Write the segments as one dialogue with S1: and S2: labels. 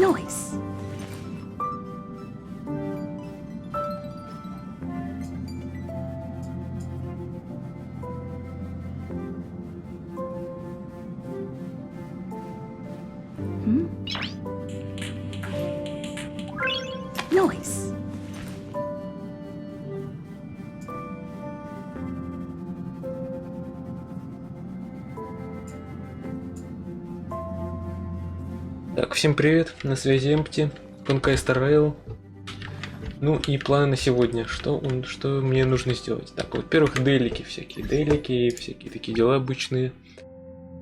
S1: Nice. Nice.
S2: Так, всем привет, на связи M.KillaZ, honkaistarrail. Ну и планы на сегодня, что мне нужно сделать. Так, во-первых, дейлики, всякие такие дела обычные,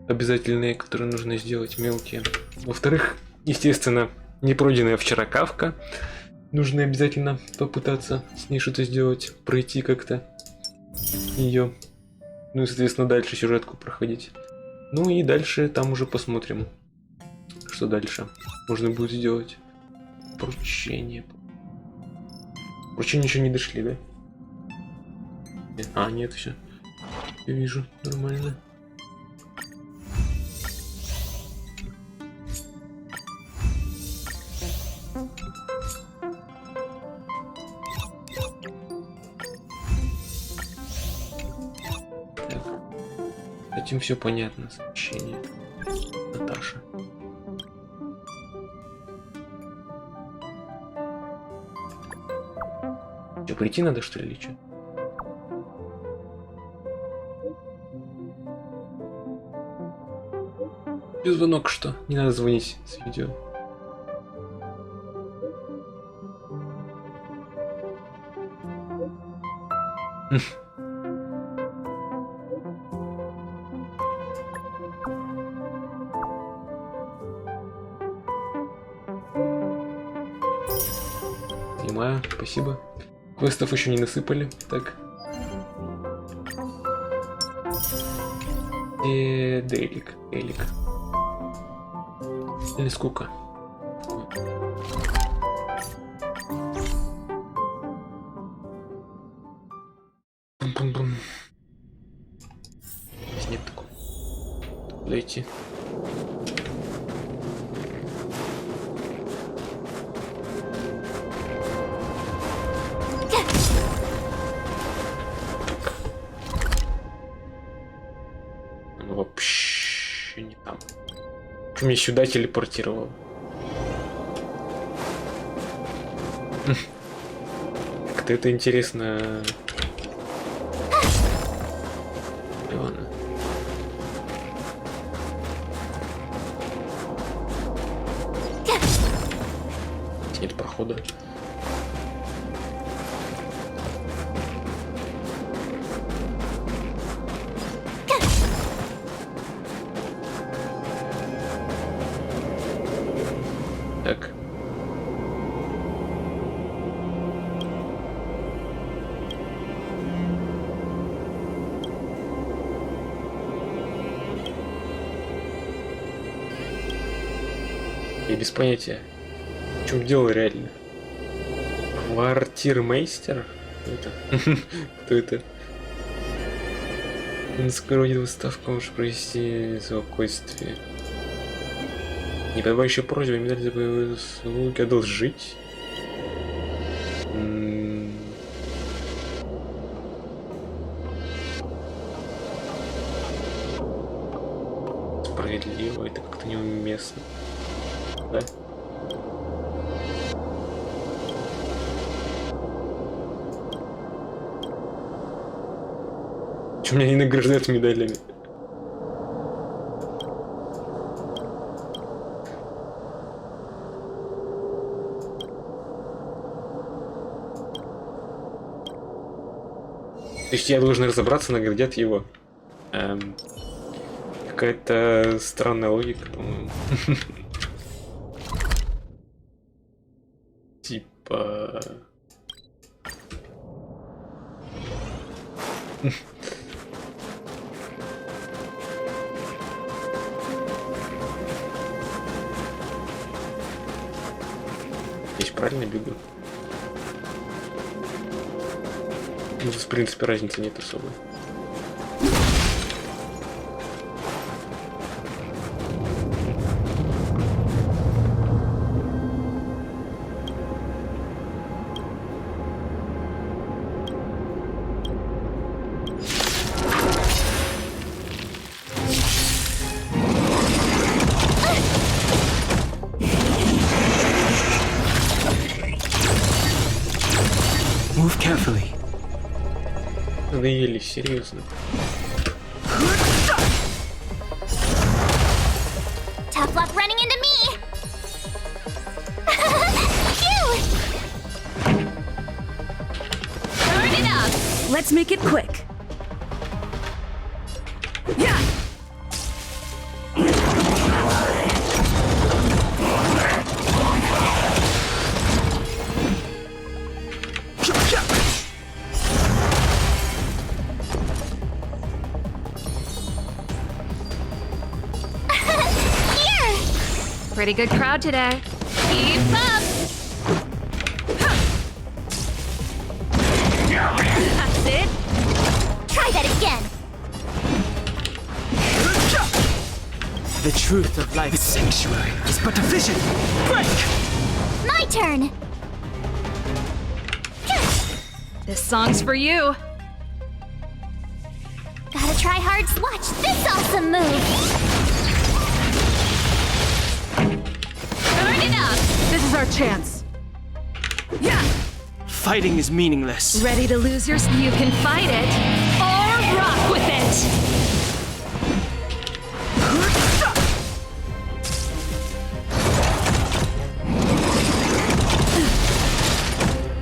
S2: обязательные, которые нужно сделать, мелкие. Во-вторых, естественно, не пройденная вчера Кафка, нужно обязательно попытаться с ней что-то сделать, пройти как-то ее, ну и, соответственно, дальше сюжетку проходить. Ну и дальше там уже посмотрим, что дальше можно будет сделать. Поручение. Поручение еще не дошли, да? А, нет, все. Я вижу, нормально. Так. Этим все понятно, сообщение. Наташа. Что, прийти надо, что ли, или что? Без звонок, что? Не надо звонить с видео. Понимаю, спасибо. Квестов еще не насыпали. Так. Дейлик. Или сколько? Бум-бум-бум. Здесь нет такого. Куда идти? Вообще не там. Что меня сюда телепортировал? Как-то это интересно. Ладно. Нет прохода. Так. Я без понятия, в чем дело реально. Квартирмейстер? Кто это? Кто это? На скорой выставку можешь провести спокойствие. Неподобающая просьба, медаль за боевые заслуги одолжить. Справедливо, это как-то неуместно. Да? Чё меня не награждают медалями? То есть я должен разобраться, наградят его. Какая-то странная логика, по-моему. Типа... Здесь правильно бегу? Ну, в принципе, разницы нет особой.
S1: carefully.
S2: Надоели, серьезно.
S3: Tough luck running into me. Cute. Turn it up.
S4: Let's make it quick. Yeah!
S3: Here.
S4: Pretty good crowd today.
S3: Keep up.
S4: That's it.
S3: Try that again.
S1: The truth of life's sanctuary is but a vision. Break!
S3: My turn.
S4: This song's for you.
S3: Gotta try hard. Watch this awesome move. Turn it up.
S4: This is our chance. Yeah!
S1: Fighting is meaningless.
S4: Ready to lose your... You can fight it, or rock with it!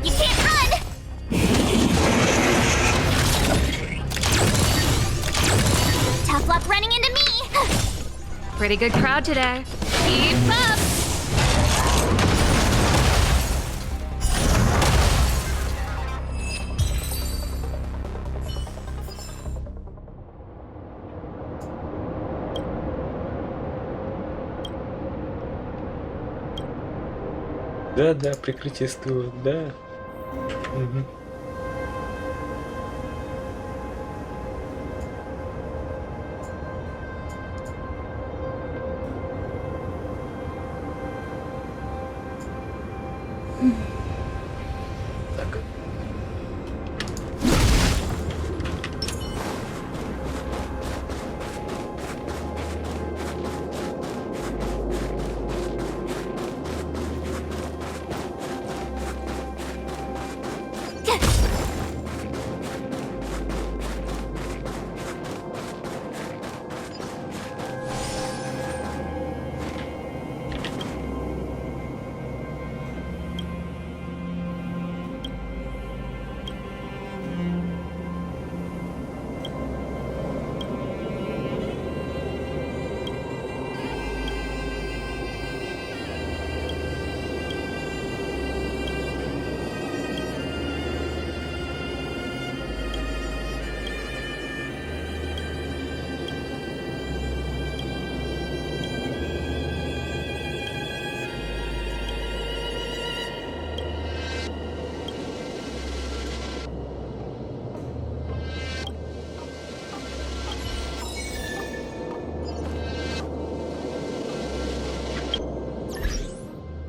S3: You can't run. Tough luck running into me.
S4: Pretty good crowd today.
S3: Keep up.
S2: Да, прикрытие с тыла, да. Мгм. Так.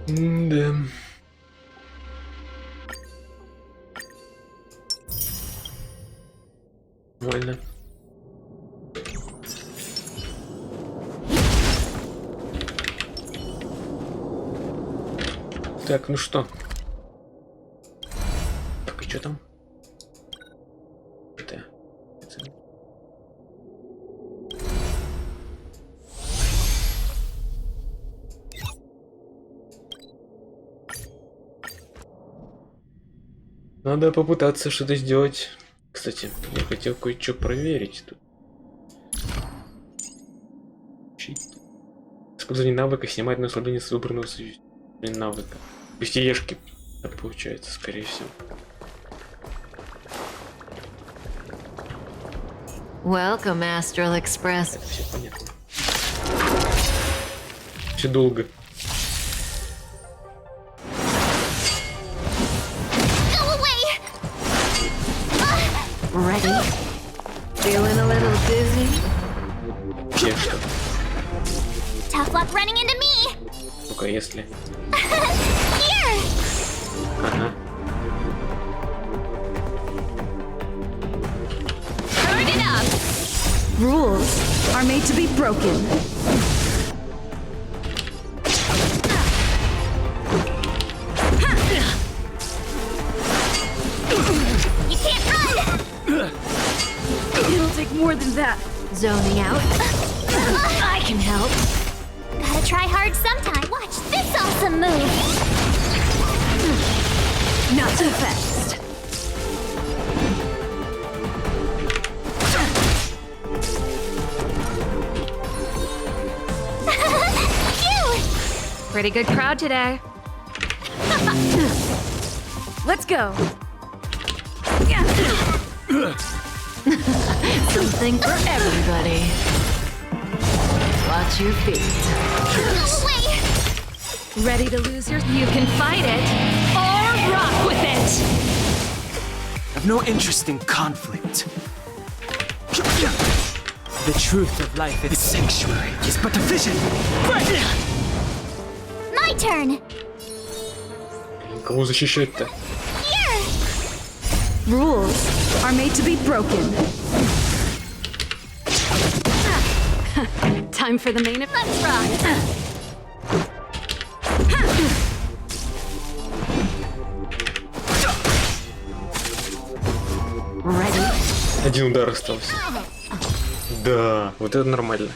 S2: Да. Больно. Так, ну что? Так, и что там? Это... Надо попытаться что-то сделать. Кстати, я хотел кое-что проверить тут. Использование навыка снимает на ослабление с выбранного навыка. То есть ешки, так получается, скорее всего.
S5: Welcome, Astral Express.
S2: Это все понятно. Все долго.
S3: Go away.
S5: Ready? Feeling a little dizzy?
S2: Где что?
S3: Tough luck running into me.
S2: Ну-ка, если...
S3: Here.
S2: Ага.
S3: Turn it up.
S4: Rules are made to be broken.
S5: zoning out. I can help.
S3: Gotta try hard sometime. Watch this awesome move.
S5: Not too fast.
S3: Cute!
S5: Pretty good crowd today. Let's go. Something for everybody. Watch your feet.
S3: Wait!
S4: Ready to lose your... You can fight it or rock with it.
S1: I've no interest in conflict. The truth of life is sanctuary is but a vision.
S3: My turn.
S2: Кого защищать-то?
S3: Here!
S5: Rules are made to be broken.
S4: Time for the main event.
S3: Let's rock.
S5: Ready?
S2: Один удар остался. Да, вот это нормально.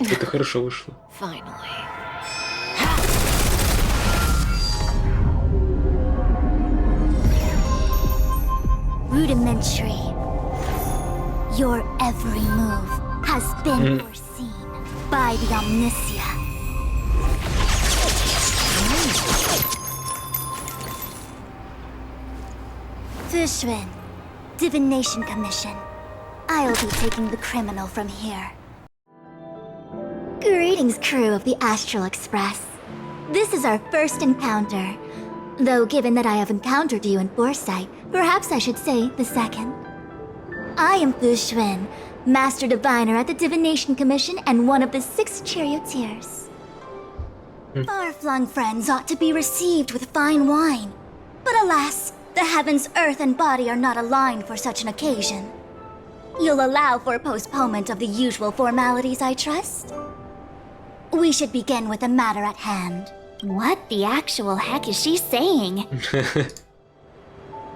S2: Это хорошо вышло.
S5: Finally.
S3: Rudimentary. Your every move has been foreseen by the Omniscia. Fushun, Divination Commission. I'll be taking the criminal from here. Greetings, crew of the Astral Express. This is our first encounter. Though given that I have encountered you in foresight, perhaps I should say the second. I am Fushun, Master Diviner at the Divination Commission and one of the 6 charioteers. Far-flung friends ought to be received with fine wine. But alas, the heavens, earth, and body are not aligned for such an occasion. You'll allow for postponement of the usual formalities, I trust? We should begin with the matter at hand. What the actual heck is she saying?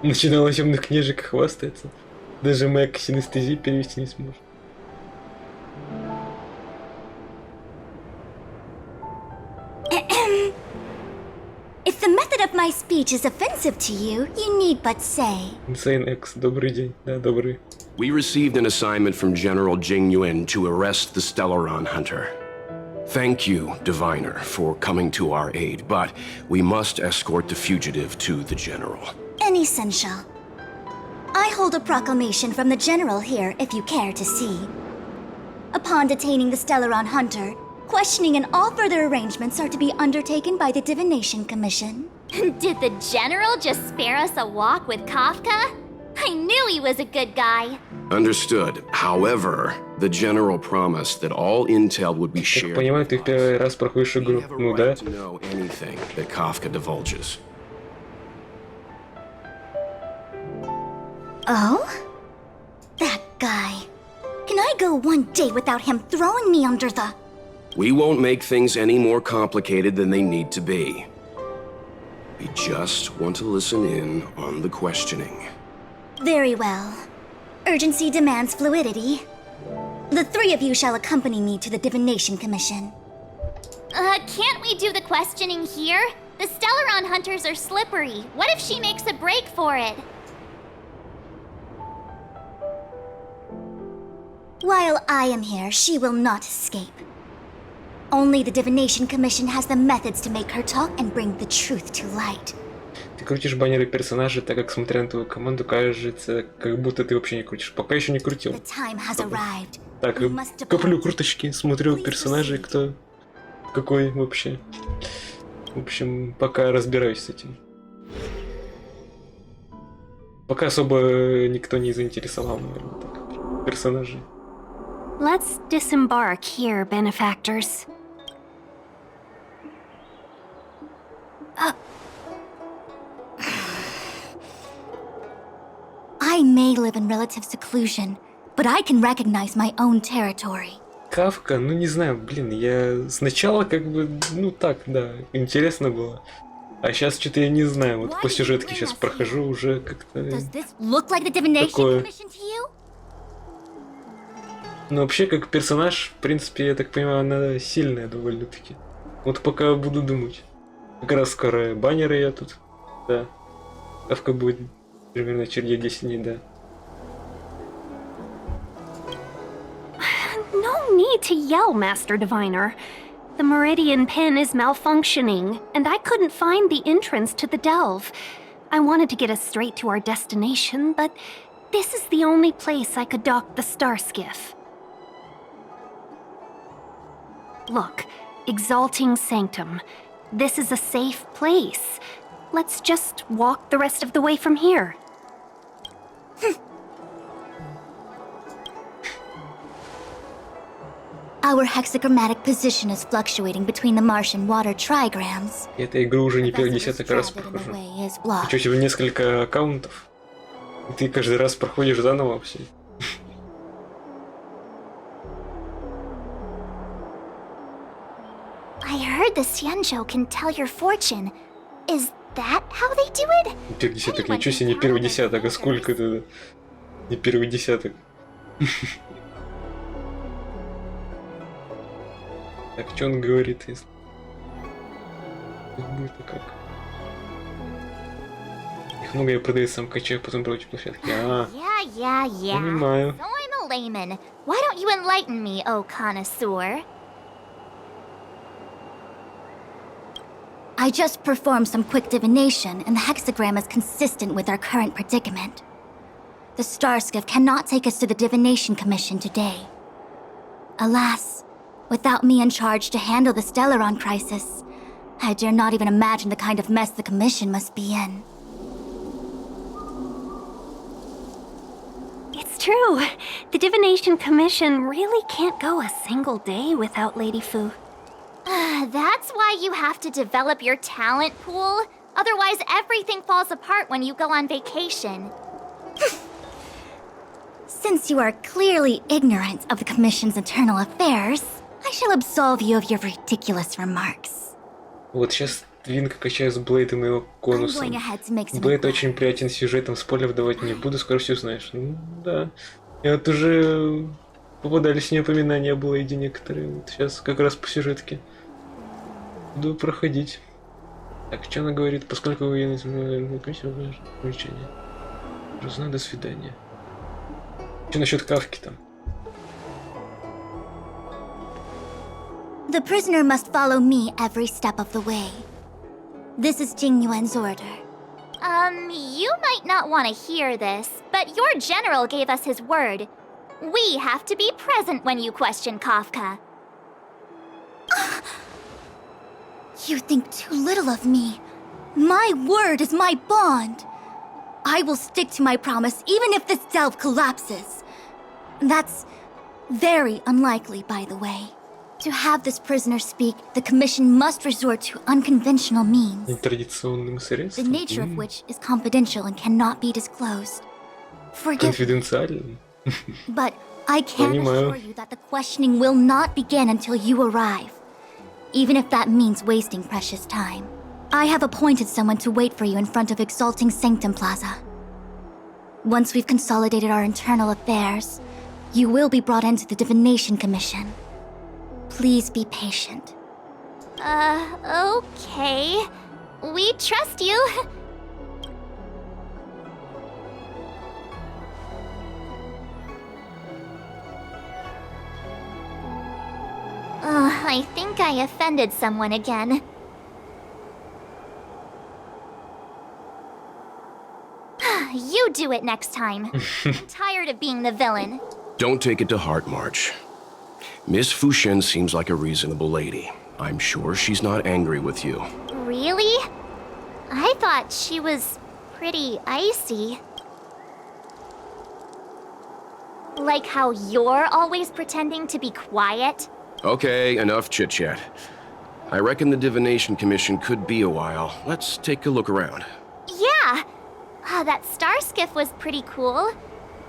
S2: Начинала темных книжек хвастается. Даже Мэг синестезии перевести не сможет.
S3: If the method of my speech is offensive to you, you need but say.
S2: Insane X, добрый день. Да, добрый.
S6: We received an assignment from General Jing Yuan to arrest the Stellaron Hunter. Thank you, Diviner, for coming to our aid, but we must escort the fugitive to the General.
S3: An essential. I hold a proclamation from the General here, if you care to see. Upon detaining the Stellaron Hunter, questioning and all further arrangements are to be undertaken by the Divination Commission. Did the General just spare us a walk with Kafka? I knew he was a good guy.
S6: Understood. However, the General promised that all intel would be
S2: Как
S6: shared.
S2: понимаю, ты в первый раз проходишь
S6: We
S2: игру.
S6: have a
S2: Ну
S6: right
S2: да.
S6: to know anything that Kafka divulges.
S3: Oh? That guy. Can I go one day without him throwing me under the...
S6: We won't make things any more complicated than they need to be. We just want to listen in on the questioning.
S3: Very well. Urgency demands fluidity. The 3 of you shall accompany me to the Divination Commission. Can't we do the questioning here? The Stellaron Hunters are slippery. What if she makes a break for it? While I am here, she will not escape. Only the Divination Commission has the methods to make her talk and bring the truth to light.
S2: Ты крутишь баннеры персонажей, так как, смотря на твою команду, кажется, как будто ты вообще не крутишь. Пока еще не крутил.
S3: The time has arrived.
S2: Так,
S3: We must depart.
S2: коплю круточки, смотрю персонажей, кто какой вообще. В общем, пока разбираюсь с этим. Пока особо никто не заинтересовал, наверное, так, персонажей.
S4: Let's disembark here, benefactors.
S3: I may live in relative seclusion, but I can recognize my own territory.
S2: Кафка, ну не знаю, блин, я сначала как бы, ну так, да, интересно было. А сейчас что-то я не знаю, вот по сюжетке сейчас прохожу уже как-то...
S3: Does this look like the divination
S2: Такое.
S3: commission to you?
S2: Ну вообще, как персонаж, в принципе, я так понимаю, она сильная довольно-таки. Вот пока буду думать. Как раз скоро баннеры я тут. Да. Кафка будет примерно через 10 дней, да.
S4: No need to yell, Master Diviner. The Meridian Pin is malfunctioning, and I couldn't find the entrance to the delve. I wanted to get us straight to our destination, but this is the only place I could dock the star skiff. Look, Exalting Sanctum. This is a safe place. Let's just walk the rest of the way from here.
S3: Our hexagrammatic position is fluctuating between the marsh and water trigrams.
S2: Я эту игру уже не
S3: The
S2: первый
S3: vessel is
S2: десяток раз
S3: trapped in the
S2: прохожу.
S3: way is blocked.
S2: Ничего себе, несколько аккаунтов. И ты каждый раз проходишь заново все.
S3: I heard the Xianzhou can tell your fortune. Is that how they do it?
S2: Первый десяток, ничего себе, не первый десяток, а сколько это? Не первый десяток. Так, что он говорит, если... Будет как? Их много я продаю сам качаю, потом прочие площадки.
S3: Yeah.
S2: Понимаю.
S3: So I'm a layman. Why don't you enlighten me, oh connoisseur? I just performed some quick divination, and the hexagram is consistent with our current predicament. The star skiff cannot take us to the divination commission today. Alas, without me in charge to handle the Stellaron crisis, I dare not even imagine the kind of mess the commission must be in.
S4: It's true. The Divination Commission really can't go a single day without Lady Fu.
S3: That's why you have to develop your talent pool. Otherwise, everything falls apart when you go on vacation. Since you are clearly ignorant of the Commission's internal affairs, I shall absolve you of your ridiculous remarks.
S2: Вот сейчас Твинка качаю с Блейдом и его
S3: I'm
S2: конусом.
S3: going ahead to make some
S2: Блейд очень приятен сюжетом, спойлеров давать не буду, скоро все узнаешь. Ну, да. И вот уже попадались мне упоминания о Блейде некоторые. Вот сейчас как раз по сюжетке. Буду проходить. Так, что она говорит? Поскольку вы не замечание. Друзья, до свидания. Что насчет Кафки там?
S3: The prisoner must follow me every step of the way. This is Jing Yuan's order. You might not want to hear this, but your general gave us his word. We have to be present when you question Kafka. You think too little of me. My word is my bond. I will stick to my promise even if this delve collapses. That's very unlikely, by the way. To have this prisoner speak, the commission must resort to unconventional means,
S2: Нетрадиционным
S3: the
S2: средством?
S3: nature of which is confidential and cannot be disclosed. Forgive me,
S2: Конфиденциально?
S3: but I can
S2: Понимаю.
S3: assure you that the questioning will not begin until you arrive, even if that means wasting precious time. I have appointed someone to wait for you in front of Exalting Sanctum Plaza. Once we've consolidated our internal affairs, you will be brought into the Divination Commission. Please be patient. Okay. We trust you. I think I offended someone again. You do it next time. I'm tired of being the villain.
S6: Don't take it to heart, March. Miss Fushen seems like a reasonable lady. I'm sure she's not angry with you.
S3: Really? I thought she was pretty icy. Like how you're always pretending to be quiet?
S6: Okay, enough chit-chat. I reckon the Divination Commission could be a while. Let's take a look around.
S3: Yeah! That star skiff was pretty cool.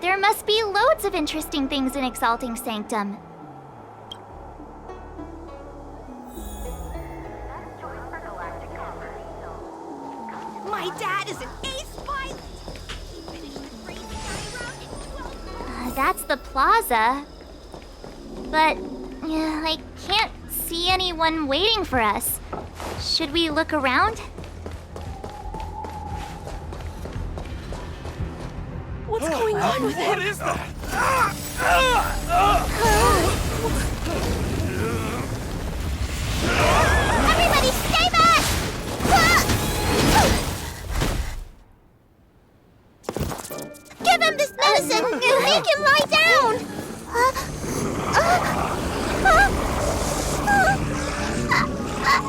S3: There must be loads of interesting things in Exalting Sanctum.
S5: My dad is an ace pilot.
S3: That's the plaza. But I can't see anyone waiting for us. Should we look around?
S5: What's going on with him?
S1: What is that?
S3: Everybody stay back! Give him this medicine and make him lie down!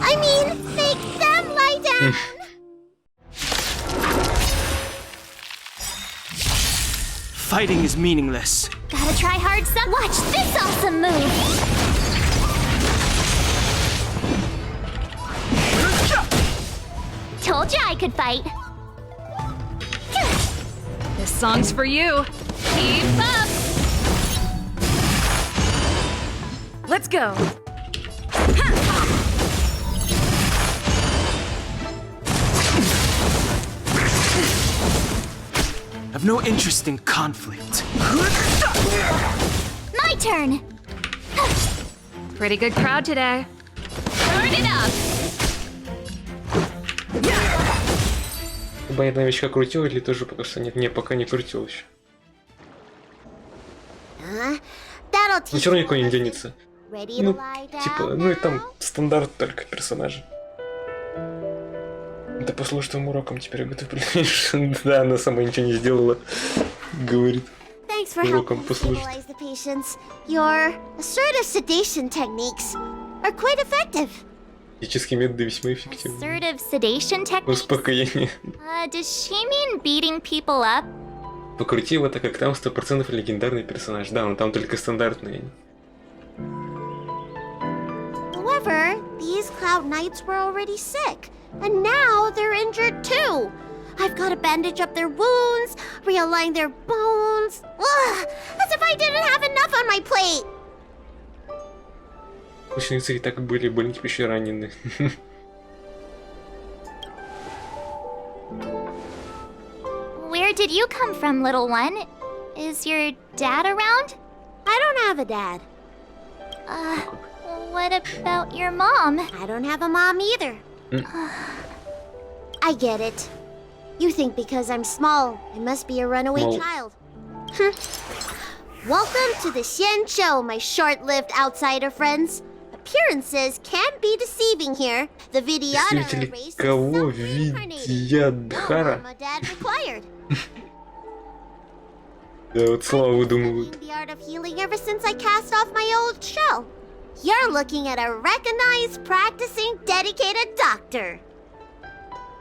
S3: I mean, make them lie down!
S1: Fighting is meaningless.
S3: Gotta try hard some. Watch this awesome move! Told ya I could fight.
S5: This song's for you. Keep up. Let's go.
S1: I've no interest in conflict.
S3: My turn!
S5: Pretty good crowd today. Turn it up.
S2: Понятно, новичка крутил или тоже потому что нет? Не, пока не крутил еще. Но все равно никто не денется. Ну, типа, ну и там стандарт только персонажа. Да послушай твоим уроком теперь готовишь. Да, она сама ничего не сделала. Говорит. Уроком послушать.
S3: Your assertive sedation techniques are quite effective.
S2: Физические методы весьма эффективны.
S3: Assertive sedation techniques?
S2: Успокоение.
S3: Does she mean beating people up?
S2: Покрути его, так как там 100% легендарный персонаж. Да, он там только стандартный.
S3: However, these Cloud Knights were already sick, and now they're injured too. I've got to bandage up their wounds, realign their bones. Ugh, as if I didn't have enough on my plate.
S2: Ученицы и так были больно теперь еще ранены.
S3: Where did you come from, little one? Is your dad around? I don't have a dad. What about your mom? I don't have a mom either. I get it. You think because I'm small, I must be a runaway child. Welcome to the Xian Show, my short-lived outsider friends. Appearances can be deceiving here. The Vidyadhara race is
S2: Кого?
S3: Vidyadhara.
S2: Видьядхара? Да, вот слова выдумывают.
S3: The art of healing ever since I cast off my old shell. You're looking at a recognized, practicing, dedicated doctor.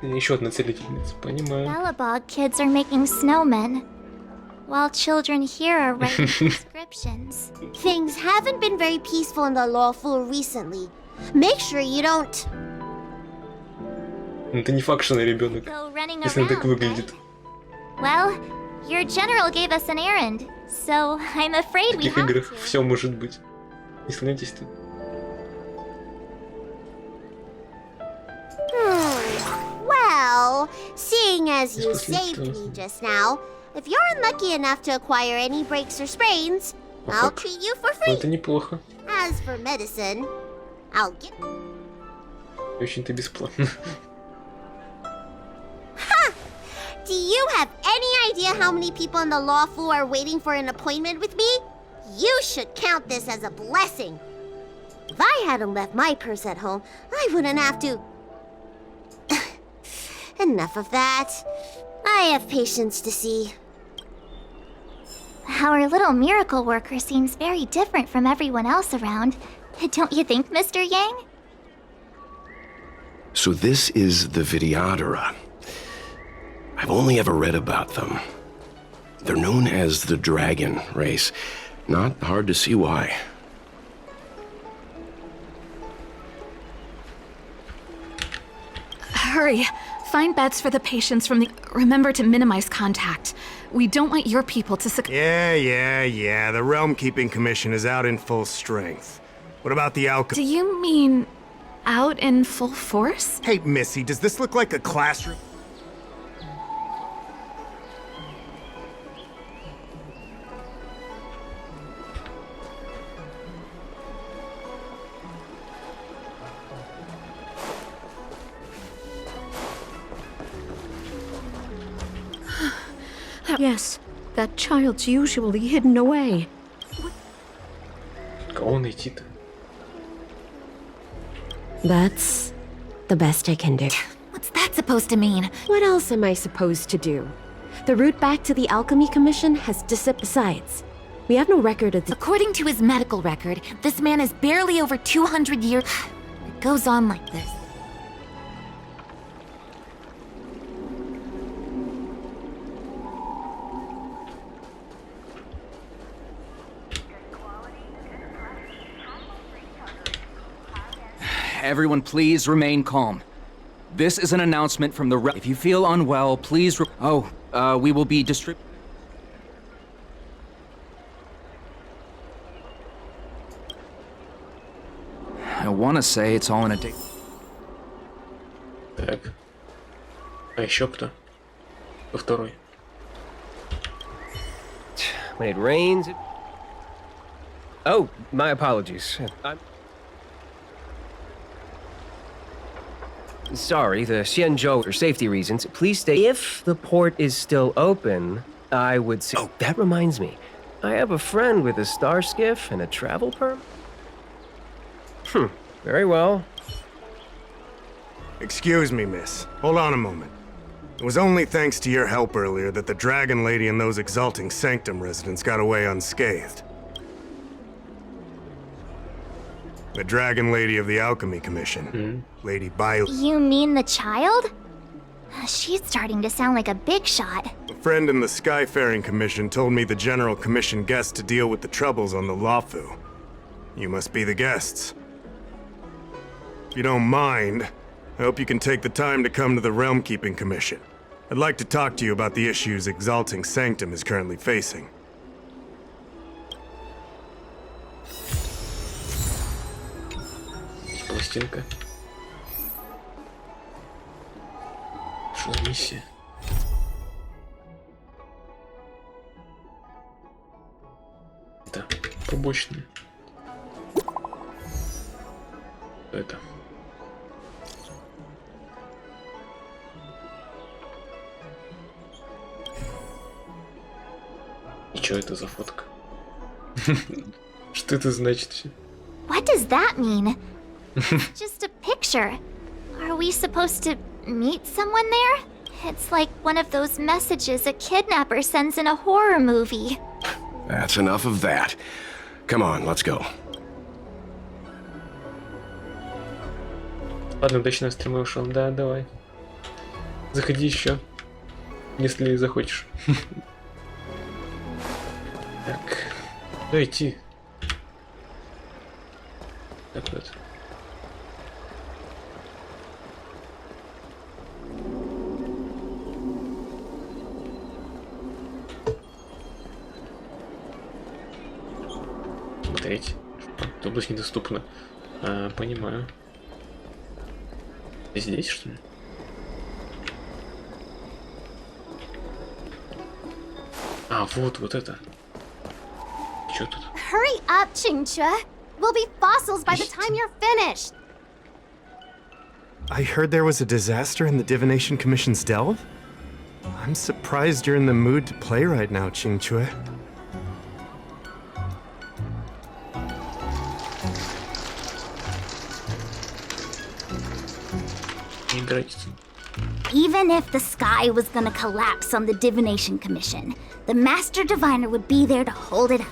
S2: Еще одна целительница, понимаю.
S3: Bellabog kids are making snowmen, while children here are writing prescriptions. Things haven't been very peaceful in the lawful recently. Make sure you don't
S2: Это не факт, что она ребенок,
S3: go running
S2: если он так
S3: around,
S2: выглядит.
S3: right? Well, your general gave us an errand, so I'm afraid
S2: В
S3: we
S2: таких
S3: have
S2: играх
S3: to.
S2: все может быть. Не становитесь тут.
S3: Well, seeing as you
S2: This was
S3: saved me
S2: interesting.
S3: just now, if you're unlucky enough to acquire any breaks or sprains, I'll
S2: как?
S3: treat you for
S2: Ну,
S3: free.
S2: это неплохо.
S3: As for medicine, I'll get...
S2: Очень-то бесплатно.
S3: Do you have any idea how many people in the lawful are waiting for an appointment with me? You should count this as a blessing. If I hadn't left my purse at home, I wouldn't have to... Enough of that. I have patience to see. Our little miracle worker seems very different from everyone else around. Don't you think, Mr. Yang?
S6: So this is the Vidyadhara. I've only ever read about them. They're known as the dragon race. Not hard to see why.
S7: Hurry. Find beds for the patients from the... Remember to minimize contact. We don't want your people to
S8: Yeah. The Realm Keeping Commission is out in full strength. What about the
S7: Do you mean out in full force?
S8: Hey, Missy, does this look like a classroom?
S9: Yes, that child's usually hidden away.
S2: Кого найти-то?
S9: That's the best I can do.
S3: What's that supposed to mean?
S9: What else am I supposed to do? The route back to the Alchemy Commission has disappeared. Besides, we have no record of the—
S3: According to his medical record, this man is barely over 200 years. It goes on like this.
S1: Everyone, please remain calm. This is an announcement from the If you feel unwell, please we will be I wanna say it's all in a day.
S2: Так. А еще кто? Кто второй?
S10: When it rains... Oh, my apologies. I'm... Sorry, the Xianzhou, for safety reasons, please stay. If the port is still open, I would say... Oh, that reminds me. I have a friend with a star skiff and a travel permit. Very well.
S8: Excuse me, miss. Hold on a moment. It was only thanks to your help earlier that the Dragon Lady and those exalting Sanctum residents got away unscathed. The Dragon Lady of the Alchemy Commission, Lady Bailey.
S3: You mean the child? She's starting to sound like a big shot.
S8: A friend in the Skyfaring Commission told me the General commissioned guests to deal with the troubles on the Lafu. You must be the guests. If you don't mind, I hope you can take the time to come to the Realm Keeping Commission. I'd like to talk to you about the issues Exalting Sanctum is currently facing.
S2: Пластинка. Что за миссия? Это побочная. Это. И что это за фотка? Что это значит?
S3: What does that mean? Just a picture. Are we supposed to meet someone there? It's like one of those messages a kidnapper sends in a horror movie.
S6: That's enough of that. Come on, let's go.
S2: Ладно, удачного стрима ушел. Да, давай. Заходи еще, если захочешь. Так, куда идти? Так вот. Смотреть. Область недоступна. Понимаю. Здесь, что ли? А, вот это. Чё тут?
S3: Hurry up, Qingque. We'll be fossils by the time you're finished.
S8: I heard there was a disaster in the Divination Commission's delve? I'm surprised you're in the mood to play right now, Qingque.
S3: Even if the sky was gonna collapse on the Divination Commission, the Master Diviner would be there to hold it up.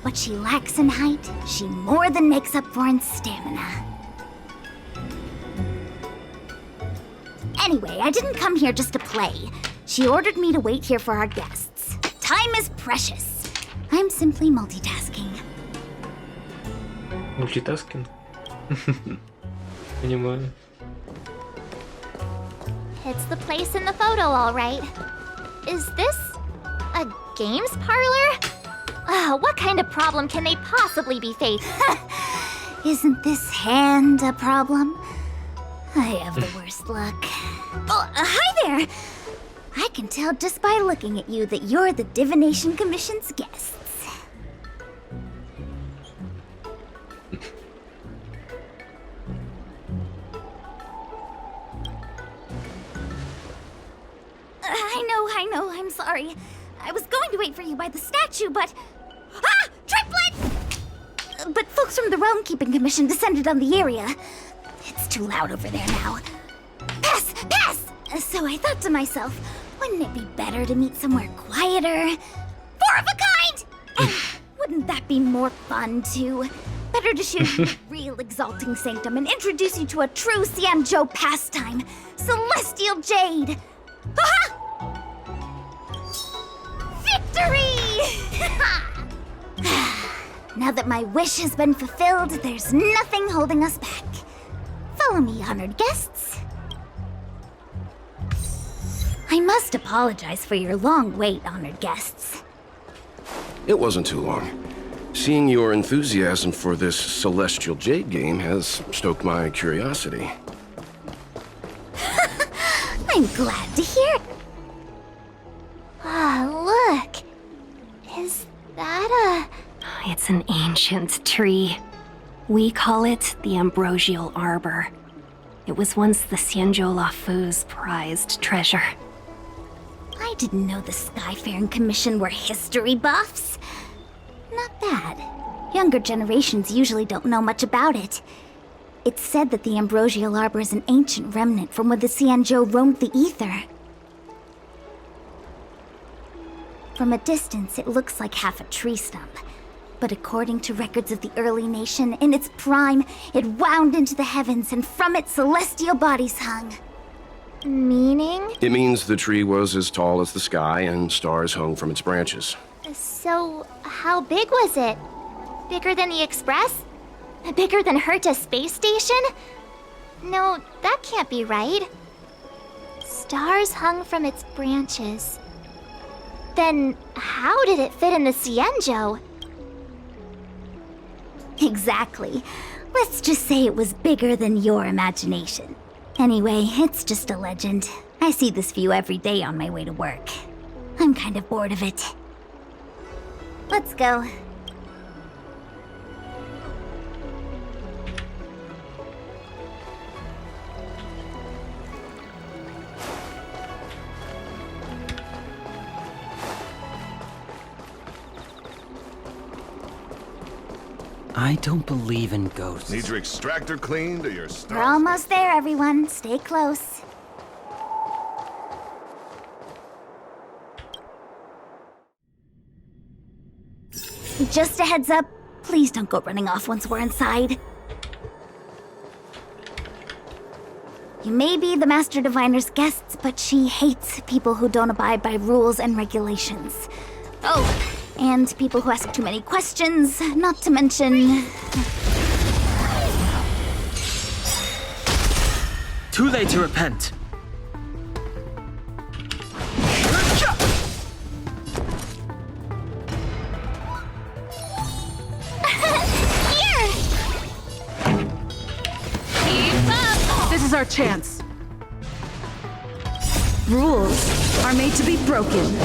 S3: What she lacks in height, she more than makes up for in stamina. Anyway, I didn't come here just to play. She ordered me to wait here for our guests. Time is precious. I'm simply multitasking.
S2: Multitasking? Понимаю.
S3: It's the place in the photo, all right. Is this a games parlor? What kind of problem can they possibly be facing? Isn't this hand a problem? I have the worst luck. Oh, hi there! I can tell just by looking at you that you're the Divination Commission's guests. I know I know, I'm sorry. I was going to wait for you by the statue, but... Ah! Triplet! But folks from the Realm Keeping Commission descended on the area. It's too loud over there now. Pass! Pass! So I thought to myself, wouldn't it be better to meet somewhere quieter? Four of a kind! And wouldn't that be more fun, too? Better to show you the real Exalting Sanctum and introduce you to a true Xianzhou pastime, Celestial Jade! Aha! Victory! Now that my wish has been fulfilled, there's nothing holding us back. Follow me, honored guests. I must apologize for your long wait, honored guests.
S6: It wasn't too long. Seeing your enthusiasm for this Celestial Jade game has stoked my curiosity.
S3: I'm glad to hear it. Ah, look. Is that a...
S4: It's an ancient tree. We call it the Ambrosial Arbor. It was once the Xianzhou Lafu's prized treasure.
S3: I didn't know the Skyfaring Commission were history buffs. Not bad. Younger generations usually don't know much about it. It's said that the Ambrosial Arbor is an ancient remnant from when the Xianzhou roamed the ether. From a distance, it looks like half a tree stump. But according to records of the early nation, in its prime, it wound into the heavens and from it celestial bodies hung. Meaning?
S6: It means the tree was as tall as the sky and stars hung from its branches.
S3: So, how big was it? Bigger than the Express? Bigger than Herta Space Station? No, that can't be right. Stars hung from its branches. Then, how did it fit in the Xianzhou? Exactly. Let's just say it was bigger than your imagination. Anyway, it's just a legend. I see this view every day on my way to work. I'm kind of bored of it. Let's go.
S1: I don't believe in ghosts.
S11: Need your extractor cleaned or your
S3: We're
S11: star?
S3: almost there, everyone. Stay close. Just a heads up, please don't go running off once we're inside. You may be the Master Diviner's guests, but she hates people who don't abide by rules and regulations. Oh, and people who ask too many questions, not to mention...
S12: Too late to repent.
S3: Here!
S5: Keep up!
S7: This is our chance. Rules are made to be broken.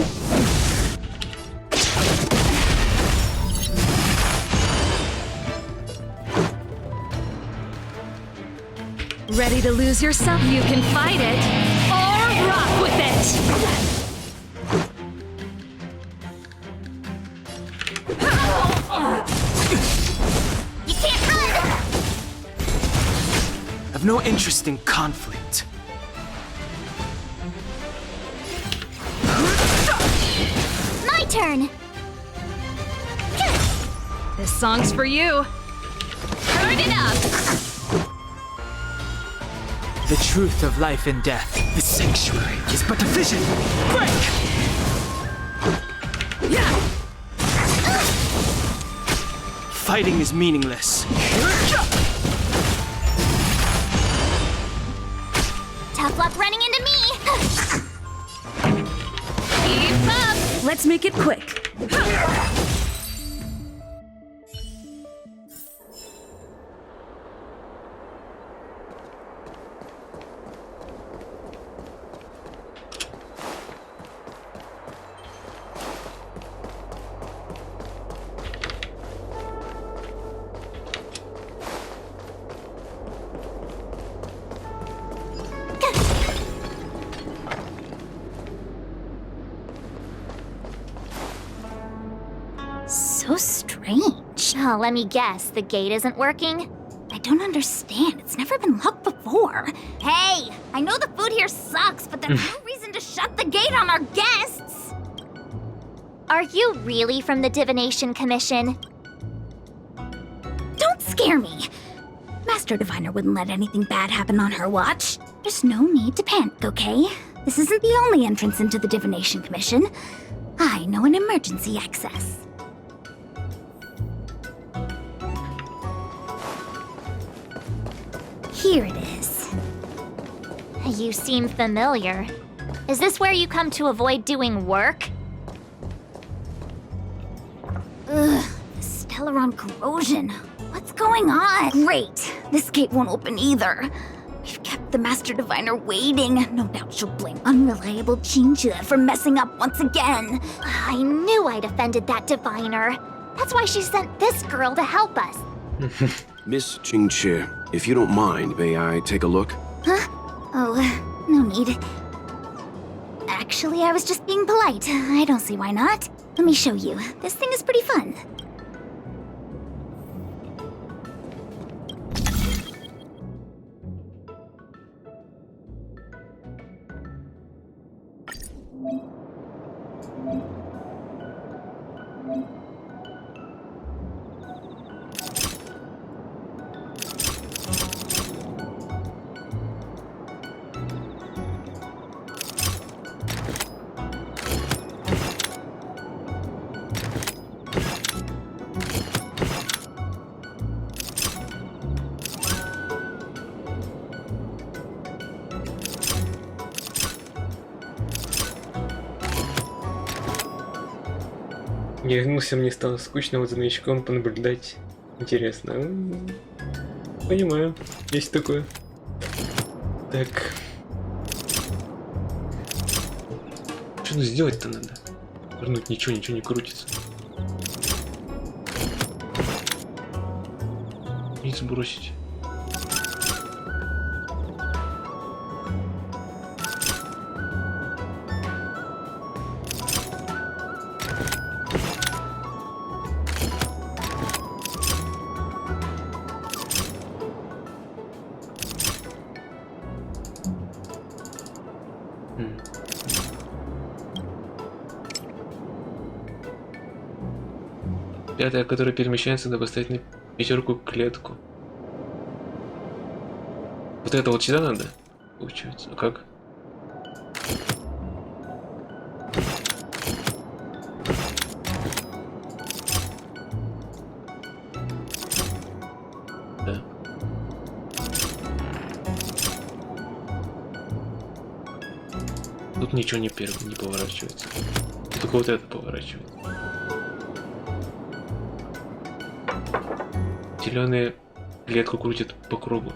S7: Ready to lose yourself?
S5: You can fight it, or rock with it!
S3: You can't run!
S12: I've no interest in conflict.
S3: My turn!
S5: This song's for you. Turn it up!
S12: The truth of life and death. The sanctuary is but a vision. Break! Yeah! Fighting is meaningless.
S3: Tough luck running into me!
S5: Keep up!
S7: Let's make it quick.
S3: strange. Oh, let me guess. The gate isn't working? I don't understand. It's never been locked before. Hey, I know the food here sucks, but that's no reason to shut the gate on our guests. Are you really from the Divination Commission? Don't scare me. Master Diviner wouldn't let anything bad happen on her watch. There's no need to panic, okay? This isn't the only entrance into the Divination Commission. I know an emergency access. Here it is. You seem familiar. Is this where you come to avoid doing work? Ugh, the Stellaron corrosion. What's going on? Great. This gate won't open either. We've kept the Master Diviner waiting. No doubt she'll blame unreliable Jinja for messing up once again. I knew I'd offended that Diviner. That's why she sent this girl to help us.
S6: Miss Jingche, if you don't mind, may I take a look?
S3: Huh? Oh, no need. Actually, I was just being polite. I don't see why not. Let me show you. This thing is pretty fun.
S2: Я вернулся, мне стало скучно вот за новичком понаблюдать. Интересно. Понимаю, есть такое. Так. Что ну сделать-то надо? Вернуть ничего не крутится. И сбросить. Пятая, которая перемещается, надо поставить на пятерку клетку. Вот это вот сюда надо, получается. А как? Да. Тут ничего не поворачивается. Только вот это поворачивается. Зеленые клетку крутят по кругу.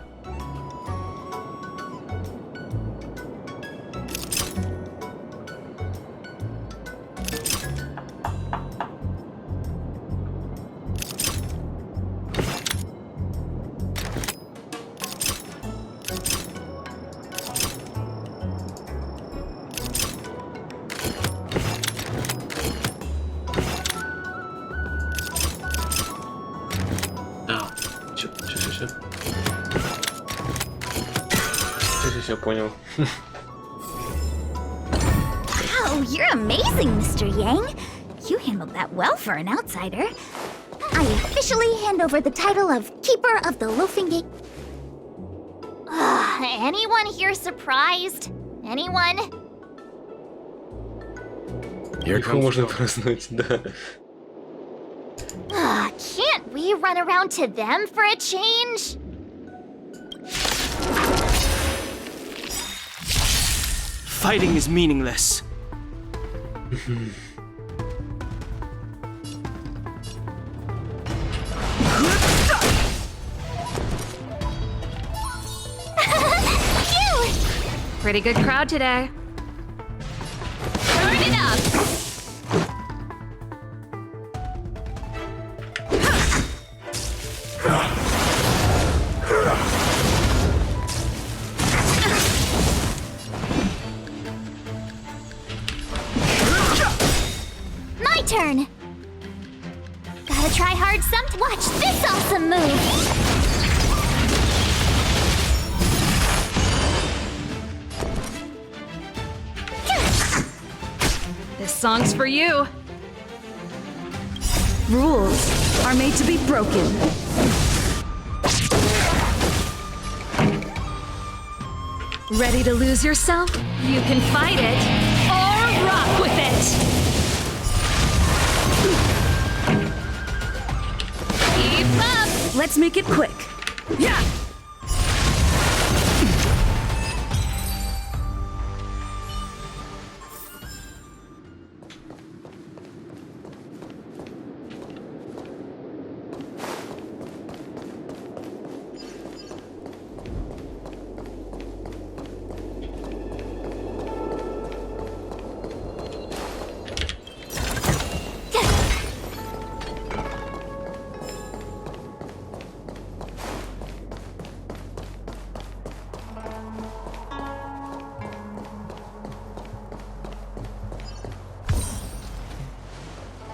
S2: Все понял.
S3: Wow, you're amazing, Mr. Yang. You handled that well for an outsider. I officially hand over the title of Keeper of the Loafing Gate. Anyone here surprised? Anyone?
S6: Here comes
S2: можно праздновать, да.
S3: Can't we run around to them for a change?
S12: Fighting is meaningless.
S5: Pretty good crowd today. Turn it up!
S3: My turn!
S5: song's for you.
S11: Rules are made to be broken. Ready to lose yourself?
S5: You can fight it, or rock with it! Keep up!
S11: Let's make it quick. Yeah!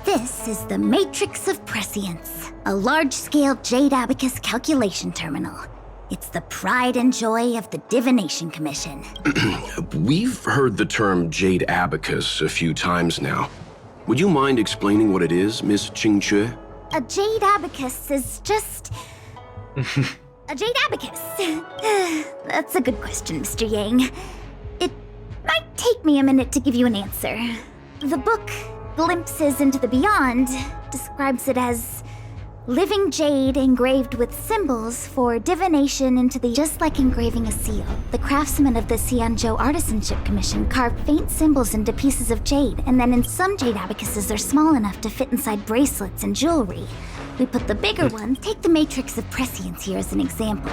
S3: This is the Matrix of Prescience, a large-scale Jade Abacus calculation terminal. It's the pride and joy of the Divination Commission.
S6: We've heard the term Jade Abacus a few times now. Would you mind explaining what it is, Miss Qingque?
S3: A Jade Abacus is just... a Jade Abacus. That's a good question, Mr. Yang. It might take me a minute to give you an answer. The book, Glimpses into the Beyond, describes it as living jade engraved with symbols for divination into the... Just like engraving a seal, the craftsmen of the Xianzhou Artisanship Commission carve faint symbols into pieces of jade, and then in some jade abacuses they're small enough to fit inside bracelets and jewelry. We put the bigger ones. Take the Matrix of Prescience here as an example.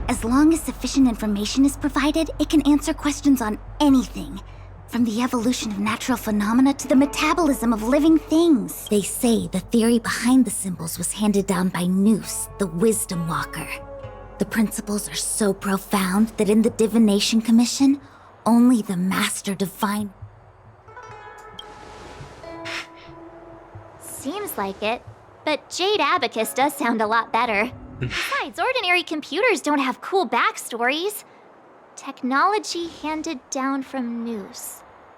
S3: As long as sufficient information is provided, it can answer questions on anything. From the evolution of natural phenomena to the metabolism of living things. They say the theory behind the symbols was handed down by Noose, the Wisdom Walker. The principles are so profound that in the Divination Commission, only the Master Divine...
S13: Seems like it, but Jade Abacus does sound a lot better. Besides, ordinary computers don't have cool backstories. Technology handed down from Noose.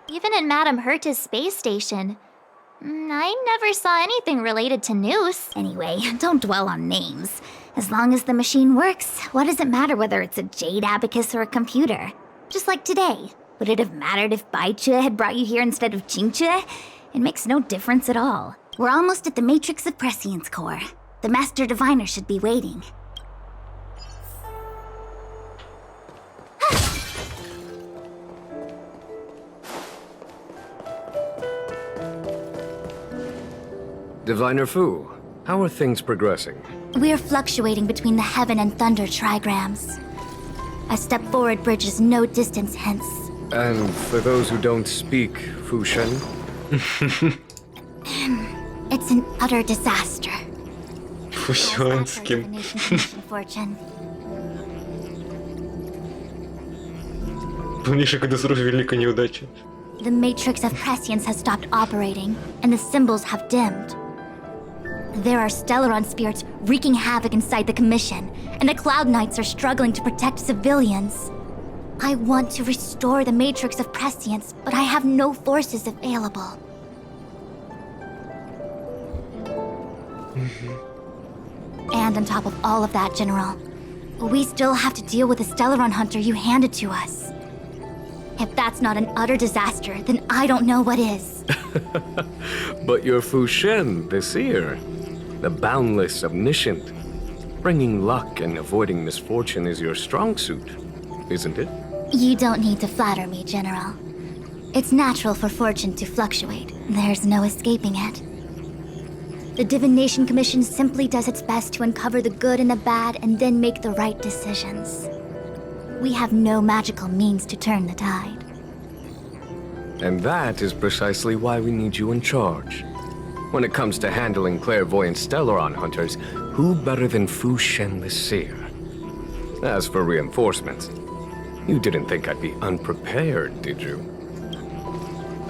S13: Even in Madame Herta's space station. I never saw anything related to Noose.
S3: Anyway, don't dwell on names. As long as the machine works, what does it matter whether it's a Jade Abacus or a computer? Just like today. Would it have mattered if Baichue had brought you here instead of Qingque? It makes no difference at all. We're almost at the Matrix of Prescience core. The Master Diviner should be waiting.
S10: Diviner Fu, how are things progressing?
S3: We're fluctuating between the Heaven and Thunder trigrams. A step forward bridges no distance hence.
S10: And for those who don't speak Fu Shen?
S3: It's an utter disaster.
S2: Фусюанским.
S3: Fortune.
S2: Помнишь, когда сразу великая неудача?
S3: The Matrix of Prescience has stopped operating, and the symbols have dimmed. There are Stellaron spirits wreaking havoc inside the Commission, and the Cloud Knights are struggling to protect civilians. I want to restore the Matrix of Prescience, but I have no forces available. And on top of all of that, General, we still have to deal with the Stellaron Hunter you handed to us. If that's not an utter disaster, then I don't know what is.
S10: But you're Fu Shen, the seer. The boundless, omniscient. Bringing luck and avoiding misfortune is your strong suit, isn't it?
S3: You don't need to flatter me, General. It's natural for fortune to fluctuate. There's no escaping it. The Divination Commission simply does its best to uncover the good and the bad and then make the right decisions. We have no magical means to turn the tide.
S10: And that is precisely why we need you in charge. When it comes to handling clairvoyant Stellaron hunters, who better than Fu Shen the Seer? As for reinforcements, you didn't think I'd be unprepared, did you?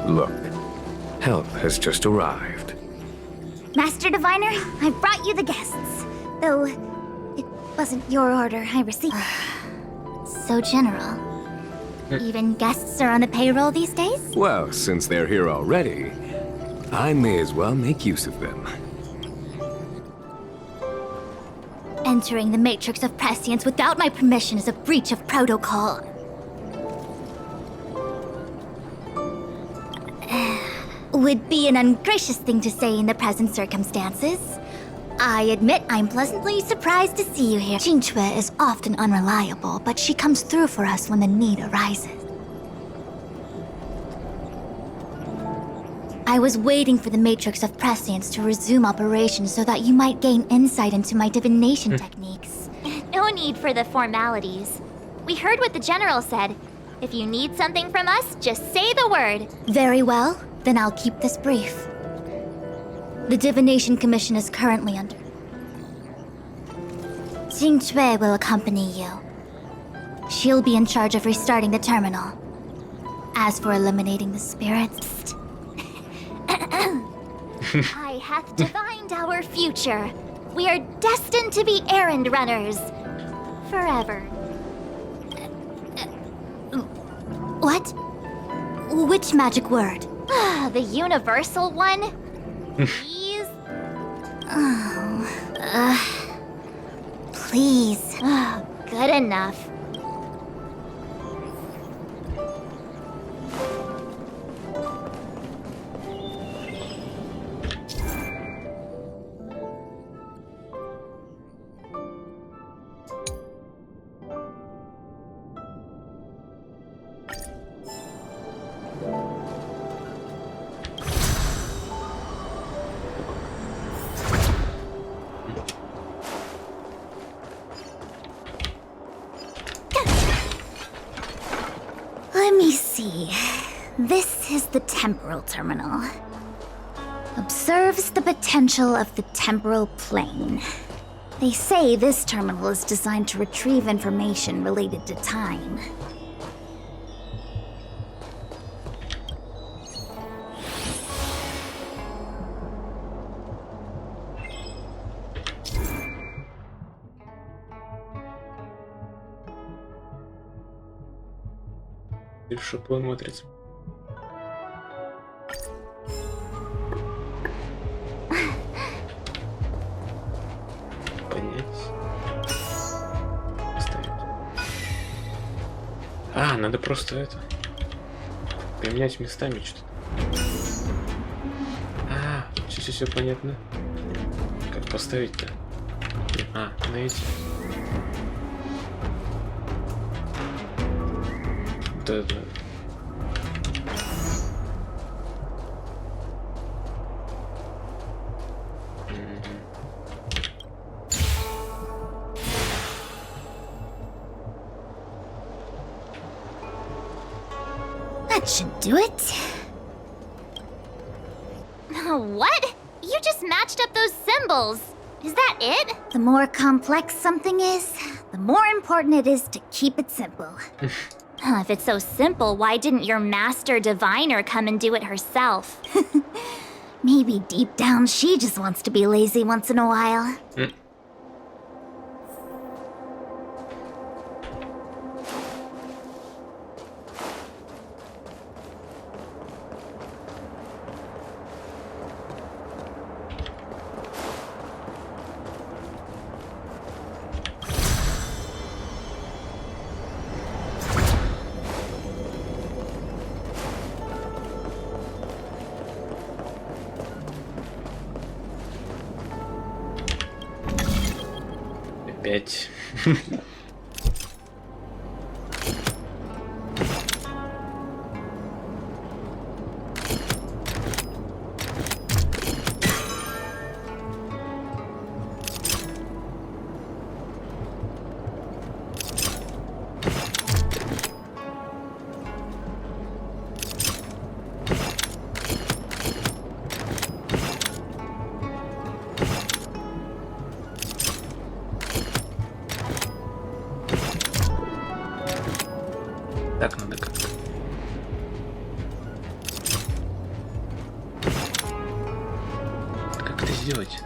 S10: Look, help has just arrived.
S3: Master Diviner, I've brought you the guests. Though, it wasn't your order I received. So general. Even guests are on the payroll these days?
S10: Well, since they're here already, I may as well make use of them.
S3: Entering the matrix of prescience without my permission is a breach of protocol. Would be an ungracious thing to say in the present circumstances. I admit I'm pleasantly surprised to see you here. Jinchue is often unreliable, but she comes through for us when the need arises. I was waiting for the Matrix of Prescience to resume operations so that you might gain insight into my divination techniques.
S13: No need for the formalities. We heard what the General said. If you need something from us, just say the word.
S3: Very well, then I'll keep this brief. The Divination Commission is currently under. Jinchue will accompany you. She'll be in charge of restarting the terminal. As for eliminating the spirits...
S13: I hath divined our future. We are destined to be errand runners. Forever.
S3: What? Which magic word?
S13: The universal one? Please?
S3: Please.
S13: Good enough.
S3: Let me see. This is the temporal terminal. Observes the potential of the temporal plane. They say this terminal is designed to retrieve information related to time.
S2: Шаблон матрицы. Понять. Поставить. А, надо просто это. Поменять местами что-то. А, все понятно. Как поставить-то? А, на эти. Вот это.
S3: That should do it.
S13: What? You just matched up those symbols. Is that it?
S3: The more complex something is, the more important it is to keep it simple.
S13: If it's so simple, why didn't your master diviner come and do it herself?
S3: Maybe deep down she just wants to be lazy once in a while.
S2: Опять. Так надо как-то. Как это сделать?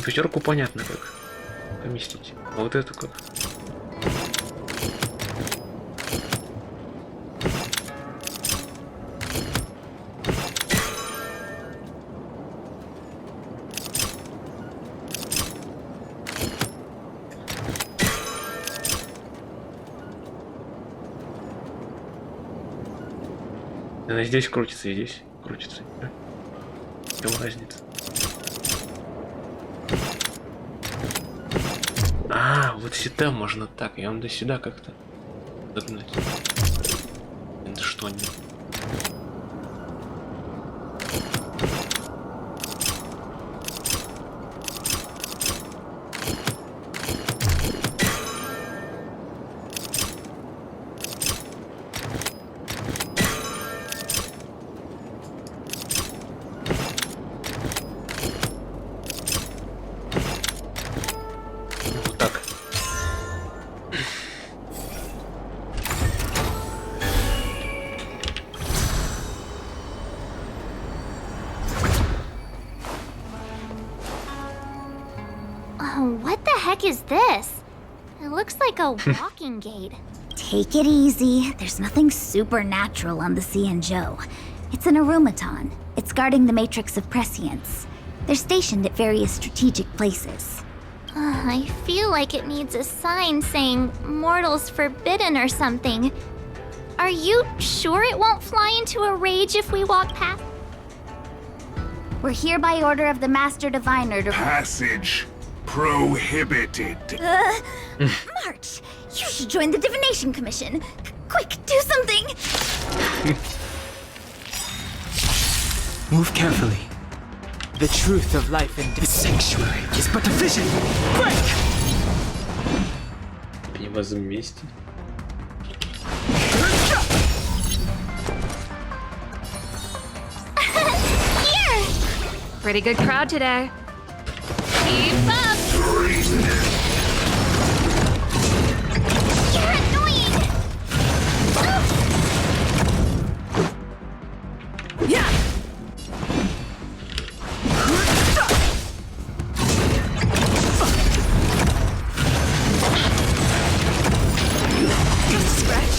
S2: пятерку понятно как поместить. А вот эту как? Она здесь крутится и здесь крутится. В чем разница? А, вот сюда можно так, и он до сюда как-то догнать. Это что они? Вот так.
S13: What the heck is this? It looks like a walking gate.
S3: Take it easy. There's nothing supernatural on the Joe. It's an aromaton. It's guarding the matrix of prescience. They're stationed at various strategic places.
S13: I feel like it needs a sign saying mortals forbidden or something. Are you sure it won't fly into a rage if we walk past?
S3: We're here by order of the Master Diviner to...
S14: Passage prohibited.
S3: March! You should join the Divination Commission. Quick, do something!
S12: Move carefully. The truth of life and death. The sanctuary is but a vision. Break!
S2: Они вас вместе.
S13: Here!
S5: Pretty good crowd today. Keep up!
S13: You're annoying!
S11: Yeah! Just a scratch.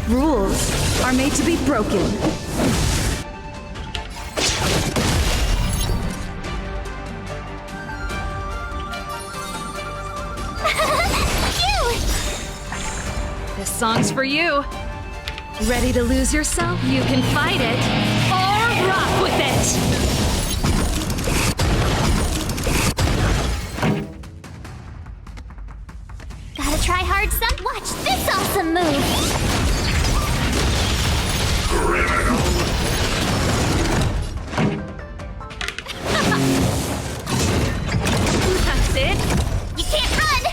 S11: Rules are made to be broken.
S5: This song's for you.
S11: Ready to lose yourself?
S5: You can fight it or rock with it.
S13: Gotta try hard, son. Watch this awesome move.
S5: That's it.
S13: You can't run.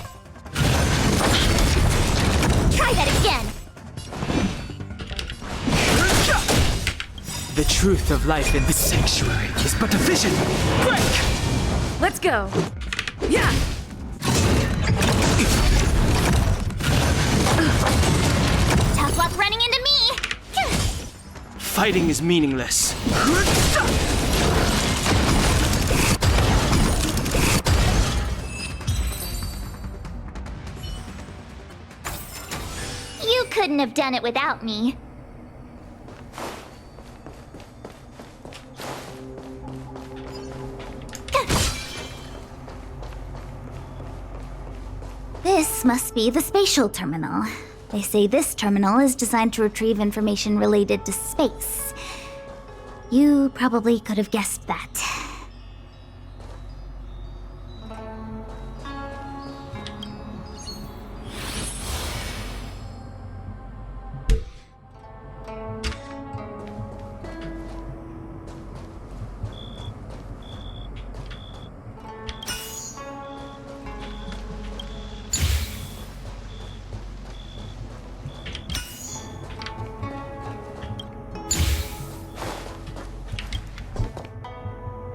S13: Try that again.
S12: The truth of life in the sanctuary is but a vision. Break!
S11: Let's go. Yeah!
S13: Tough luck running into me.
S12: Fighting is meaningless.
S13: You couldn't have done it without me. This must be the spatial terminal. They say this terminal is designed to retrieve information related to space. You probably could have guessed that.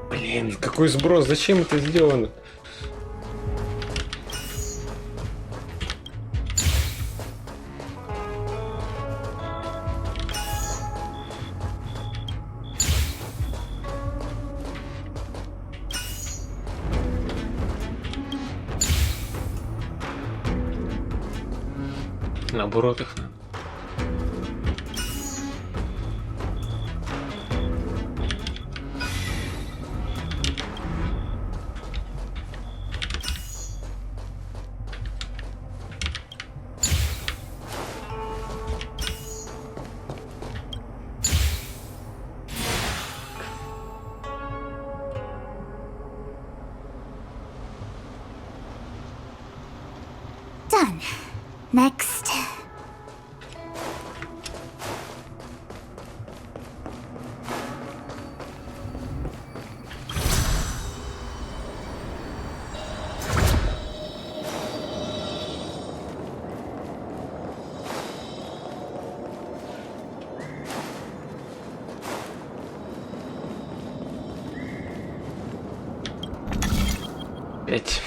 S2: Блин, какой сброс, зачем это сделано? Наоборот их надо.
S3: Done. Next.
S2: Пять.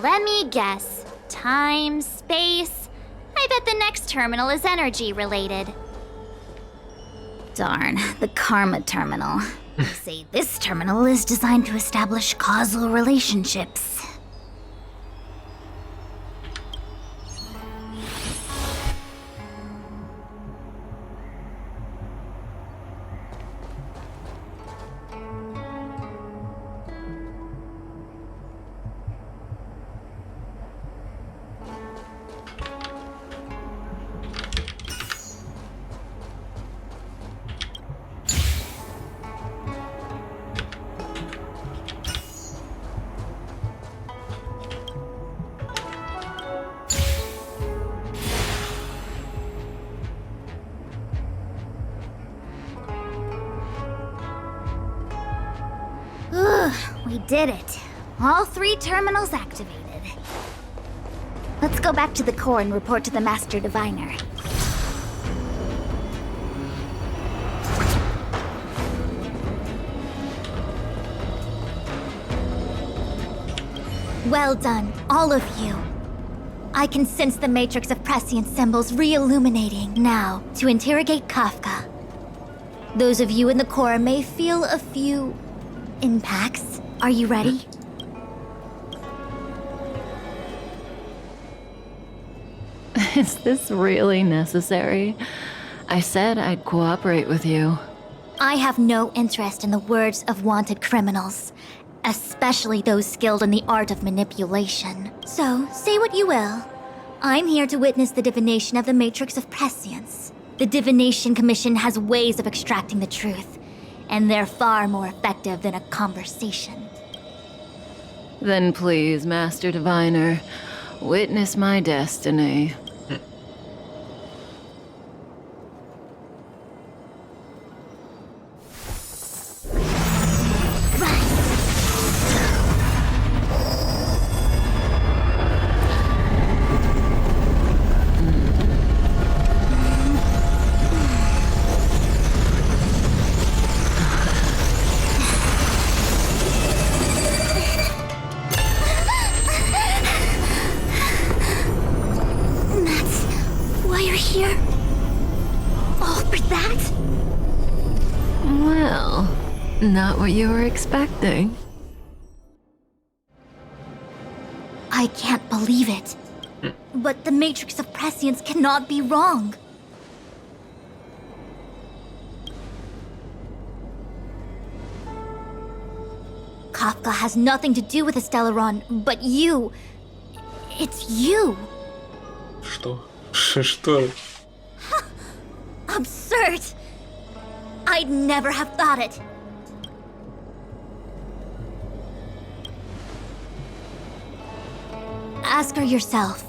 S13: Let me guess. Time, space? I bet the next terminal is energy related. Darn, the Karma Terminal. They say this terminal is designed to establish causal relationships. We did it. All 3 terminals activated. Let's go back to the core and report to the Master Diviner. Well done, all of you. I can sense the matrix of prescient symbols re-illuminating now to interrogate Kafka. Those of you in the core may feel a few
S3: in packs. Are you ready?
S15: Is this really necessary? I said I'd cooperate with you.
S3: I have no interest in the words of wanted criminals, especially those skilled in the art of manipulation. So, say what you will. I'm here to witness the divination of the Matrix of Prescience. The Divination Commission has ways of extracting the truth, and they're far more effective than a conversation.
S15: Then please, Master Diviner, witness my destiny. Not what you were expecting.
S3: I can't believe it. But the Matrix of Prescience cannot be wrong. Kafka has nothing to do with the Stellaron, but you... It's you.
S2: Что? Что?
S3: Absurd. I'd never have thought it. Ask her yourself.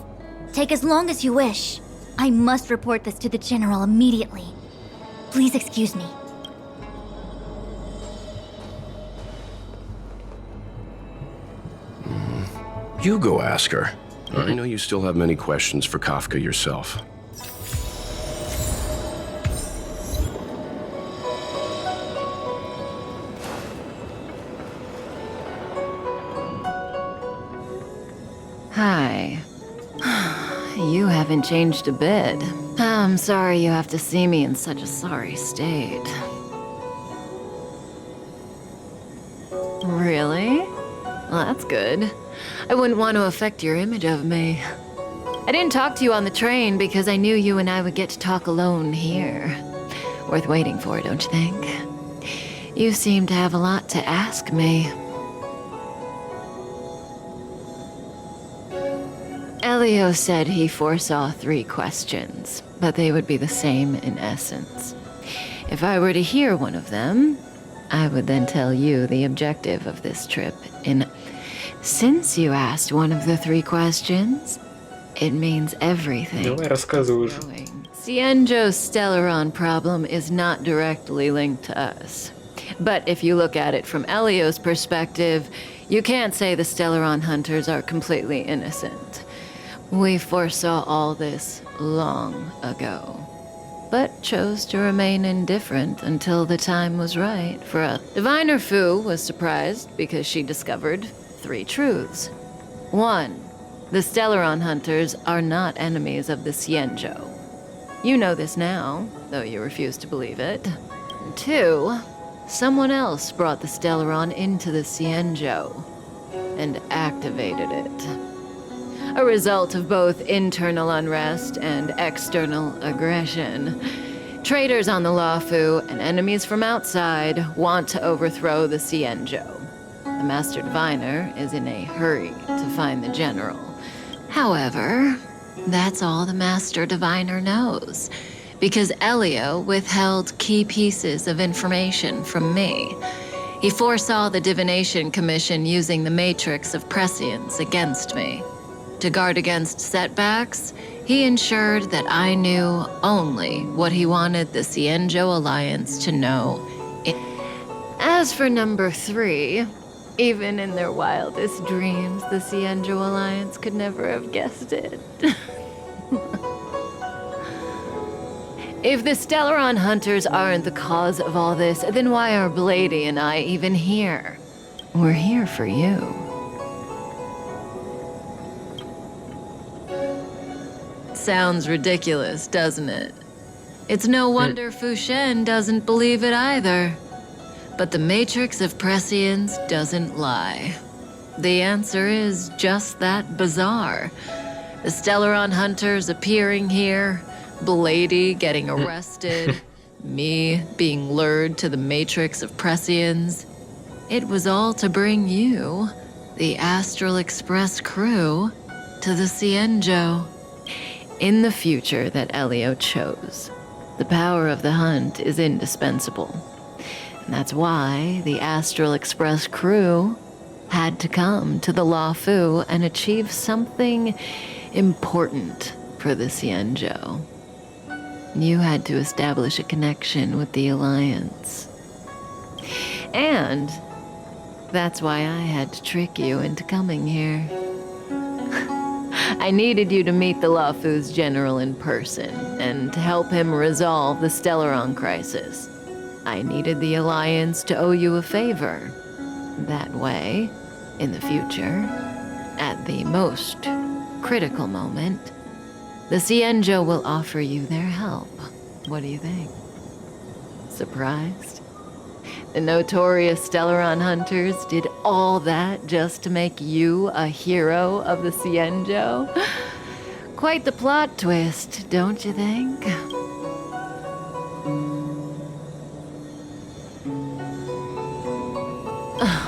S3: Take as long as you wish. I must report this to the General immediately. Please excuse me.
S6: You go ask her. I know you still have many questions for Kafka yourself.
S15: Hi. You haven't changed a bit. I'm sorry you have to see me in such a sorry state. Really? Well, that's good. I wouldn't want to affect your image of me. I didn't talk to you on the train because I knew you and I would get to talk alone here. Worth waiting for, don't you think? You seem to have a lot to ask me. Elio said he foresaw 3 questions, but they would be the same in essence. If I were to hear one of them, I would then tell you the objective of this trip in... Since you asked one of the 3 questions, it means everything.
S2: Давай рассказывай уже.
S15: Xianzhou's Stellaron problem is not directly linked to us. But if you look at it from Elio's perspective, you can't say the Stellaron hunters are completely innocent. We foresaw all this long ago, but chose to remain indifferent until the time was right for us. Diviner Fu was surprised because she discovered 3 truths. 1, the Stellaron hunters are not enemies of the Xianzhou. You know this now, though you refuse to believe it. 2, someone else brought the Stellaron into the Xianzhou and activated it. A result of both internal unrest and external aggression. Traitors on the Luofu and enemies from outside want to overthrow the Xianzhou. The Master Diviner is in a hurry to find the General. However, that's all the Master Diviner knows, because Elio withheld key pieces of information from me. He foresaw the Divination Commission using the Matrix of Prescience against me. To guard against setbacks, he ensured that I knew only what he wanted the Xianzhou Alliance to know. As for number 3, even in their wildest dreams, the Xianzhou Alliance could never have guessed it. If the Stellaron hunters aren't the cause of all this, then why are Blady and I even here? We're here for you. Sounds ridiculous, doesn't it? It's no wonder Fu Shen doesn't believe it either. But the matrix of prescience doesn't lie. The answer is just that bizarre. The Stellaron hunters appearing here, Blady getting arrested, me being lured to the matrix of prescience. It was all to bring you, the Astral Express crew, to the Cienjo. In the future that Elio chose, the power of the hunt is indispensable. And that's why the Astral Express crew had to come to the Luofu and achieve something important for the Cienjo. You had to establish a connection with the Alliance. And that's why I had to trick you into coming here. I needed you to meet the Luofu's general in person and to help him resolve the Stellaron crisis. I needed the Alliance to owe you a favor. That way, in the future, at the most critical moment, the Cienjo will offer you their help. What do you think? Surprised? The notorious Stellaron hunters did all that just to make you a hero of the Cienjo? Quite the plot twist, don't you think?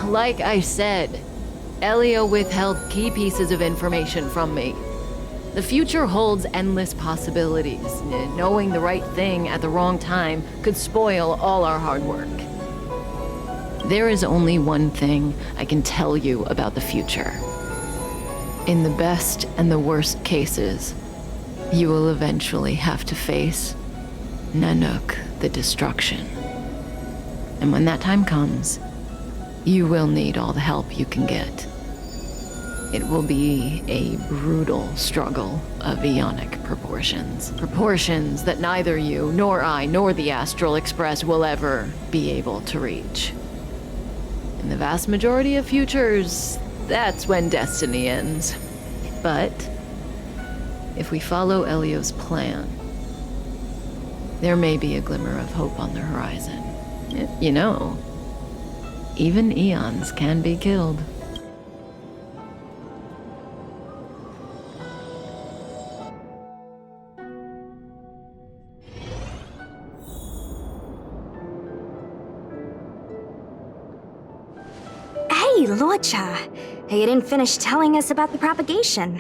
S15: Like I said, Elio withheld key pieces of information from me. The future holds endless possibilities. Knowing the right thing at the wrong time could spoil all our hard work. There is only one thing I can tell you about the future. In the best and the worst cases, you will eventually have to face Nanook the Destruction. And when that time comes, you will need all the help you can get. It will be a brutal struggle of eonic proportions. Proportions that neither you, nor I, nor the Astral Express will ever be able to reach. In the vast majority of futures, that's when destiny ends. But if we follow Elio's plan, there may be a glimmer of hope on the horizon. You know, even eons can be killed.
S16: Hey, Luocha! You didn't finish telling us about the propagation.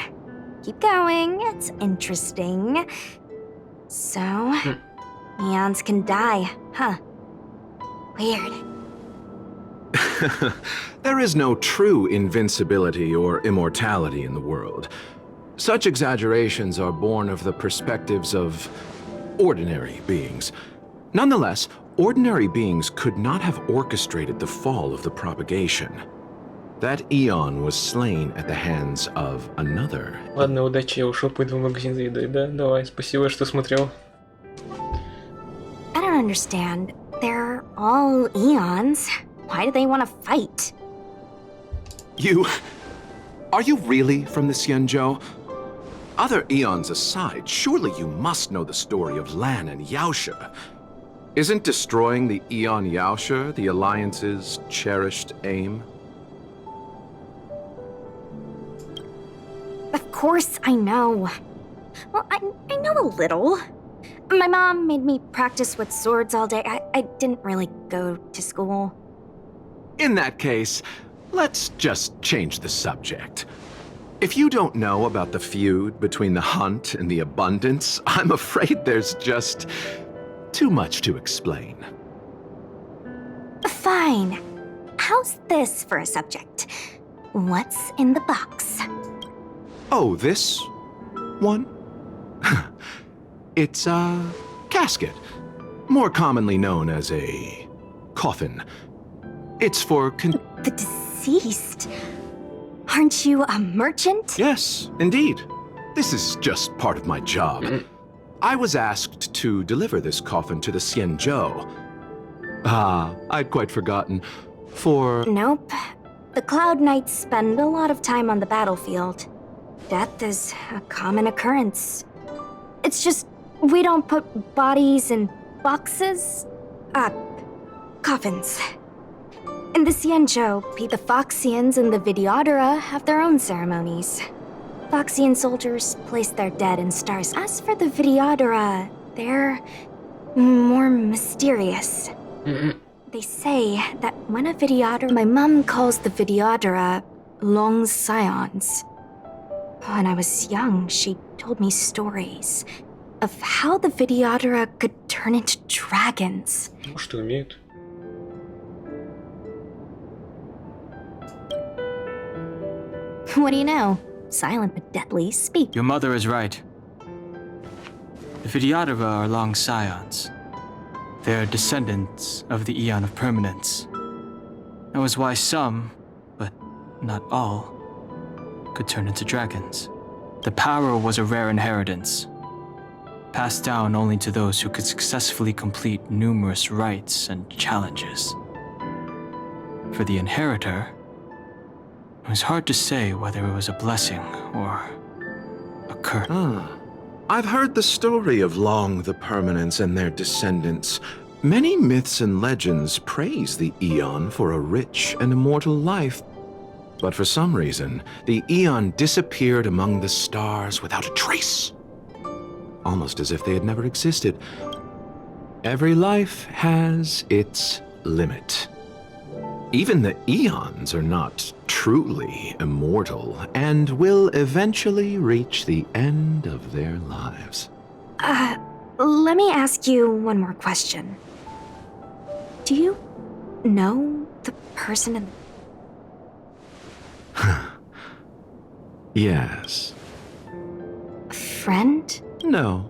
S16: Keep going, it's interesting. So, eons can die, huh? Weird.
S17: There is no true invincibility or immortality in the world. Such exaggerations are born of the perspectives of ordinary beings. Nonetheless, ordinary beings could not have orchestrated the fall of the propagation. That eon was slain at the hands of another.
S2: Ладно, удачи, я ушел, пойду в магазин за едой, да? Давай, спасибо, что смотрел.
S16: I don't understand. They're all eons. Why do they want to fight?
S17: Are you really from the Cienjo? Other eons aside, surely you must know the story of Lan and Yaosha. Isn't destroying the Eon Yaosha the Alliance's cherished aim?
S16: Of course I know. Well, I know a little. My mom made me practice with swords all day. I didn't really go to school.
S17: In that case, let's just change the subject. If you don't know about the feud between the Hunt and the Abundance, I'm afraid there's just too much to explain.
S16: Fine. How's this for a subject? What's in the box?
S17: Oh, this one? It's a casket, more commonly known as a coffin. It's for
S16: The deceased? Aren't you a merchant?
S17: Yes, indeed. This is just part of my job. I was asked to deliver this coffin to the Cienjo. I'd quite forgotten.
S16: Nope. The Cloud Knights spend a lot of time on the battlefield. Death is a common occurrence. It's just, we don't put bodies in boxes. Coffins. In the Xianzhou, the Foxians and the Videodora have their own ceremonies. Foxian soldiers place their dead in stars. As for the Videodora, they're more mysterious. They say that when a Videodora... My mom calls the Videodora long scions. When I was young, she told me stories of how the Videodora could turn into dragons.
S2: Что умеют?
S16: What do you know? Silent but deadly. Speak.
S12: Your mother is right. The Videodora are long scions. They are descendants of the Eon of Permanence. That was why some, but not all, could turn into dragons. The power was a rare inheritance, passed down only to those who could successfully complete numerous rites and challenges. For the inheritor, it was hard to say whether it was a blessing or a curse.
S17: I've heard the story of Long the Permanence and their descendants. Many myths and legends praise the Eon for a rich and immortal life. But for some reason, the Eon disappeared among the stars without a trace. Almost as if they had never existed. Every life has its limit. Even the Eons are not truly immortal and will eventually reach the end of their lives.
S16: Let me ask you one more question. Do you know the person in...
S17: Yes.
S16: A friend?
S17: No.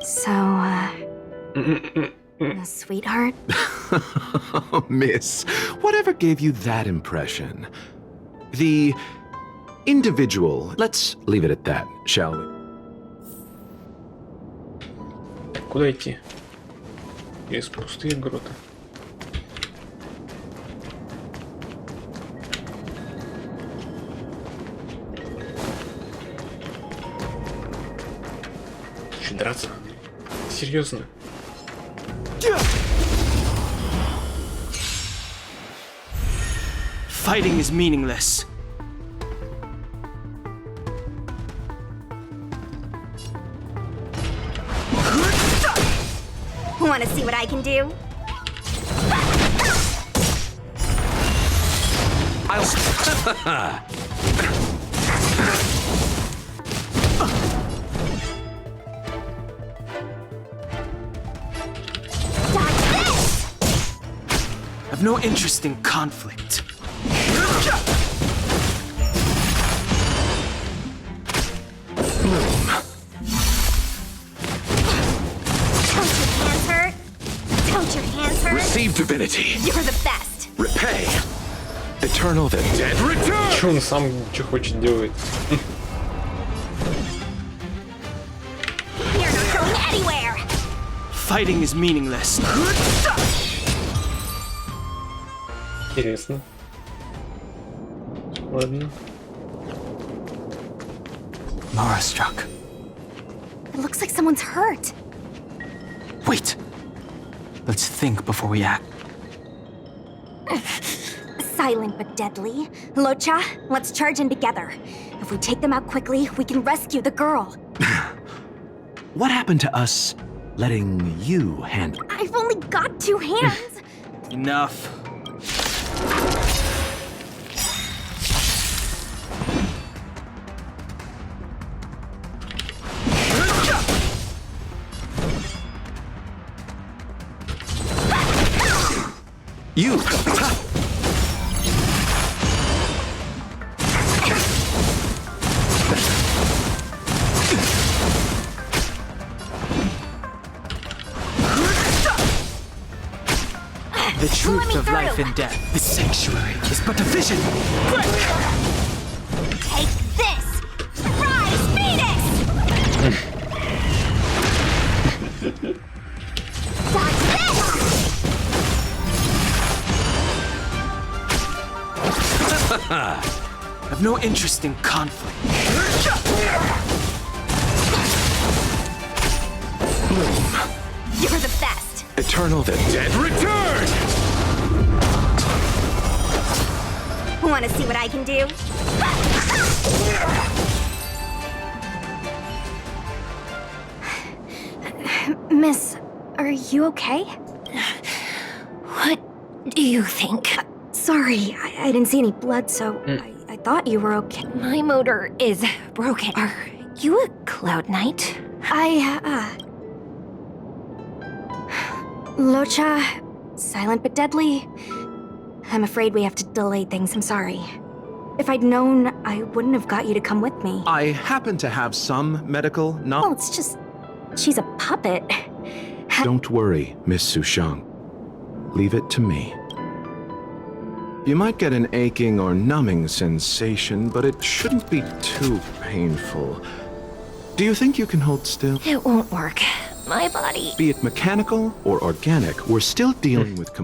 S16: So, a sweetheart?
S17: Miss, whatever gave you that impression? The individual, let's leave it at that, shall we?
S2: Куда идти? Есть пустые гроты. Че, драться? Серьезно?
S12: Fighting is meaningless.
S16: Want to see what I can do?
S12: I've no interest in conflict.
S16: Don't your hands hurt?
S17: Receive divinity.
S16: You're the best.
S17: Repay. Eternal the dead return.
S2: Че он сам что хочет делать?
S16: You're not going anywhere.
S12: Fighting is meaningless.
S2: Интересно. Ладно.
S12: Mara struck.
S16: It looks like someone's hurt.
S12: Wait. Let's think before we act.
S16: Silent but deadly. Locha, let's charge in together. If we take them out quickly, we can rescue the girl.
S17: What happened to us letting you handle?
S16: I've only got 2 hands.
S12: Enough.
S17: You!
S12: The truth of life and death. The sanctuary is but a vision.
S16: Take this! Rise, Phoenix! Dodge this!
S12: I've no interest in conflict.
S16: You're the best.
S17: Eternal the dead return!
S16: Want to see what I can do? Miss, are you okay?
S4: What do you think?
S16: Sorry, I didn't see any blood, so I thought you were okay.
S4: My motor is broken. Are you a Cloud Knight?
S16: Locha, silent but deadly. I'm afraid we have to delay things, I'm sorry. If I'd known, I wouldn't have got you to come with me.
S17: I happen to have some medical knowledge.
S16: Well, it's just... she's a puppet.
S17: Don't worry, Miss Sushang. Leave it to me. You might get an aching or numbing sensation, but it shouldn't be too painful. Do you think you can hold still?
S4: It won't work. My body...
S17: Be it mechanical or organic, we're still dealing with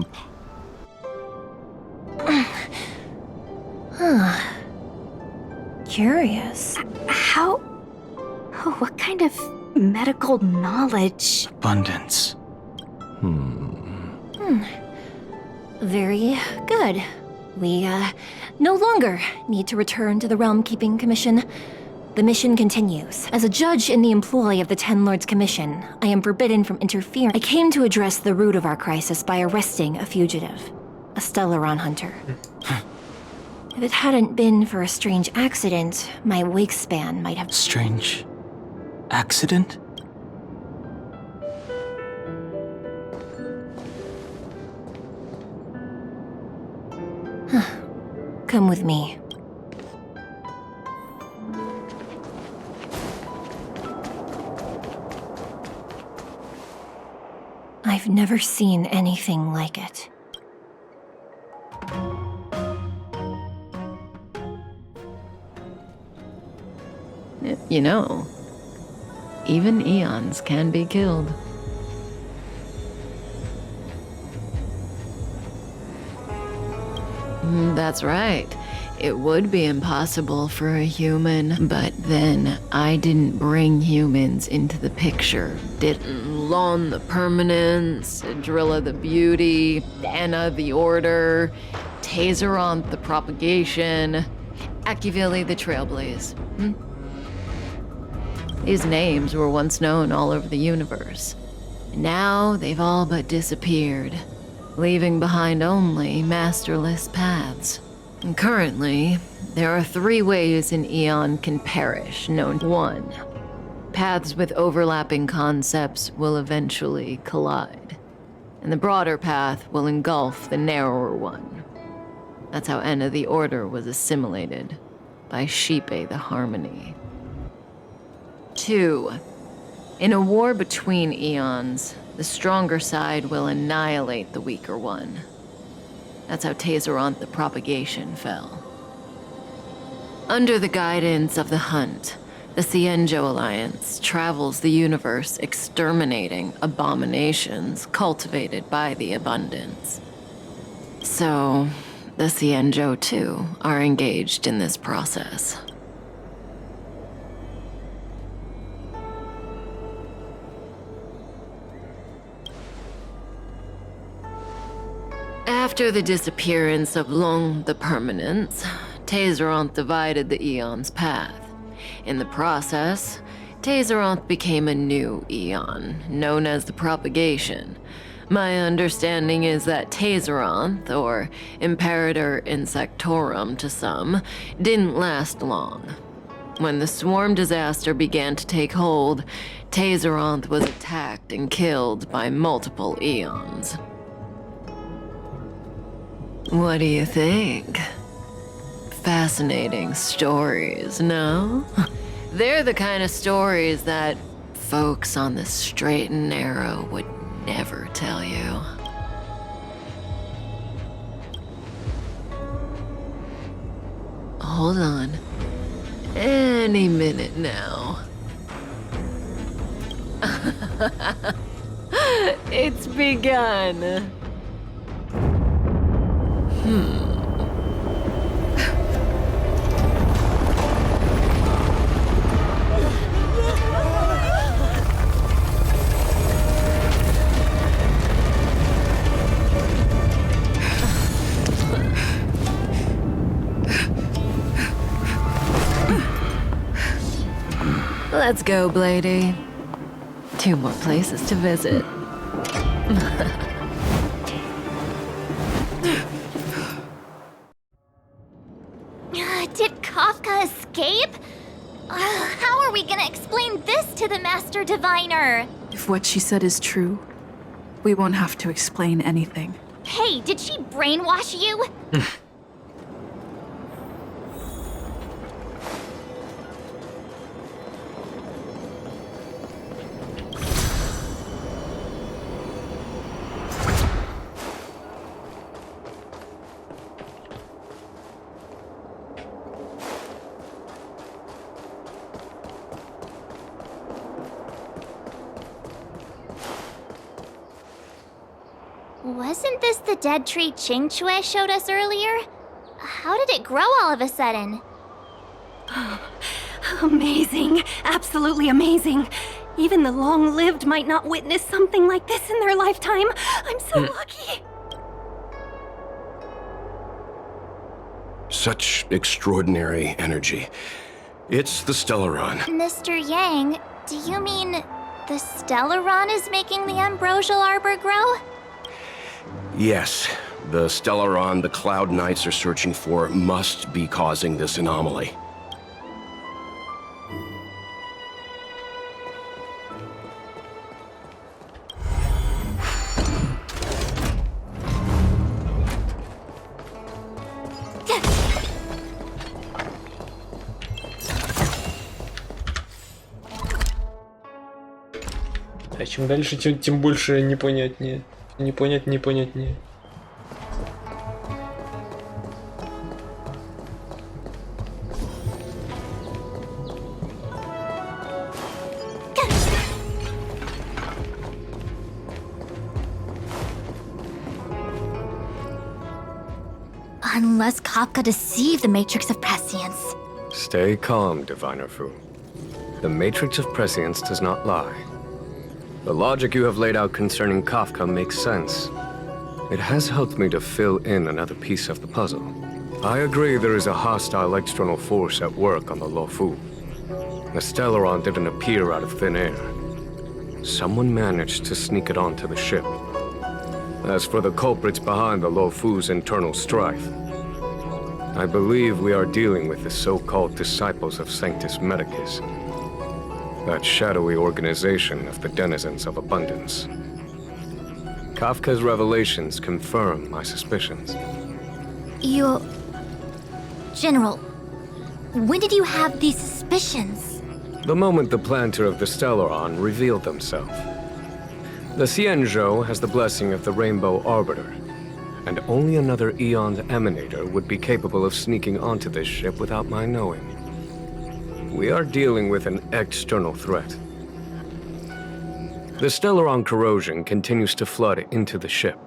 S4: Curious.
S16: How... oh, what kind of medical knowledge?
S12: Abundance.
S4: Very good. We, no longer need to return to the Realm Keeping Commission. The mission continues. As a judge in the employ of the Ten Lords Commission, I am forbidden from interfering. I came to address the root of our crisis by arresting a fugitive, a Stellaron hunter. If it hadn't been for a strange accident, my wake span might have...
S12: Strange accident?
S4: Come with me. I've never seen anything like it.
S15: You know, even eons can be killed. That's right. It would be impossible for a human, but then I didn't bring humans into the picture. Didn't Lon the Permanence, Drilla the Beauty, Anna the Order, Tazeronth the Propagation, Akivili the Trailblaze. These names were once known all over the universe. Now they've all but disappeared, leaving behind only masterless paths. And currently, there are 3 ways an eon can perish, known. 1. Paths with overlapping concepts will eventually collide, and the broader path will engulf the narrower one. That's how Enna the Order was assimilated, by Shipe the Harmony. 2. In a war between eons, the stronger side will annihilate the weaker one. That's how Tazeronth the Propagation fell. Under the guidance of the Hunt, the Cienjo Alliance travels the universe exterminating abominations cultivated by the Abundance. So, the Cienjo too are engaged in this process. After the disappearance of Long the Permanence, Tazeronth divided the Eon's path. In the process, Tazeronth became a new Eon, known as the Propagation. My understanding is that Tazeronth, or Imperator Insectorum to some, didn't last long. When the swarm disaster began to take hold, Tazeronth was attacked and killed by multiple Eons. What do you think? Fascinating stories, no? They're the kind of stories that folks on the straight and narrow would never tell you. Hold on. Any minute now. It's begun. Let's go, Blady. 2 more places to visit.
S13: Did Kafka escape? How are we gonna explain this to the Master Diviner?
S11: If what she said is true, we won't have to explain anything.
S13: Hey, did she brainwash you? Wasn't this the dead tree Qingque showed us earlier? How did it grow all of a sudden?
S4: Amazing. Absolutely amazing. Even the long-lived might not witness something like this in their lifetime. I'm so lucky.
S6: Such extraordinary energy. It's the Stellaron.
S13: Mr. Yang, do you mean the Stellaron is making the ambrosial arbor grow?
S6: Yes, the Stellaron the Cloud Knights are searching for must be causing this anomaly.
S2: А чем дальше, тем больше непонятнее. Непонятнее.
S3: Unless Kafka deceived the Matrix of Prescience.
S10: Stay calm, Diviner Fu. The Matrix of Prescience does not lie. The logic you have laid out concerning Kafka makes sense. It has helped me to fill in another piece of the puzzle. I agree there is a hostile external force at work on the Luofu. The Stellaron didn't appear out of thin air. Someone managed to sneak it onto the ship. As for the culprits behind the Luofu's internal strife, I believe we are dealing with the so-called disciples of Sanctus Medicus. That shadowy organization of the denizens of abundance. Kafka's revelations confirm my suspicions.
S3: General, when did you have these suspicions?
S10: The moment the planter of the Stellaron revealed themselves. The Xianzhou has the blessing of the Rainbow Arbiter, and only another Eon's Emanator would be capable of sneaking onto this ship without my knowing. We are dealing with an external threat. The Stellaron corrosion continues to flood into the ship,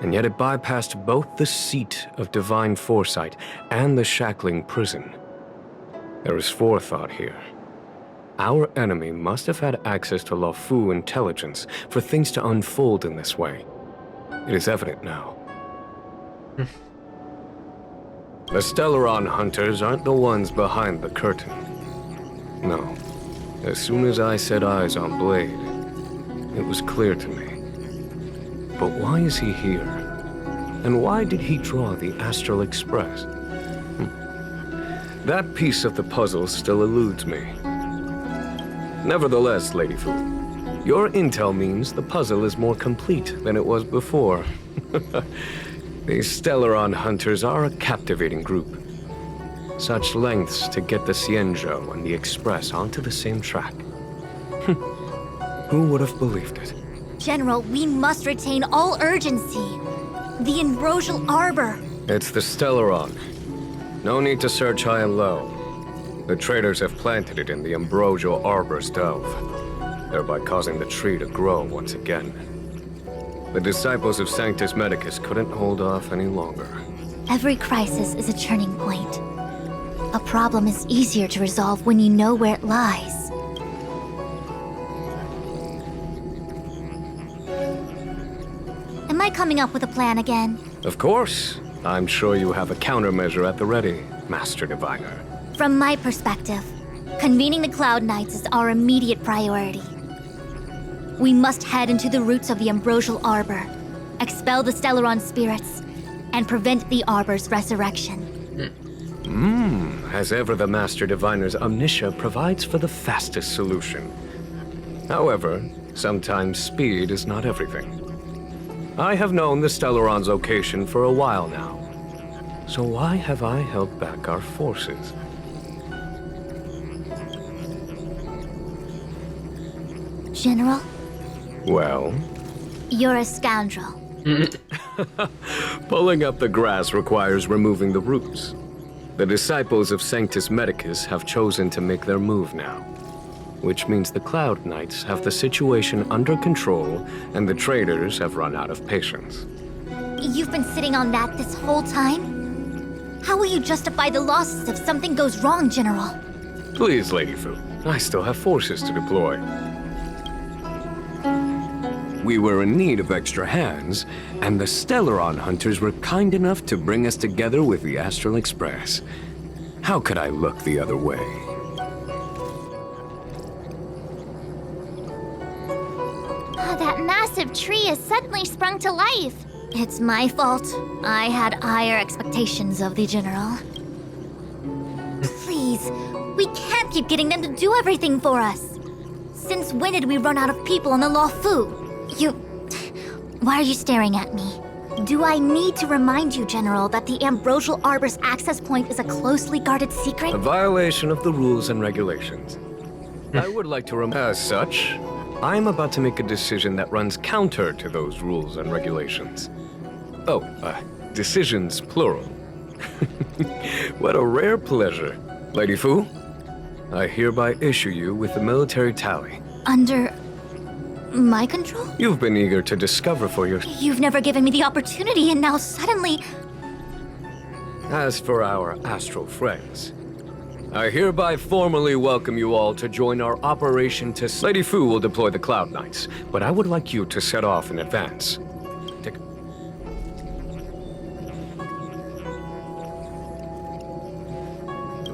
S10: and yet it bypassed both the seat of divine foresight and the shackling prison. There is forethought here. Our enemy must have had access to Luofu intelligence for things to unfold in this way. It is evident now. The Stellaron hunters aren't the ones behind the curtain. No. As soon as I set eyes on Blade, it was clear to me. But why is he here? And why did he draw the Astral Express? That piece of the puzzle still eludes me. Nevertheless, Lady Fu, your intel means the puzzle is more complete than it was before. These Stellaron hunters are a captivating group. Such lengths to get the Xianzhou and the Express onto the same track. Who would have believed it?
S3: General, we must retain all urgency. The Ambrosial Arbor.
S10: It's the Stellaron. No need to search high and low. The traders have planted it in the Ambrosial Arbor's delve, thereby causing the tree to grow once again. The disciples of Sanctus Medicus couldn't hold off any longer.
S3: Every crisis is a turning point. A problem is easier to resolve when you know where it lies. Am I coming up with a plan again?
S10: Of course. I'm sure you have a countermeasure at the ready, Master Diviner.
S3: From my perspective, Convening the Cloud Knights is our immediate priority. We must head into the roots of the Ambrosial Arbor, expel the Stellaron spirits, and prevent the Arbor's resurrection.
S10: As ever, the Master Diviner's omniscia provides for the fastest solution. However, sometimes speed is not everything. I have known the Stellaron's location for a while now. So why have I held back our forces?
S3: General?
S10: Well?
S3: You're a scoundrel.
S10: Pulling up the grass requires removing the roots. The disciples of Sanctus Medicus have chosen to make their move now, which means the Cloud Knights have the situation under control and the traders have run out of patience.
S3: You've been sitting on that this whole time? How will you justify the losses if something goes wrong, General?
S10: Please, Lady Fu, I still have forces to deploy. We were in need of extra hands, and the Stellaron hunters were kind enough to bring us together with the Astral Express. How could I look the other way?
S13: That massive tree has suddenly sprung to life.
S3: It's my fault. I had higher expectations of the General. Please, we can't keep getting them to do everything for us. Since when did we run out of people on the Luofu? Why are you staring at me? Do I need to remind you, General, that the Ambrosial Arbor's access point is a closely guarded secret?
S10: A violation of the rules and regulations. I would like to as such, I'm about to make a decision that runs counter to those rules and regulations. Oh, decisions plural. What a rare pleasure. Lady Fu, I hereby issue you with the military tally.
S3: Under my control?
S10: You've been eager to discover for yourself.
S3: You've never given me the opportunity, and now suddenly...
S10: As for our astral friends, I hereby formally welcome you all to join our operation to... Lady Fu will deploy the Cloud Knights, but I would like you to set off in advance.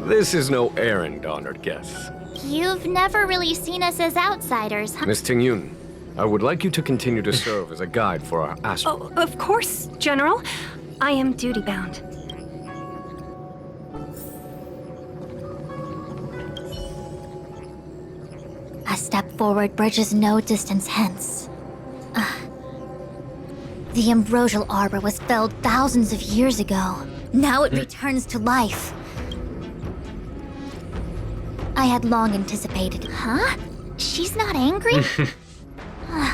S10: This is no errand, honored guests.
S13: You've never really seen us as outsiders, huh?
S10: Miss Tingyun, I would like you to continue to serve as a guide for our astral...
S4: Oh, of course, General. I am duty-bound.
S3: A step forward bridges no distance hence. The Ambrosial Arbor was felled thousands of years ago. Now it returns to life. I had long anticipated.
S13: Huh? She's not angry?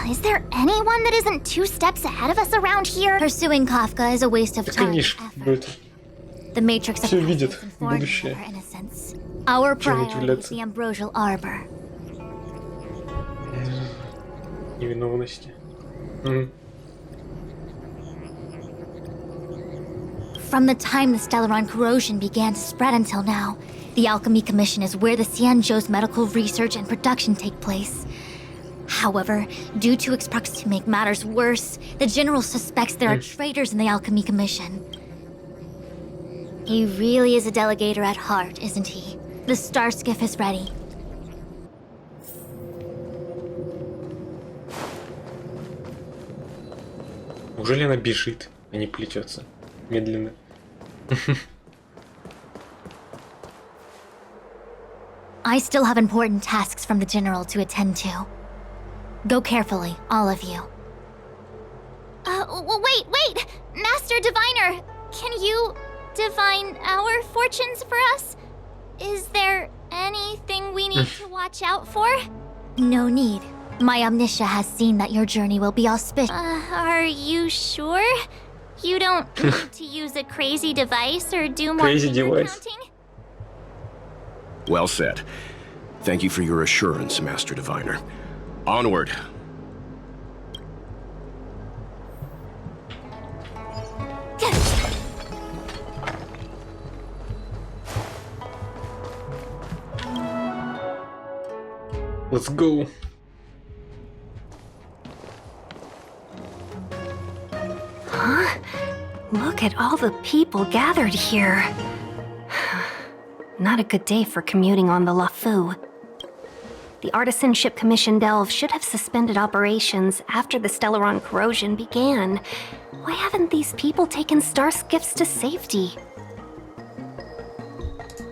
S13: Is there anyone that isn't 2 steps ahead of us around here?
S3: Pursuing Kafka is a waste of time. The Matrix of
S2: видит
S3: our
S2: будущее.
S3: innocence. Our priority is the Ambrosial Arbor.
S2: Невиновности.
S3: From the time the Stellaron corrosion began to spread until now, the Alchemy Commission is where the Xianzhou's medical research and production take place. However, due to its proximity to make matters worse, the General suspects there are traitors in the Alchemy Commission. He really is a delegator at heart, isn't he? The star skiff is ready.
S2: Неужели она бежит, а не плетется? Медленно.
S3: I still have important tasks from the General to attend to. Go carefully, all of you.
S13: Wait! Master Diviner! Can you divine our fortunes for us? Is there anything we need to watch out for?
S3: No need. My omniscia has seen that your journey will be auspicious.
S13: Are you sure? You don't need to use a crazy device or do more finger counting?
S6: Well said. Thank you for your assurance, Master Diviner. Onward.
S2: Let's go.
S4: Huh? Look at all the people gathered here. Not a good day for commuting on the LaFu. The Artisanship Commission Delve should have suspended operations after the Stellaron corrosion began. Why haven't these people taken star skiffs to safety?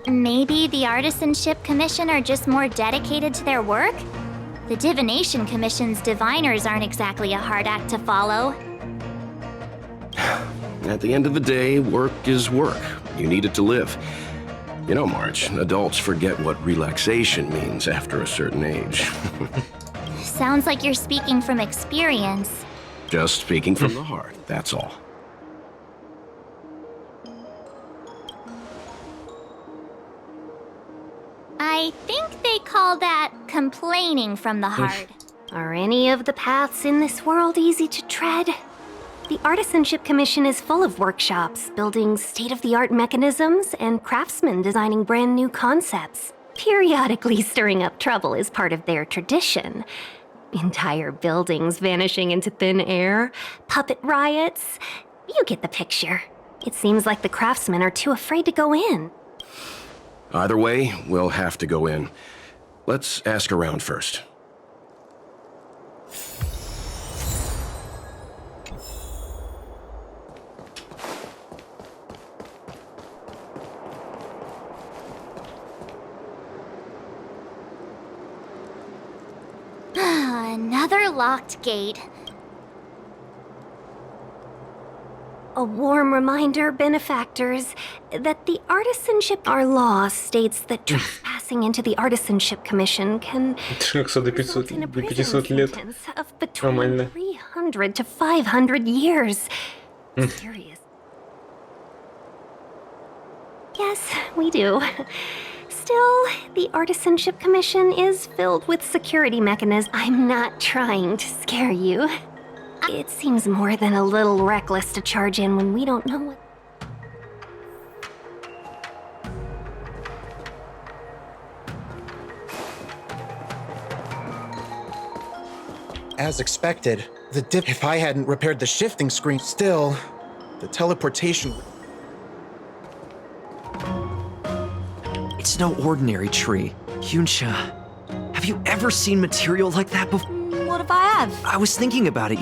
S13: Maybe the Artisanship Commission are just more dedicated to their work? The Divination Commission's diviners aren't exactly a hard act to follow.
S6: At the end of the day, work is work. You need it to live. You know, March, adults forget what relaxation means after a certain age.
S13: Sounds like you're speaking from experience.
S6: Just speaking from the heart, that's all.
S13: I think they call that complaining from the heart.
S4: Are any of the paths in this world easy to tread? The Artisanship Commission is full of workshops, building state-of-the-art mechanisms, and craftsmen designing brand new concepts. Periodically stirring up trouble is part of their tradition. Entire buildings vanishing into thin air, puppet riots. You get the picture. It seems like the craftsmen are too afraid to go in.
S6: Either way, we'll have to go in. Let's ask around first.
S13: Another locked gate.
S4: A warm reminder, benefactors, that the Artisanship... Our law states that trespassing into the Artisanship Commission can... result in a prison sentence of between 300 to 500 years. Serious. Yes, we do. Still, the Artisanship Commission is filled with security mechanisms. I'm not trying to scare you. It seems more than a little reckless to charge in when we don't know what...
S18: As expected, if I hadn't repaired the shifting screen, still, the teleportation...
S19: It's no ordinary tree. Hyunsha, have you ever seen material like that before?
S20: What if I have?
S19: I was thinking about it.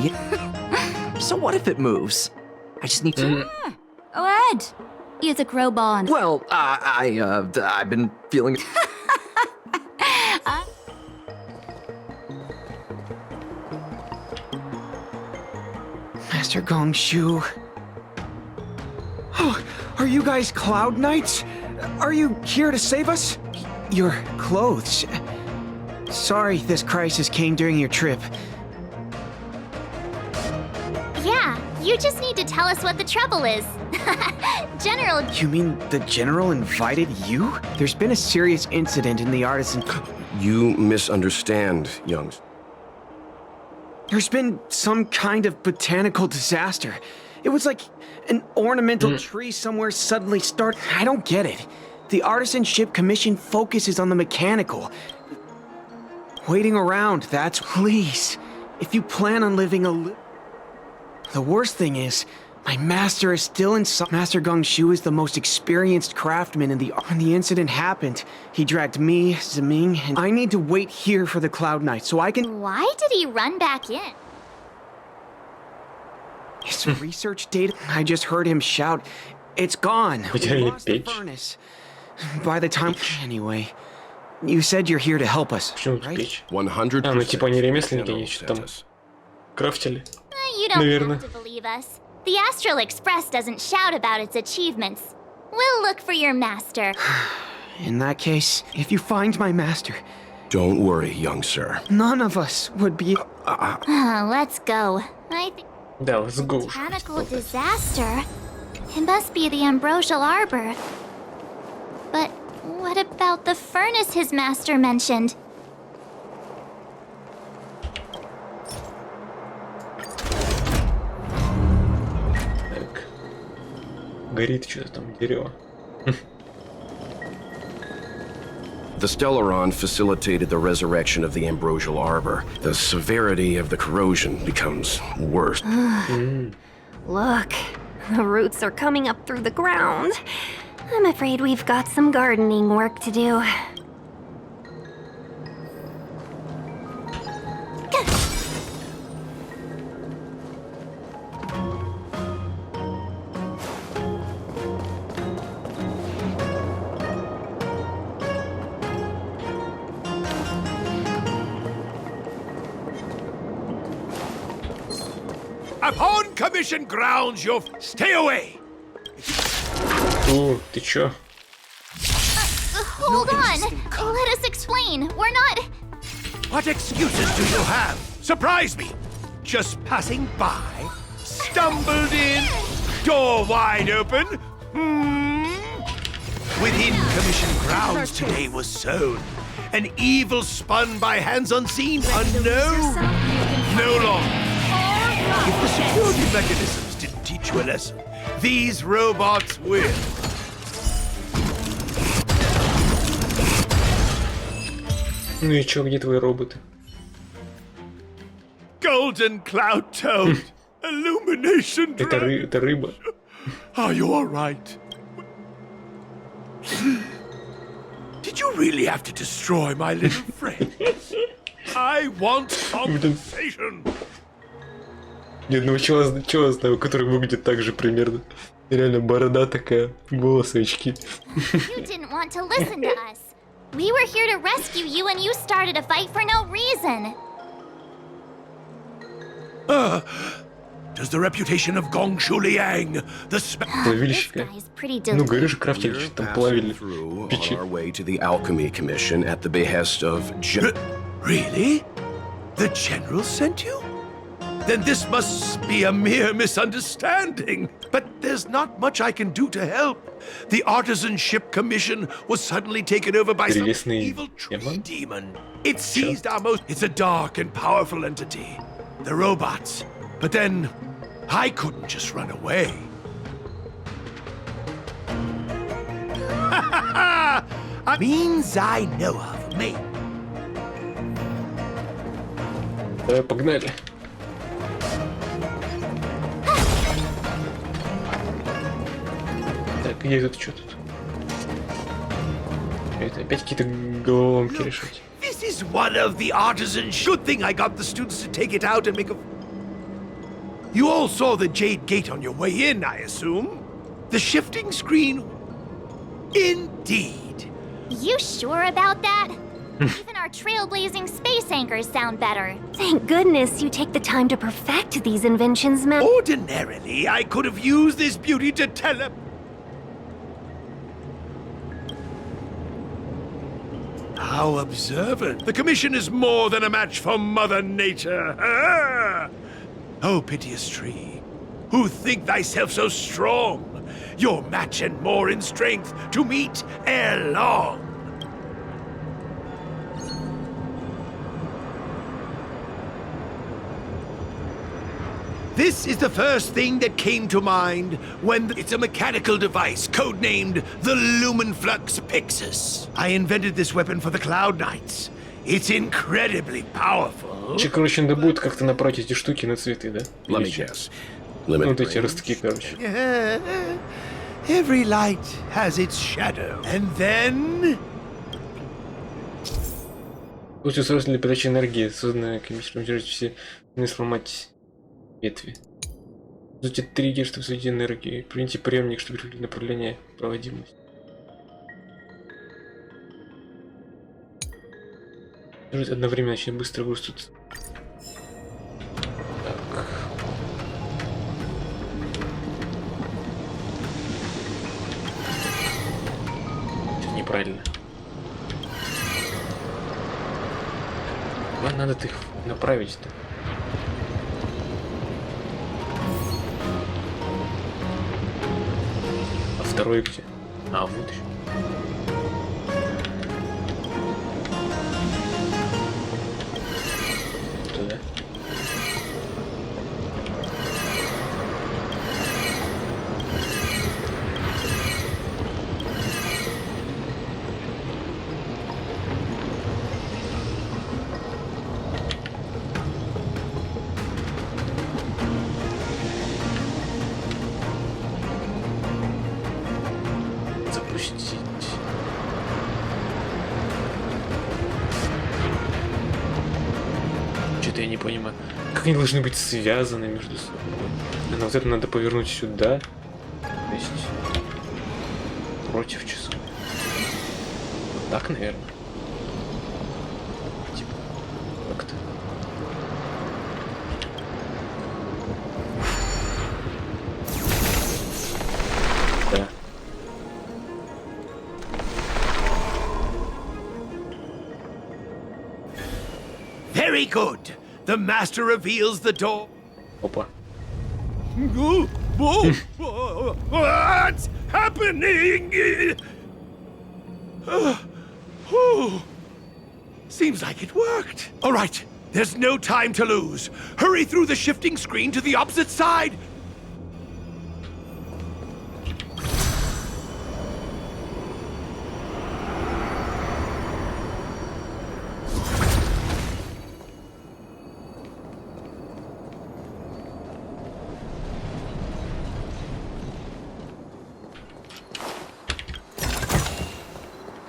S19: So what if it moves? I just need to...
S20: Go ahead. Use a crowbar.
S19: Well, I've been feeling...
S21: Master Gongshu. Oh, are you guys Cloud Knights? Are you here to save us? Your clothes. Sorry this crisis came during your trip.
S13: Yeah, you just need to tell us what the trouble is. General...
S21: You mean the General invited you? There's been a serious incident in the Artisan...
S6: You misunderstand, youngs.
S21: There's been some kind of botanical disaster. It was like an ornamental tree somewhere suddenly started... I don't get it. The Artisanship Commission focuses on the mechanical. Waiting around, that's... Please, if you plan on living a... The worst thing is, my master is still inside. Master Gongshu is the most experienced craftsman in the... When the incident happened, he dragged me, Zeming, and I need to wait here for the Cloud Knight so I can...
S13: Why did he run back in?
S21: His research data... I just heard him shout, it's gone. We lost the furnace. By the time... Anyway, you said you're here to help us, right?
S6: 100%.
S2: А, ну типа они ремесленники, они что-то там крафтили.
S13: You don't have to believe us. The Astral Express doesn't shout about its achievements. We'll look for your master.
S21: In that case, if you find my master...
S6: Don't worry, young sir.
S21: None of us would be...
S13: Let's go. I think...
S2: Да, let's go.
S13: Botanical disaster? It must be the Ambrosial Arbor. But what about the furnace his master mentioned?
S2: Так. Горит что-то там, дерево.
S6: The Stellaron facilitated the resurrection of the Ambrosial Arbor. The severity of the corrosion becomes worse.
S4: Look, the roots are coming up through the ground. I'm afraid we've got some gardening work to do.
S14: Upon commission grounds, you'll stay away.
S2: О, ты чё?
S13: Hold on. Let us explain. We're not.
S14: What excuses do you have? Surprise me. Just passing by, stumbled in, door wide open. Within commission grounds today was sown. An evil spun by hands unseen, unknown. No longer. If the security mechanisms didn't teach you a lesson, these robots will.
S2: Ну и чё, где твои роботы?
S14: Golden cloud toad. Illumination dragon.
S2: Это рыба.
S14: Are you all right? Did you really have to destroy my little friend? I want compensation.
S2: Ни одного чела знаю, который выглядит так же примерно. Реально борода такая, волосы, очки.
S13: You didn't want to listen to us. We were here to rescue you and you started a fight for no reason.
S14: Does the reputation of Gongshu Liang, the
S2: Плавильщика. Ну, говорю же, крафтили, что там плавили. Печи.
S6: Our way to the Alchemy Commission at the behest of
S14: Really? The General sent you? Then this must be a mere misunderstanding. But there's not much I can do to help. The Artisanship Commission was suddenly taken over by some evil tree demon. It seized our most... It's a dark and powerful entity. The robots. But then, I couldn't just run away. Means I know of me.
S2: Давай, погнали. Так, где тут что тут? Это опять какие-то головоломки решать.
S14: This is one of the artisans. Good thing I got the students to take it out and make a... You all saw the Jade Gate on your way in, I assume? The shifting screen? Indeed.
S13: You sure about that? Even our trailblazing space anchors sound better.
S4: Thank goodness you take the time to perfect these inventions, man.
S14: Ordinarily, I could have used this beauty to How observant. The Commission is more than a match for Mother Nature. Oh, piteous tree, who think thyself so strong, your match and more in strength to meet ere long. This is the first thing that came to mind when it's a mechanical device codenamed the Lumenflux Pixis. I invented this weapon for the Cloud Knights. It's incredibly powerful.
S2: Короче, надо будет как-то направить эти штуки на цветы, да?
S6: Let me guess.
S2: Вот эти ростки, короче.
S14: Every light has its shadow. And then...
S2: После устройства для передачи энергии, созданное комиссией, держать все, не сломать ветви. Сути триггер, чтобы сводить энергию. Примените преемник, чтобы переключить направление проводимости. Одновременно очень быстро вырастут. Так. Это неправильно. Ладно, надо их направить-то. А второй где? А, вот еще. Туда. Что-то я не понимаю. Как они должны быть связаны между собой? А вот это надо повернуть сюда. То есть против часов. Вот так, наверное. Типа, как-то. Да.
S14: Very good. The master reveals the door.
S2: Опа.
S14: What's happening? Seems like it worked. All right, there's no time to lose. Hurry through the shifting screen to the opposite side.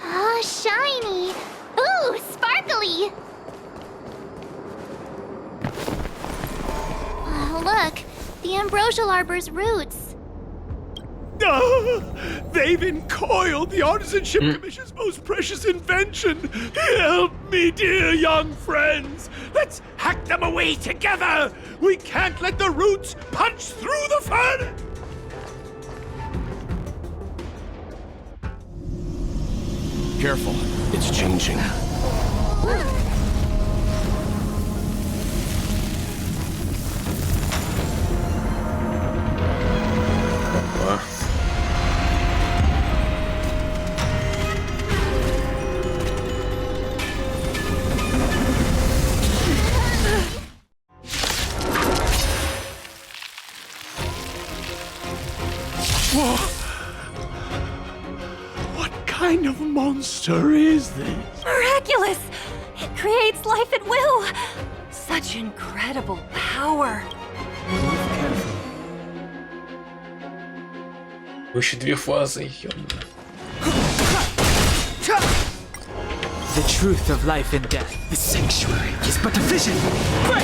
S13: Oh, shiny! Ooh, sparkly! Oh, look, the ambrosial arbor's roots.
S14: They've encoiled the Artisanship Commission's most precious invention. Help me, dear young friends. Let's hack them away together. We can't let the roots punch through the furnace.
S6: Careful, it's changing.
S14: What kind of monster is this?
S4: Miraculous! It creates life at will! Such incredible power!
S2: Еще две фазы, ёбаный.
S9: The truth of life and death. The sanctuary is but a vision. Break!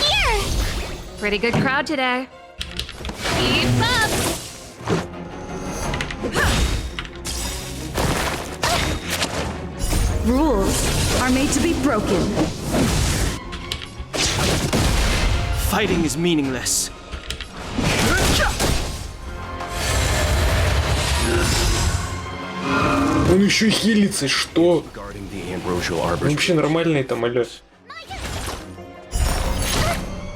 S5: Here! Pretty good crowd today. Keep up!
S11: Rules are made to be broken.
S9: Fighting is meaningless.
S2: Он еще хилится, что? Он вообще нормальный там, алё.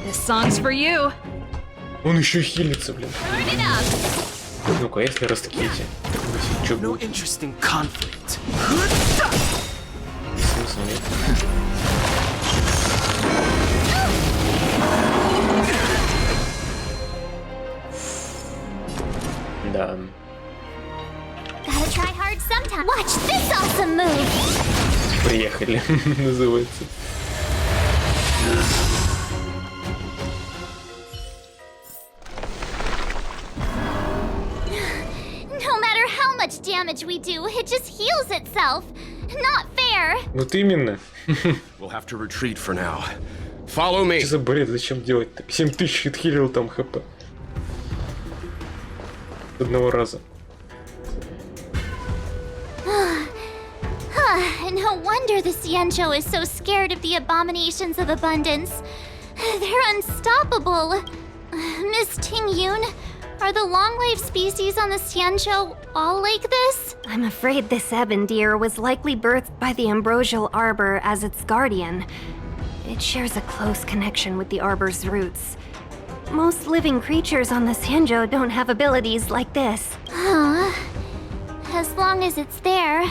S5: This song's for you.
S2: Он еще хилится, блин. Ну-ка, если растаките. Чё
S9: No
S2: будет?
S9: interesting conflict.
S2: Смысла нет. Да.
S13: Gotta try hard sometime. Watch this awesome move!
S2: Приехали, называется.
S13: No matter how much damage we do, it just heals itself. Not fair.
S2: Вот именно.
S6: We'll have to retreat for now. Follow me.
S2: Что за бред, зачем делать так? 7000 отхилил там хп. Одного раза.
S13: No wonder the Xianzhou is so scared of the abominations of abundance. They're unstoppable. Miss Tingyun, are the long-lived species on the Xianzhou all like this?
S4: I'm afraid this ebon deer was likely birthed by the ambrosial arbor as its guardian. It shares a close connection with the arbor's roots. Most living creatures on the Xianzhou don't have abilities like this.
S13: Huh. As long as it's there,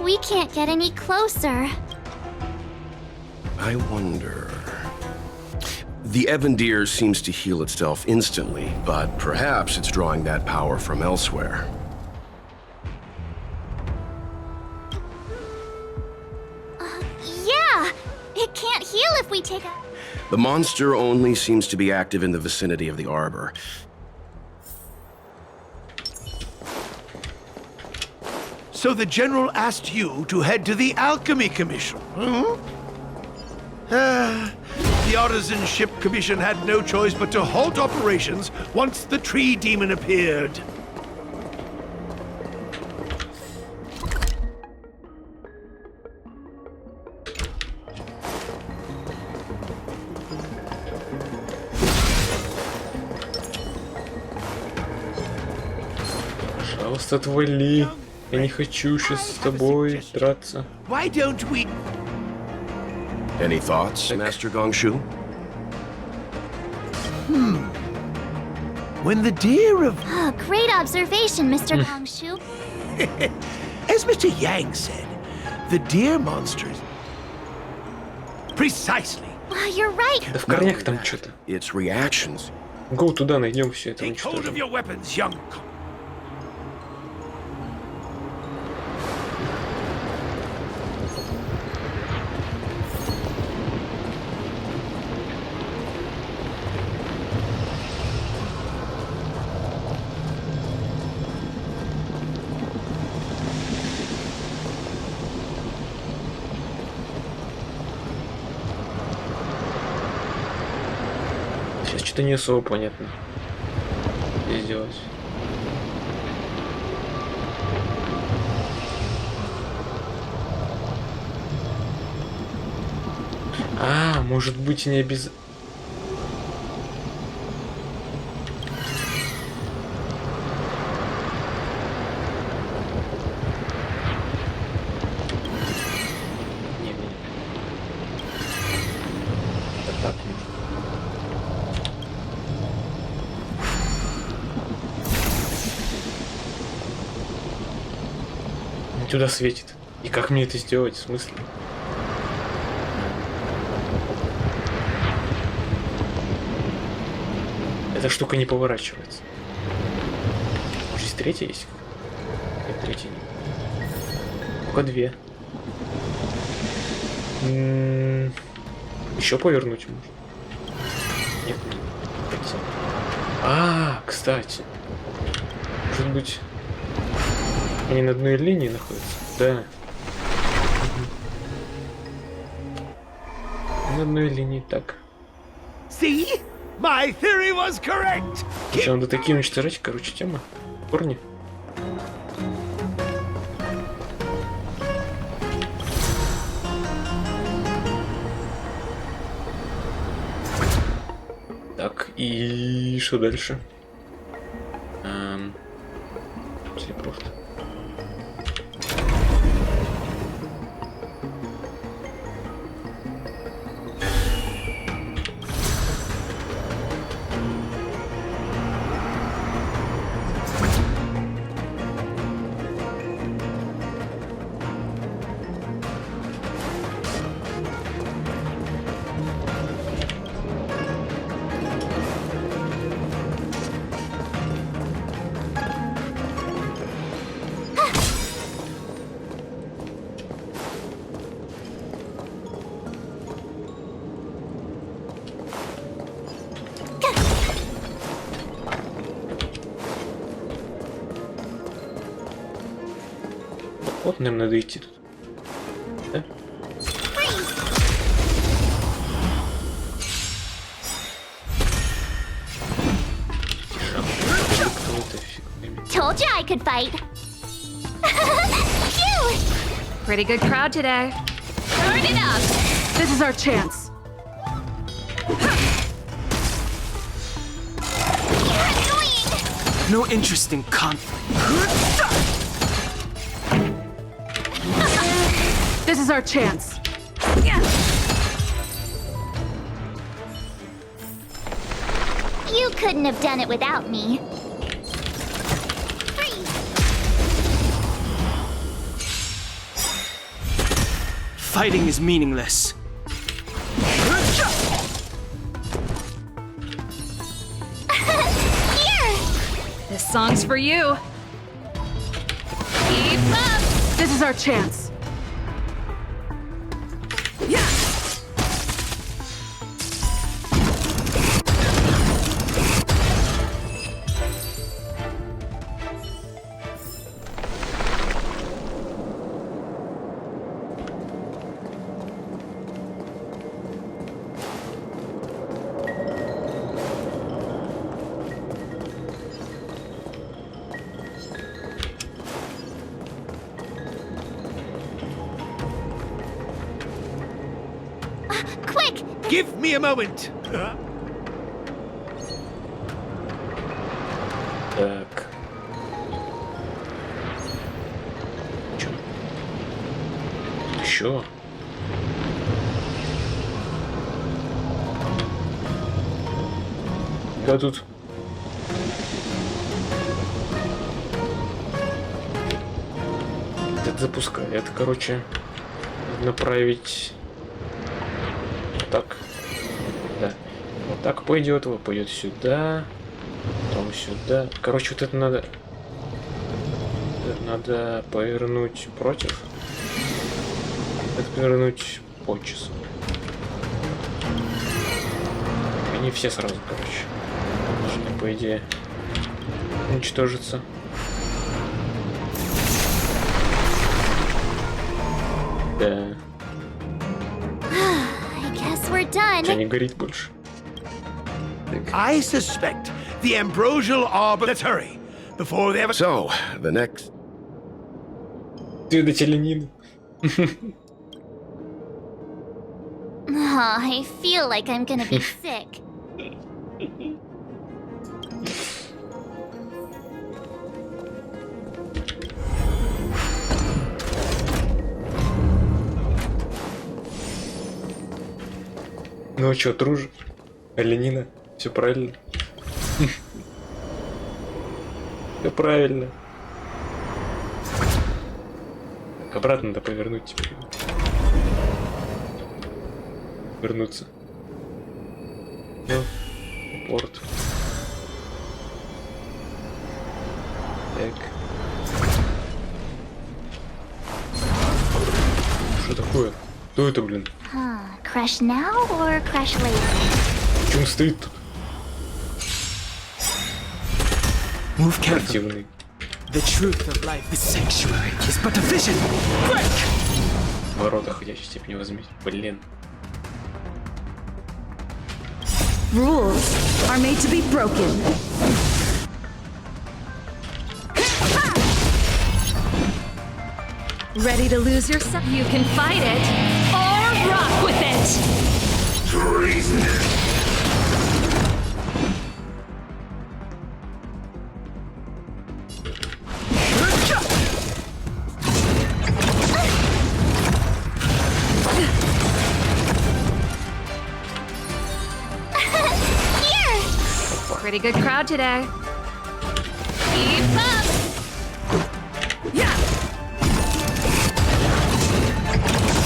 S13: we can't get any closer.
S6: I wonder... The Evandir seems to heal itself instantly, but perhaps it's drawing that power from elsewhere.
S13: Yeah! It can't heal if we take a...
S6: The monster only seems to be active in the vicinity of the arbor.
S14: So the General asked you to head to the Alchemy Commission, hmm? The Artisan Ship Commission had no choice but to halt operations once the tree demon appeared.
S2: Пожалуйста, отвали. Я не хочу сейчас с тобой драться.
S14: Why don't we...
S6: Any thoughts, Master Gongshu?
S14: When the deer of...
S13: Oh, great observation, Mr. Gongshu.
S14: As Mr. Yang said, the deer monsters... Precisely.
S13: You're right.
S2: Да в корнях там что-то.
S6: Its reactions.
S2: Go туда, найдем все это,
S14: Take hold of
S2: уничтожим.
S14: your weapons, young...
S2: Сейчас что-то не особо понятно. Что сделать? А, может быть, не обязательно. Туда светит. И как мне это сделать? В смысле? Эта штука не поворачивается. Может, здесь третья есть? Нет, третья нет. Только две. Еще повернуть можно? Нет. А, кстати. Может быть... Они на одной линии находятся? Да. На одной линии, так.
S14: See? My theory was correct.
S2: Сейчас надо такие уничтожать, короче, тема. Корни. Так, и что дальше? Телепорт. Вот нам надо идти тут. Да?
S13: Told you I could fight. Phew!
S5: Pretty good crowd today. Turn it up!
S20: This is our chance.
S9: No interest in conflict.
S20: This is our chance.
S13: You couldn't have done it without me.
S9: Fighting is meaningless.
S13: Here!
S20: This song's for you.
S5: Keep up!
S20: This is our chance.
S14: Give me a moment.
S2: Так. Чё? Еще? Да тут. Это запускай. Это, короче, направить так. Да. Вот так пойдет, его пойдет сюда. Потом сюда. Короче, вот это надо. Надо повернуть против. Это повернуть по часу. Они все сразу, короче. Должны, по идее, уничтожиться. Да.
S13: I guess we're done.
S2: Что не горит больше?
S14: I suspect the ambrosial arbor. Let's hurry before they ever.
S6: So, the next.
S2: Ты до теленины.
S13: Oh, I feel like I'm gonna be sick.
S2: Ну а чё, тружи? Оленина? Все правильно. Все правильно. Так, обратно надо повернуть теперь. Вернуться. Ну, порт. Так. Что такое? Кто это, блин?
S13: Crash now or crash later?
S2: Че он стоит тут?
S9: Move carefully. The truth of life, the sanctuary, is but a vision. Quick!
S2: Ворота ходячей степени возьмите. Блин.
S20: Rules are made to be broken. Ready to lose yourself? You can fight it or rock with it.
S14: Treason.
S5: Pretty good crowd today. Keep up!
S13: Yeah!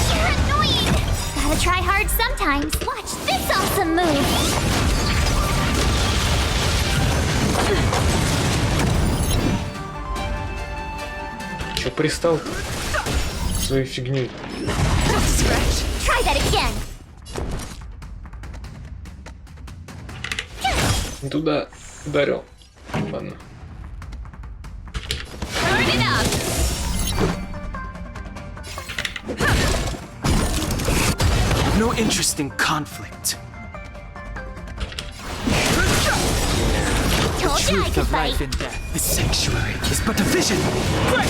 S13: You're annoying! Gotta try hard sometimes. Watch this awesome move!
S2: Че пристал своей фигней?
S13: Try that again!
S2: Не туда ударил. Ладно.
S5: Turn it up!
S9: I've no interest in conflict. The
S13: Told you I
S9: truth
S13: could
S9: of
S13: fight.
S9: life and death, the sanctuary, is but a vision. Quick!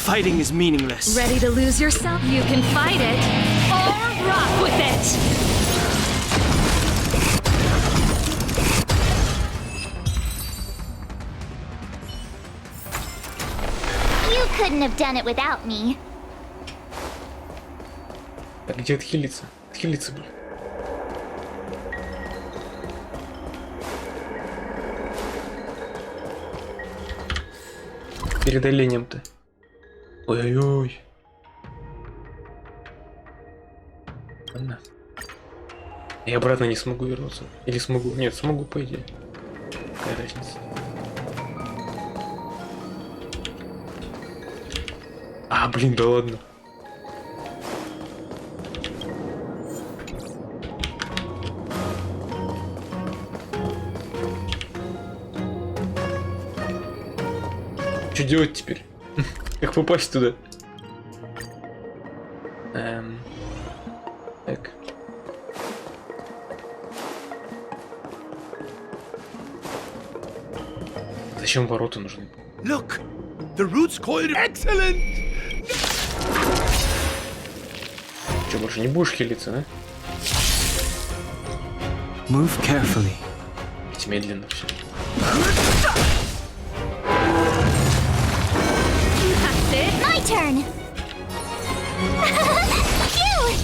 S9: Fighting is meaningless.
S20: Ready to lose yourself? You can fight it or rock with it.
S13: You couldn't have done it without me.
S2: Так где отхилиться? Отхилиться, блин. Перед оленем-то. Ой-ой-ой. Ладно. Я обратно не смогу вернуться. Или смогу? Нет, смогу, по идее. Какая разница? А, блин, да ладно. Что делать теперь? Как попасть туда? Так. Зачем ворота нужны?
S14: Look, the roots coiled. Excellent.
S2: Че, больше не будешь хилиться, да?
S12: Move carefully.
S2: Ведь медленно все.
S13: That's it. My turn. Phew!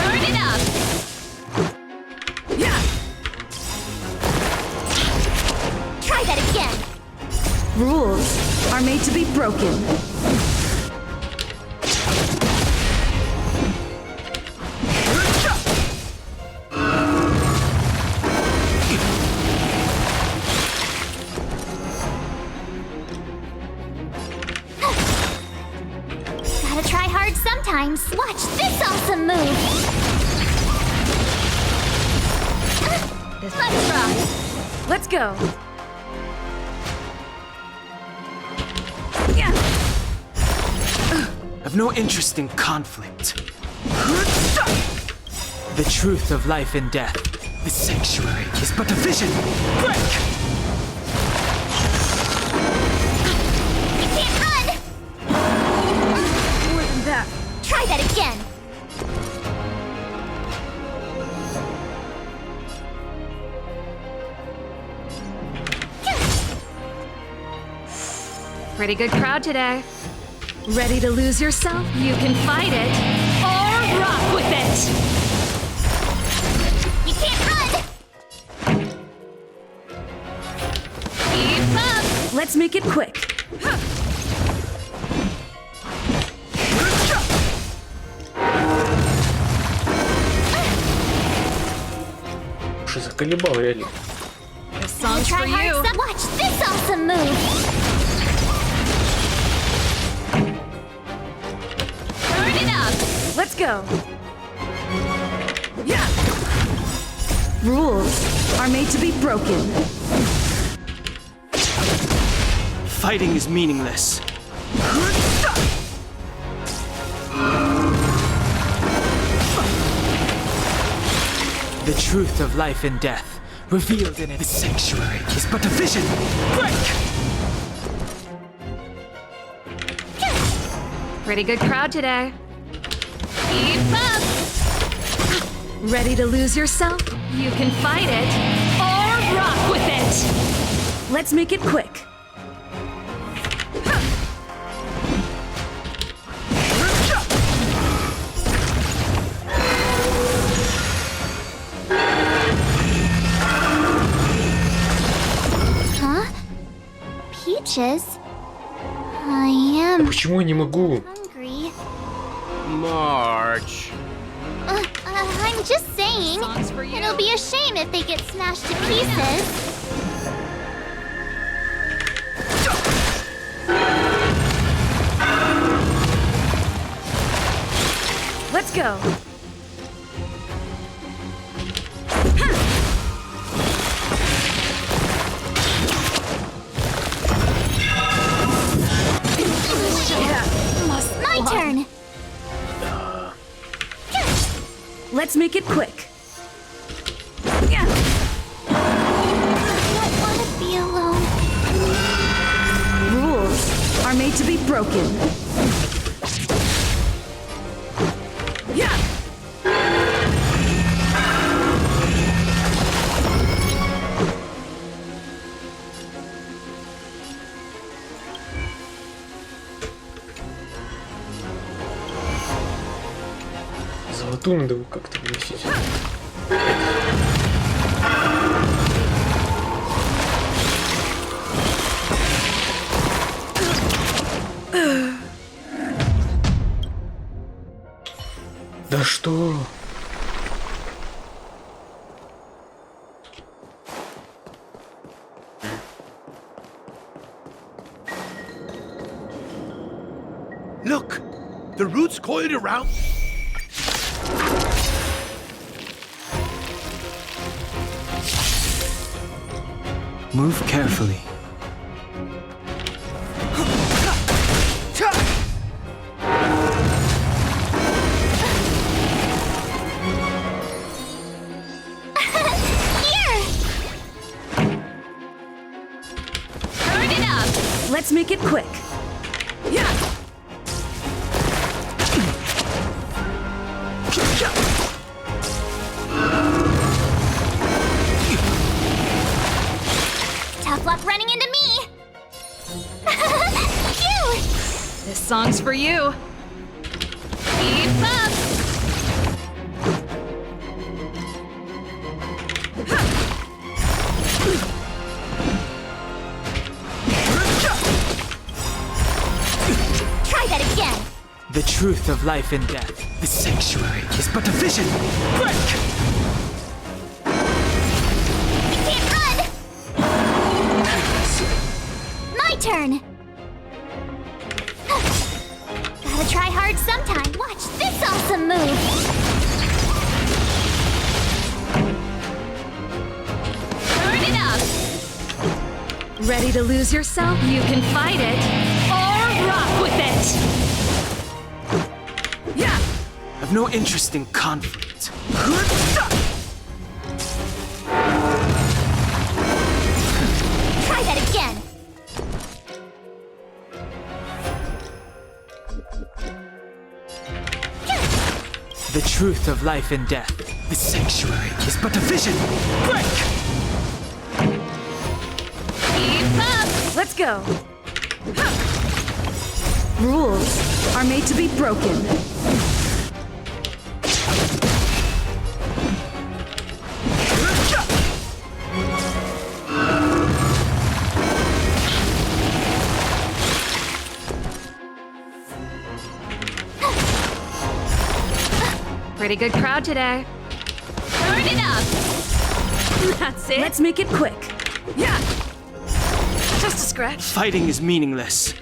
S5: Turn it up.
S13: Yeah. Try that again.
S8: Rules are made to be broken.
S13: Gotta try hard sometimes. Watch this awesome move. Let's rock.
S20: Let's go.
S9: I've no interest in conflict. The truth of life and death. The sanctuary is but a vision. Break!
S13: You can't run.
S20: More than that.
S13: Try that again.
S5: Pretty good crowd today.
S20: Ready to lose yourself? You can fight it or rock with it.
S13: You can't run.
S20: Keep up. Let's make it quick.
S2: Уж заколебал реально.
S20: This song's
S13: Try
S20: for
S13: hard
S20: you.
S13: Watch this awesome move.
S20: Turn it up. Let's go. Yeah.
S8: Rules are made to be broken.
S9: Fighting is meaningless. The truth of life and death, revealed in it. The sanctuary is but a vision. Break!
S5: Pretty good crowd today.
S20: Keep up. Ready to lose yourself? You can fight it or rock with it. Let's make it quick.
S13: Huh? Peaches? I am
S2: Почему я не могу?
S13: hungry.
S6: March.
S13: I'm just saying. It'll be a shame if they get smashed to pieces.
S20: Let's go.
S13: My turn.
S20: Let's make it quick.
S13: I don't want to be alone.
S8: Rules are made to be broken.
S20: Yeah.
S2: Золотую надо как-то выносить. Да что?
S14: Look, the roots coiled around.
S12: Move carefully.
S8: Let's make it quick. Yeah.
S13: Tough luck running into me! Phew!
S20: This song's for you.
S5: Keep up!
S13: Try that again!
S9: The truth of life and death, the sanctuary, is but a vision. Break!
S13: You can't run! My turn! Gotta try hard sometime. Watch this awesome move!
S5: Turn it up!
S20: Ready to lose yourself? You can fight it or rock with it!
S9: Yeah! I've no interest in conflict.
S13: Try that again!
S9: The truth of life and death, the sanctuary, is but a vision. Break!
S5: Keep up!
S20: Let's go!
S8: Rules are made to be broken.
S5: Pretty good crowd today. Turn it up!
S20: That's it.
S8: Let's make it quick.
S20: Yeah! Just a scratch.
S9: Fighting is meaningless.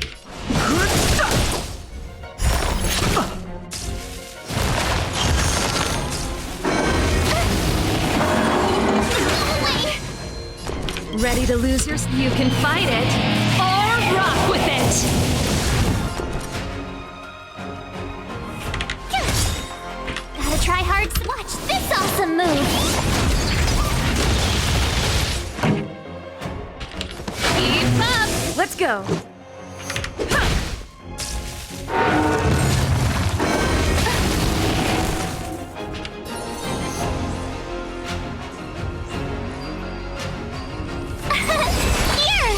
S20: Ready to lose yourself? You can fight it or rock with it!
S13: Gotta try hard. Watch this awesome move!
S5: Keep up!
S20: Let's go!
S13: Here!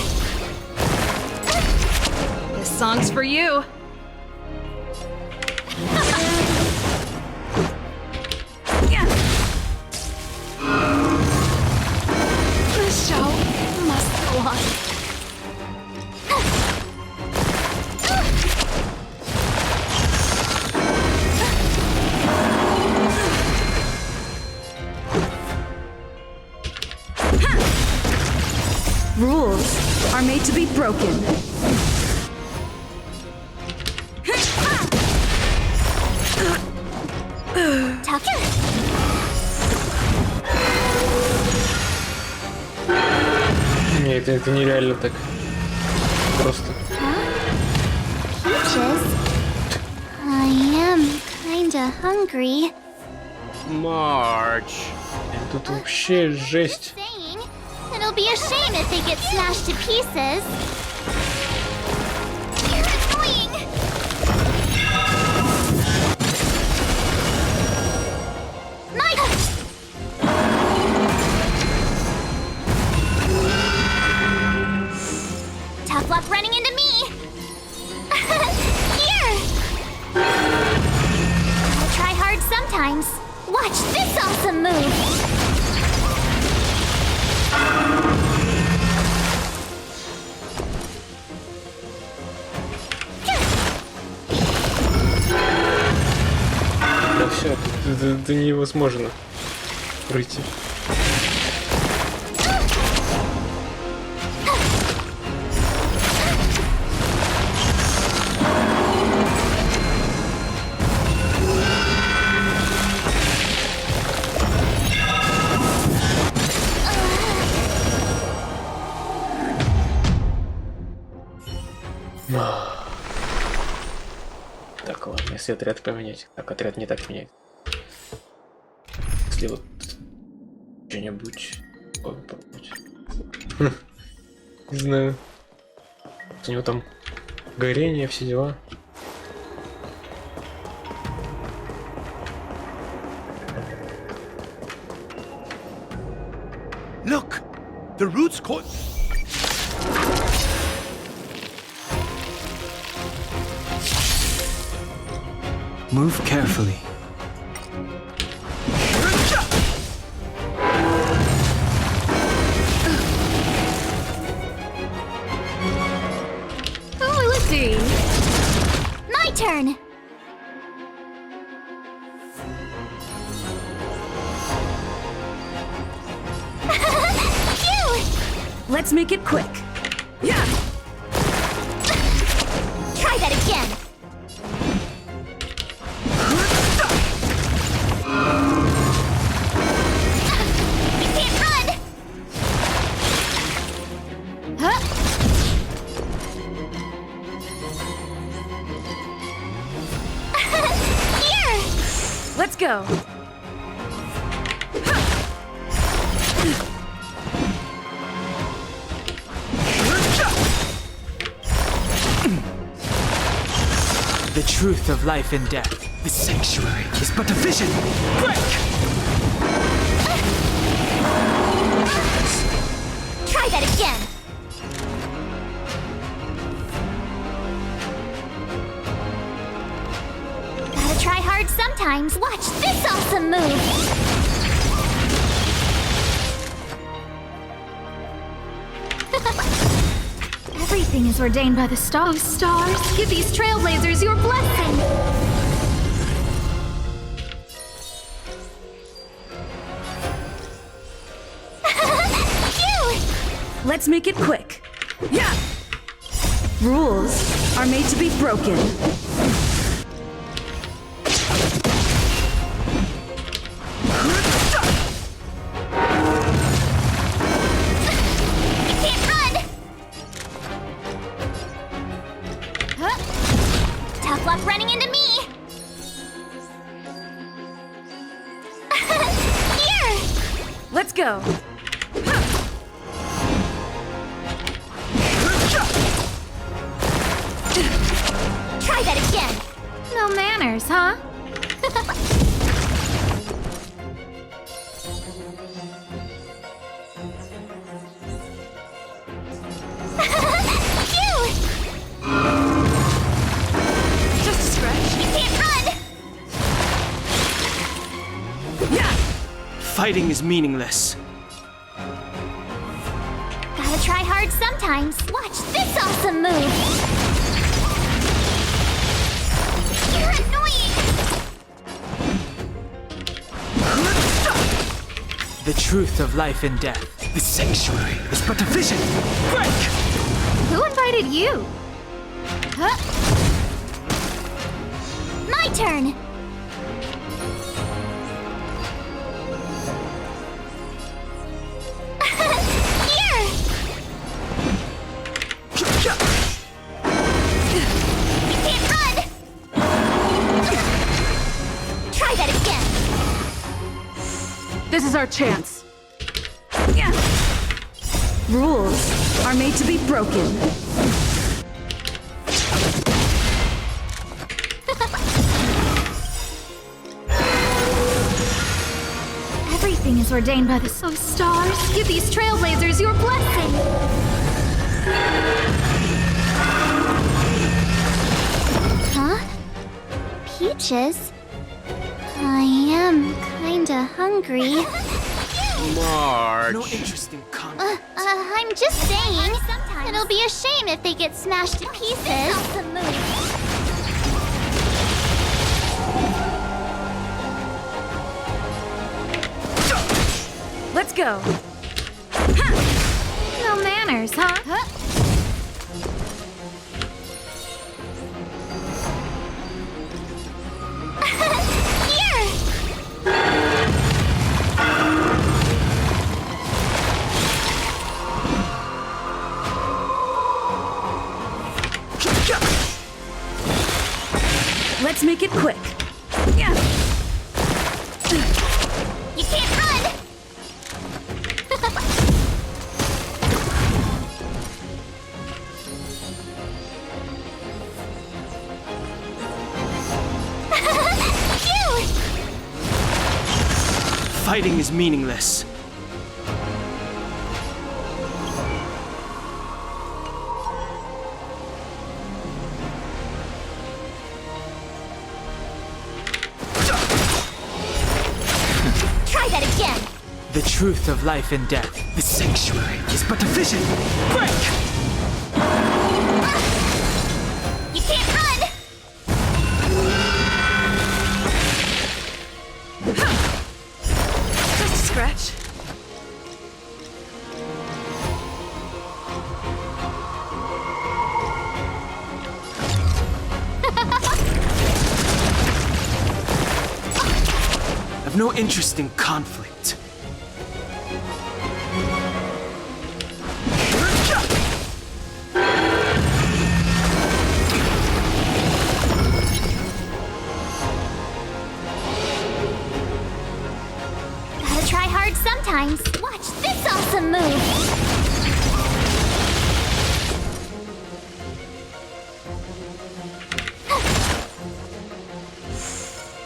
S20: This song's for you. The show must go on.
S8: Rules are made to be broken.
S13: Tough.
S2: Нет, это нереально так. Просто.
S13: Peaches? I am kinda hungry.
S6: March.
S2: Тут вообще жесть.
S13: Saying, it'll be a shame if they get smashed to pieces. You're annoying! My... Tough luck running into me! Here! I'll try hard sometimes. Watch this awesome move!
S2: Да все, это невозможно пройти. Так, ладно, если отряд поменять. Так, отряд не так меняет. Если вот что-нибудь попробовать. Не знаю. У него там горение, все дела.
S14: Look! The roots caught...
S12: Move carefully.
S20: Oh, let's see.
S3: My turn!
S8: Let's make it quick. Yeah.
S3: Try that again! You can't run! Huh? Here!
S8: Let's go.
S9: The truth of life and death. The sanctuary is but a vision. Break!
S3: Try that again! Gotta try hard sometimes. Watch this awesome move!
S20: Everything is ordained by the stars. Stars, give these trailblazers your blessing.
S8: Let's make it quick. Yeah. Rules are made to be broken.
S3: Tough luck running into me! Here!
S8: Let's go.
S3: Try that again!
S20: No manners, huh?
S3: Just a scratch. You can't run!
S8: Yeah!
S12: Fighting is meaningless.
S3: Gotta try hard sometimes. Watch this awesome move! You're annoying!
S9: The truth of life and death. The sanctuary is but a vision. Break!
S20: Who invited you?
S3: Huh? My turn! Here! You can't run! Try that again!
S8: This is our chance. Yeah. Rules are made to be broken.
S20: Everything is ordained by the stars. Give these trailblazers your blessing.
S3: Huh? Peaches? I am kinda hungry.
S10: Marge.
S9: No interest in combat.
S3: I'm just saying. It'll be a shame if they get smashed to pieces.
S8: Let's go.
S20: No manners, huh?
S3: Here!
S8: Let's make it quick. Yeah.
S3: You can't run!
S9: fighting is meaningless.
S3: Try that again.
S9: The truth of life and death. The sanctuary is but a vision. Break!
S3: You can't run.
S20: Just a scratch.
S9: I've no interest in conflict.
S3: Gotta try hard sometimes. Watch this awesome move.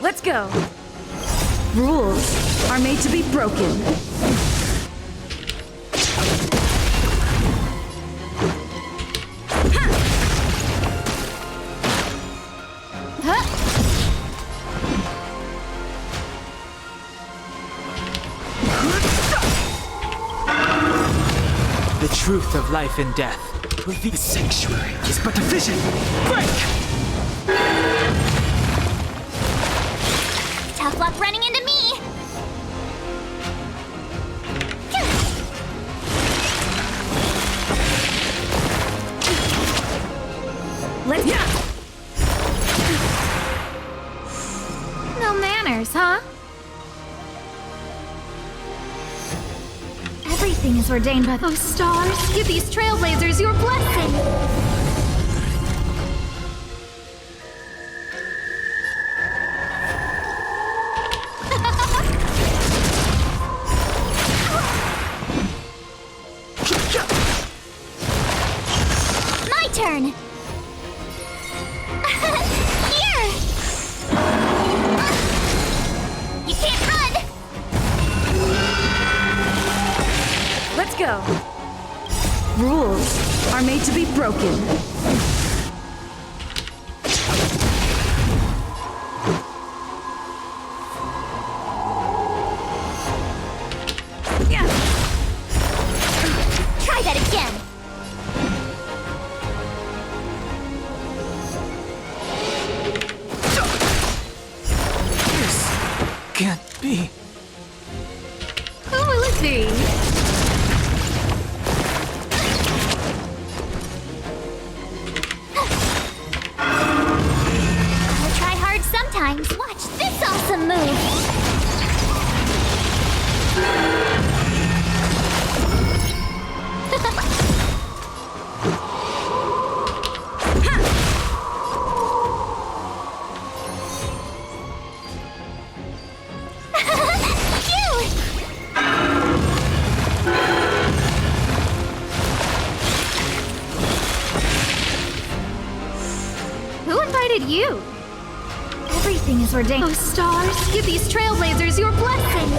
S20: Let's go. Rules are made to be broken.
S9: The truth of life and death. The sanctuary is but a vision. Break!
S3: Tough luck running into me.
S20: Let's go.
S5: No manners, huh?
S4: Everything is ordained by those stars. Give these trailblazers your blessing.
S3: My turn. Here. You can't run.
S20: Let's go. Rules are made to be broken.
S3: Yeah. Try that again.
S9: This can't be.
S4: Who will it be?
S3: Gotta try hard sometimes. Watch this awesome move.
S4: Who invited you? Everything is ordained. Those stars. Give these trailblazers your blessing.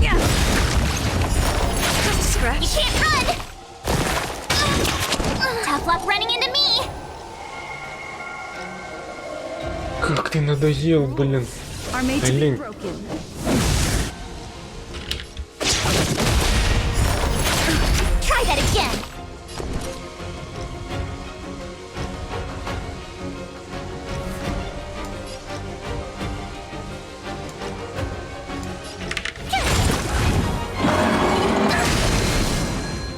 S20: Yeah. Just a scratch.
S3: You can't run. Tough luck running into me.
S2: Как ты надоел, блин.
S20: Are made to be
S2: Олень.
S20: broken.
S3: Try that again.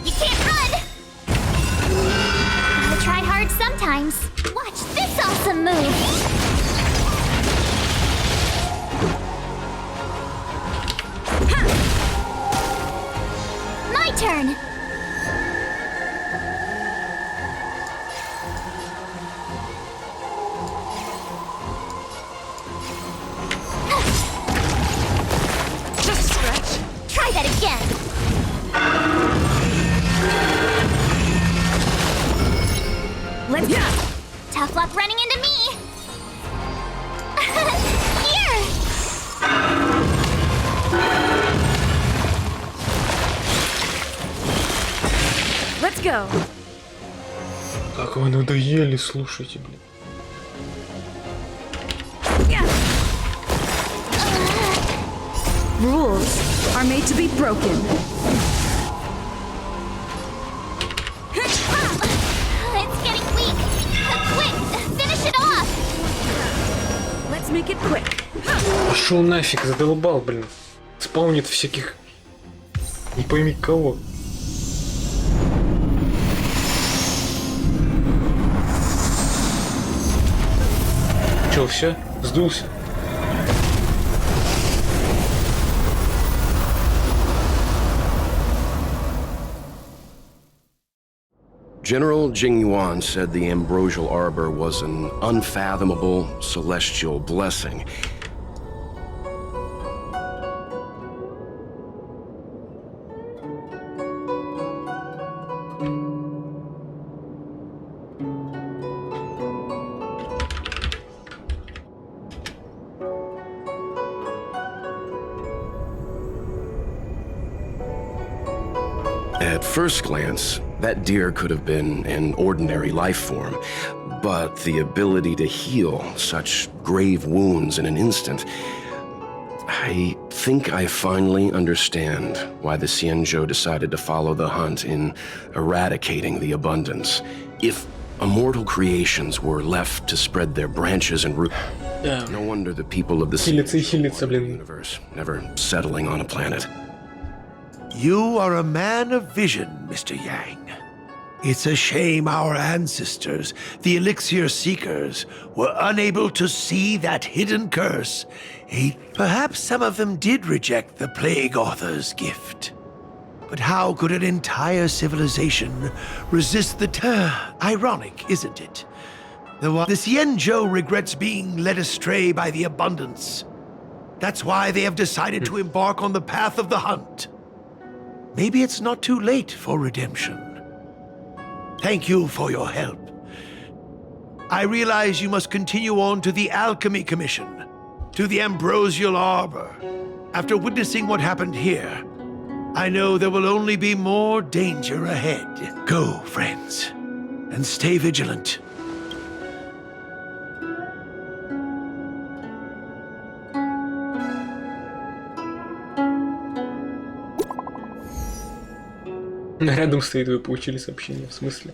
S3: You can't run. Gotta try hard sometimes. Watch this awesome move.
S20: go.
S2: Как вы надоели, слушайте, блин.
S8: Rules are made to be broken.
S13: It's getting weak. Quick, finish it off.
S8: Let's make it quick.
S2: Пошел нафиг, задолбал, блин. Спаунит всяких... Не пойми кого. Чё, все? Сдулся?
S6: General Jing Yuan said the ambrosial arbor was an unfathomable celestial blessing. At first glance, that deer could have been an ordinary life form, but the ability to heal such grave wounds in an instant... I think I finally understand why the Xianzhou decided to follow the hunt in eradicating the abundance. If immortal creations were left to spread their branches and roots, no wonder the people of the universe never settling on a planet.
S14: You are a man of vision, Mr. Yang. It's a shame our ancestors, the elixir seekers, were unable to see that hidden curse. Perhaps some of them did reject the Plague Author's gift. But how could an entire civilization resist the ironic, isn't it? The Xianzhou regrets being led astray by the abundance. That's why they have decided to embark on the path of the hunt. Maybe it's not too late for redemption. Thank you for your help. I realize you must continue on to the Alchemy Commission, to the Ambrosial Arbor. After witnessing what happened here, I know there will only be more danger ahead. Go, friends, and stay vigilant.
S2: Рядом стоит, вы получили сообщение, в смысле?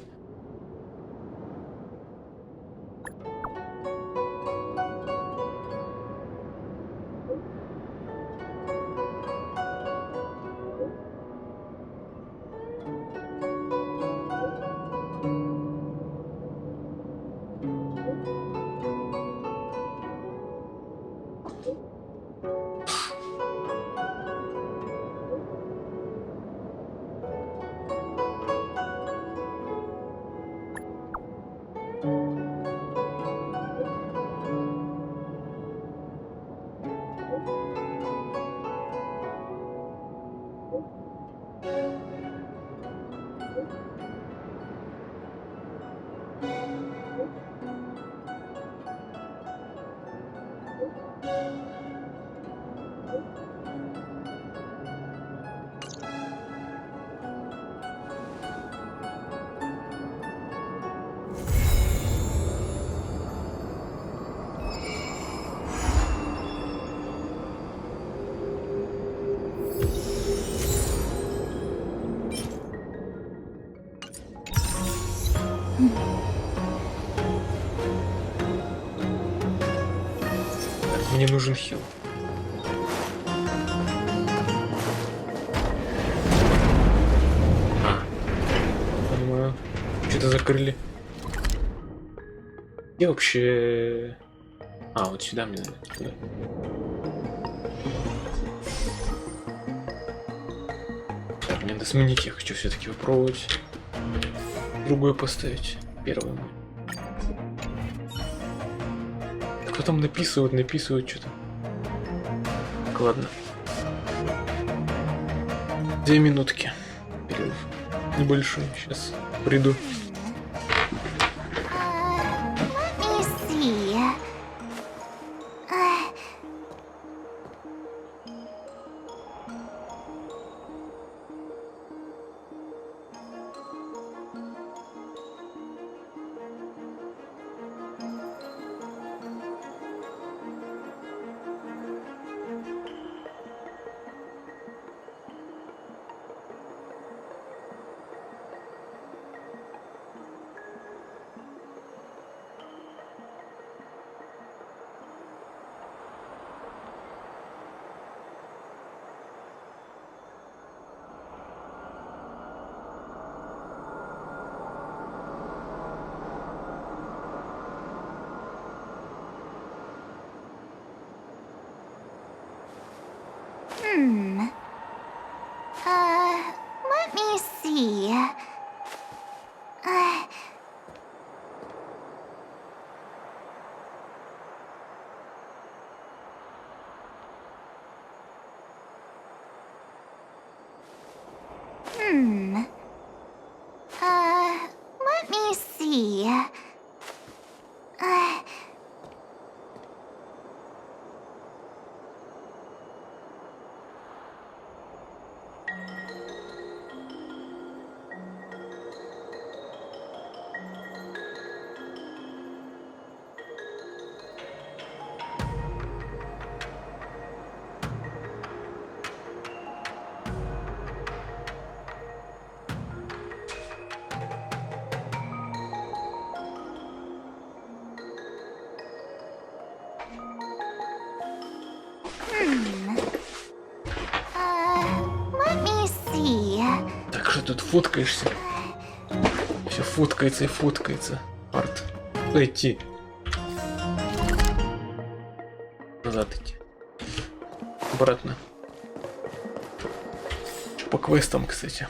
S2: Мне нужен хил. Понимаю. Что-то закрыли. Где вообще... вот сюда мне надо. Куда? Так, мне надо сменить. Я хочу все-таки попробовать другой поставить. Первый. Кто там написывают что-то. Так, ладно. 2 минутки. Перерыв. Небольшой. Сейчас приду.
S13: Let me see.
S3: Let me see. Let me see. Let me see.
S2: Так что тут фоткаешься? Все фоткается и фоткается. Арт. Идти. Назад идти. Обратно. По квестам, кстати.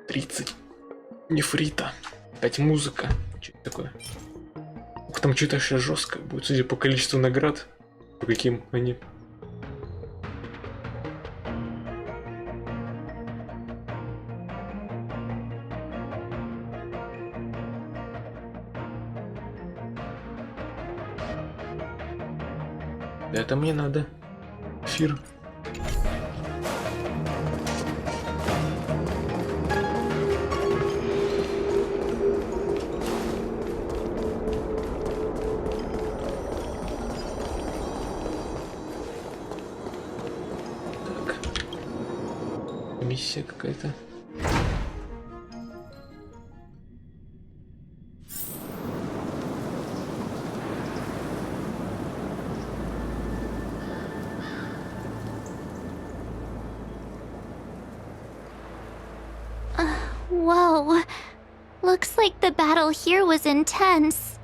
S2: 30. Нефрита. Опять музыка. Что это такое? Ух, там что-то еще жесткое будет, судя по количеству наград. По каким они. Да это мне надо. Эфир. Так. Миссия какая-то.
S13: Whoa. Looks like the battle here was intense.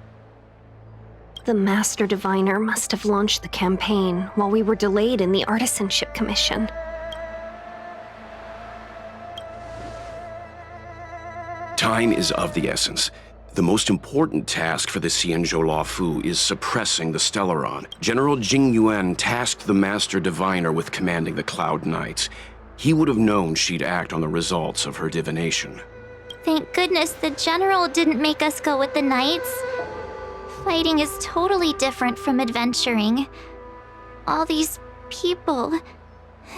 S4: The Master Diviner must have launched the campaign while we were delayed in the Artisanship Commission.
S6: Time is of the essence. The most important task for the Xianzhou Luofu is suppressing the Stellaron. General Jing Yuan tasked the Master Diviner with commanding the Cloud Knights. He would have known she'd act on the results of her divination.
S13: Thank goodness the general didn't make us go with the knights. Fighting is totally different from adventuring. All these people,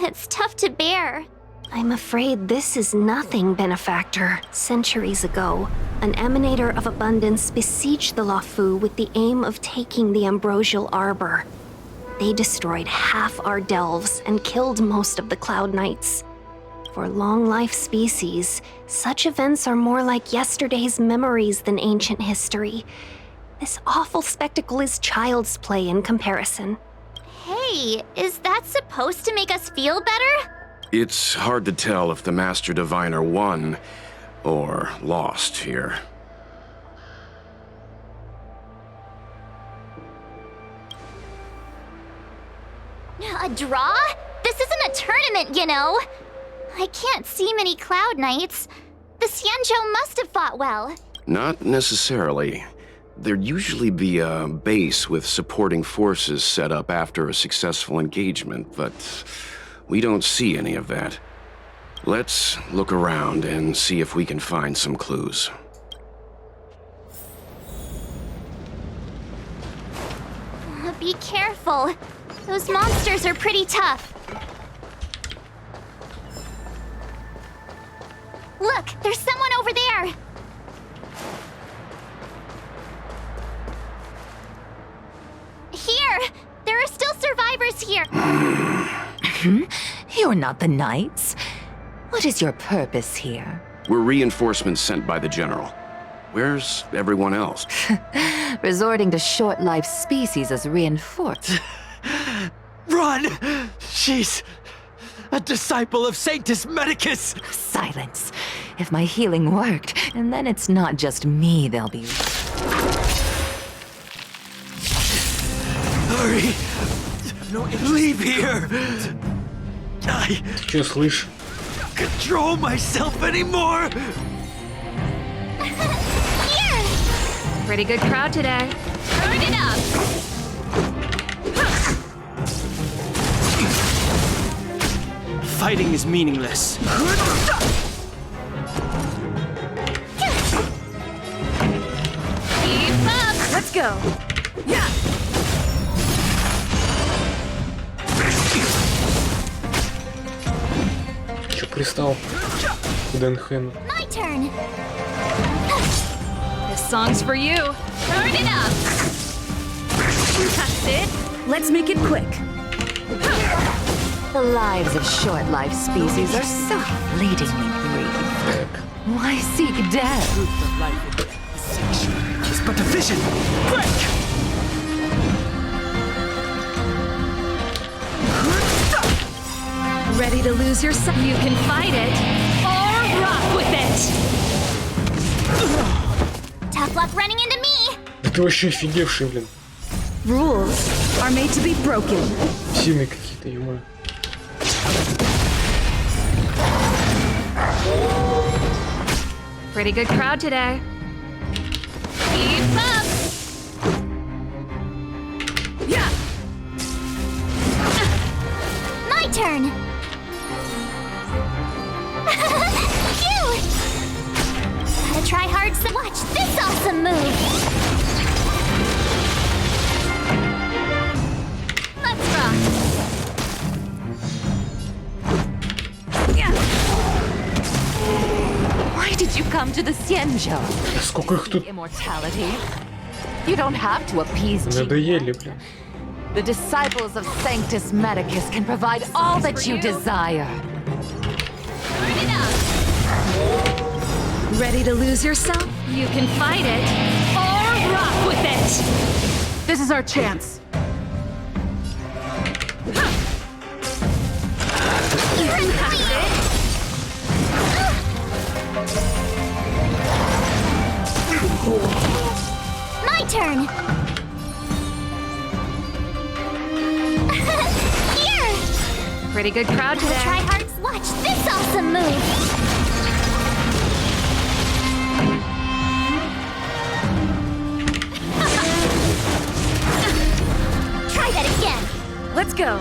S13: it's tough to bear.
S4: I'm afraid this is nothing, Benefactor. Centuries ago, an emanator of abundance besieged the Luofu with the aim of taking the Ambrosial Arbor. They destroyed half our delves and killed most of the Cloud Knights. For long-life species, such events are more like yesterday's memories than ancient history. This awful spectacle is child's play in comparison.
S13: Hey, is that supposed to make us feel better?
S6: It's hard to tell if the Master Diviner won or lost here.
S13: A draw? This isn't a tournament, you know. I can't see many Cloud Knights. The Xianzhou must have fought well.
S6: Not necessarily. There'd usually be a base with supporting forces set up after a successful engagement, but we don't see any of that. Let's look around and see if we can find some clues.
S13: Be careful. Those monsters are pretty tough. Look, there's someone over there. Here! There are still survivors here.
S1: You're not the Knights. What is your purpose here?
S6: We're reinforcements sent by the General. Where's everyone else?
S1: Resorting to short-lived species as reinforced.
S9: Run! She's a disciple of Sanctus Medicus!
S1: Silence. If my healing worked, and then it's not just me they'll be...
S9: Hurry! Leave here!
S14: I
S2: Чё слышь?
S14: control myself anymore.
S5: Pretty good crowd today. Turn it up!
S9: Fighting is meaningless.
S5: Keep up!
S20: Let's go. Yeah.
S2: Чё пристал? К Дэнхэну.
S3: My turn.
S5: This song's for you. Turn it up! That's it.
S20: Let's make it quick.
S1: The lives of short-lived species are so fleetingly brief. Why seek death?
S9: It's but a vision. Break!
S20: Ready to lose yourself?
S5: You can fight it or rock with it.
S3: Tough luck running into me.
S2: Да ты вообще офигевший, блин.
S20: Rules are made to be broken.
S2: Сильные какие-то, ё-моё.
S5: Pretty good crowd today. Keep up!
S20: Yeah.
S3: My turn. Cute. Gotta try hard to watch this awesome move. Let's rock.
S1: Why did you come to the Xianzhou?
S2: Сколько их тут?
S1: Immortality? You don't have to appease
S2: Надоели, блин.
S1: The disciples of Sanctus Medicus can provide all that you desire.
S5: Turn it up!
S20: Ready to lose yourself?
S5: You can fight it or rock with it.
S11: This is our chance.
S3: My turn. Here.
S5: Pretty good crowd
S3: Gotta
S5: today.
S3: try hard to watch this awesome move. Try that again.
S20: Let's go.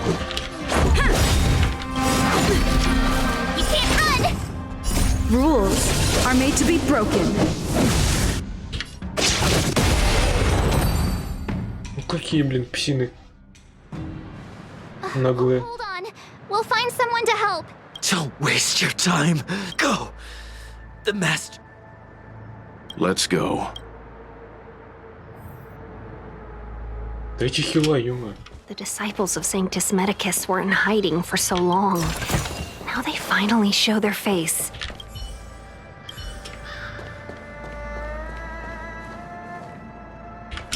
S3: You can't run.
S20: Rules are made to be broken.
S2: Ну какие, блин, псины. Наглые.
S3: Hold on. We'll find someone to help.
S9: Don't waste your time. Go. The master.
S6: Let's go.
S2: Дайте хила, ё-моё.
S4: The disciples of Sanctus Medicus were in hiding for so long. Now they finally show their face.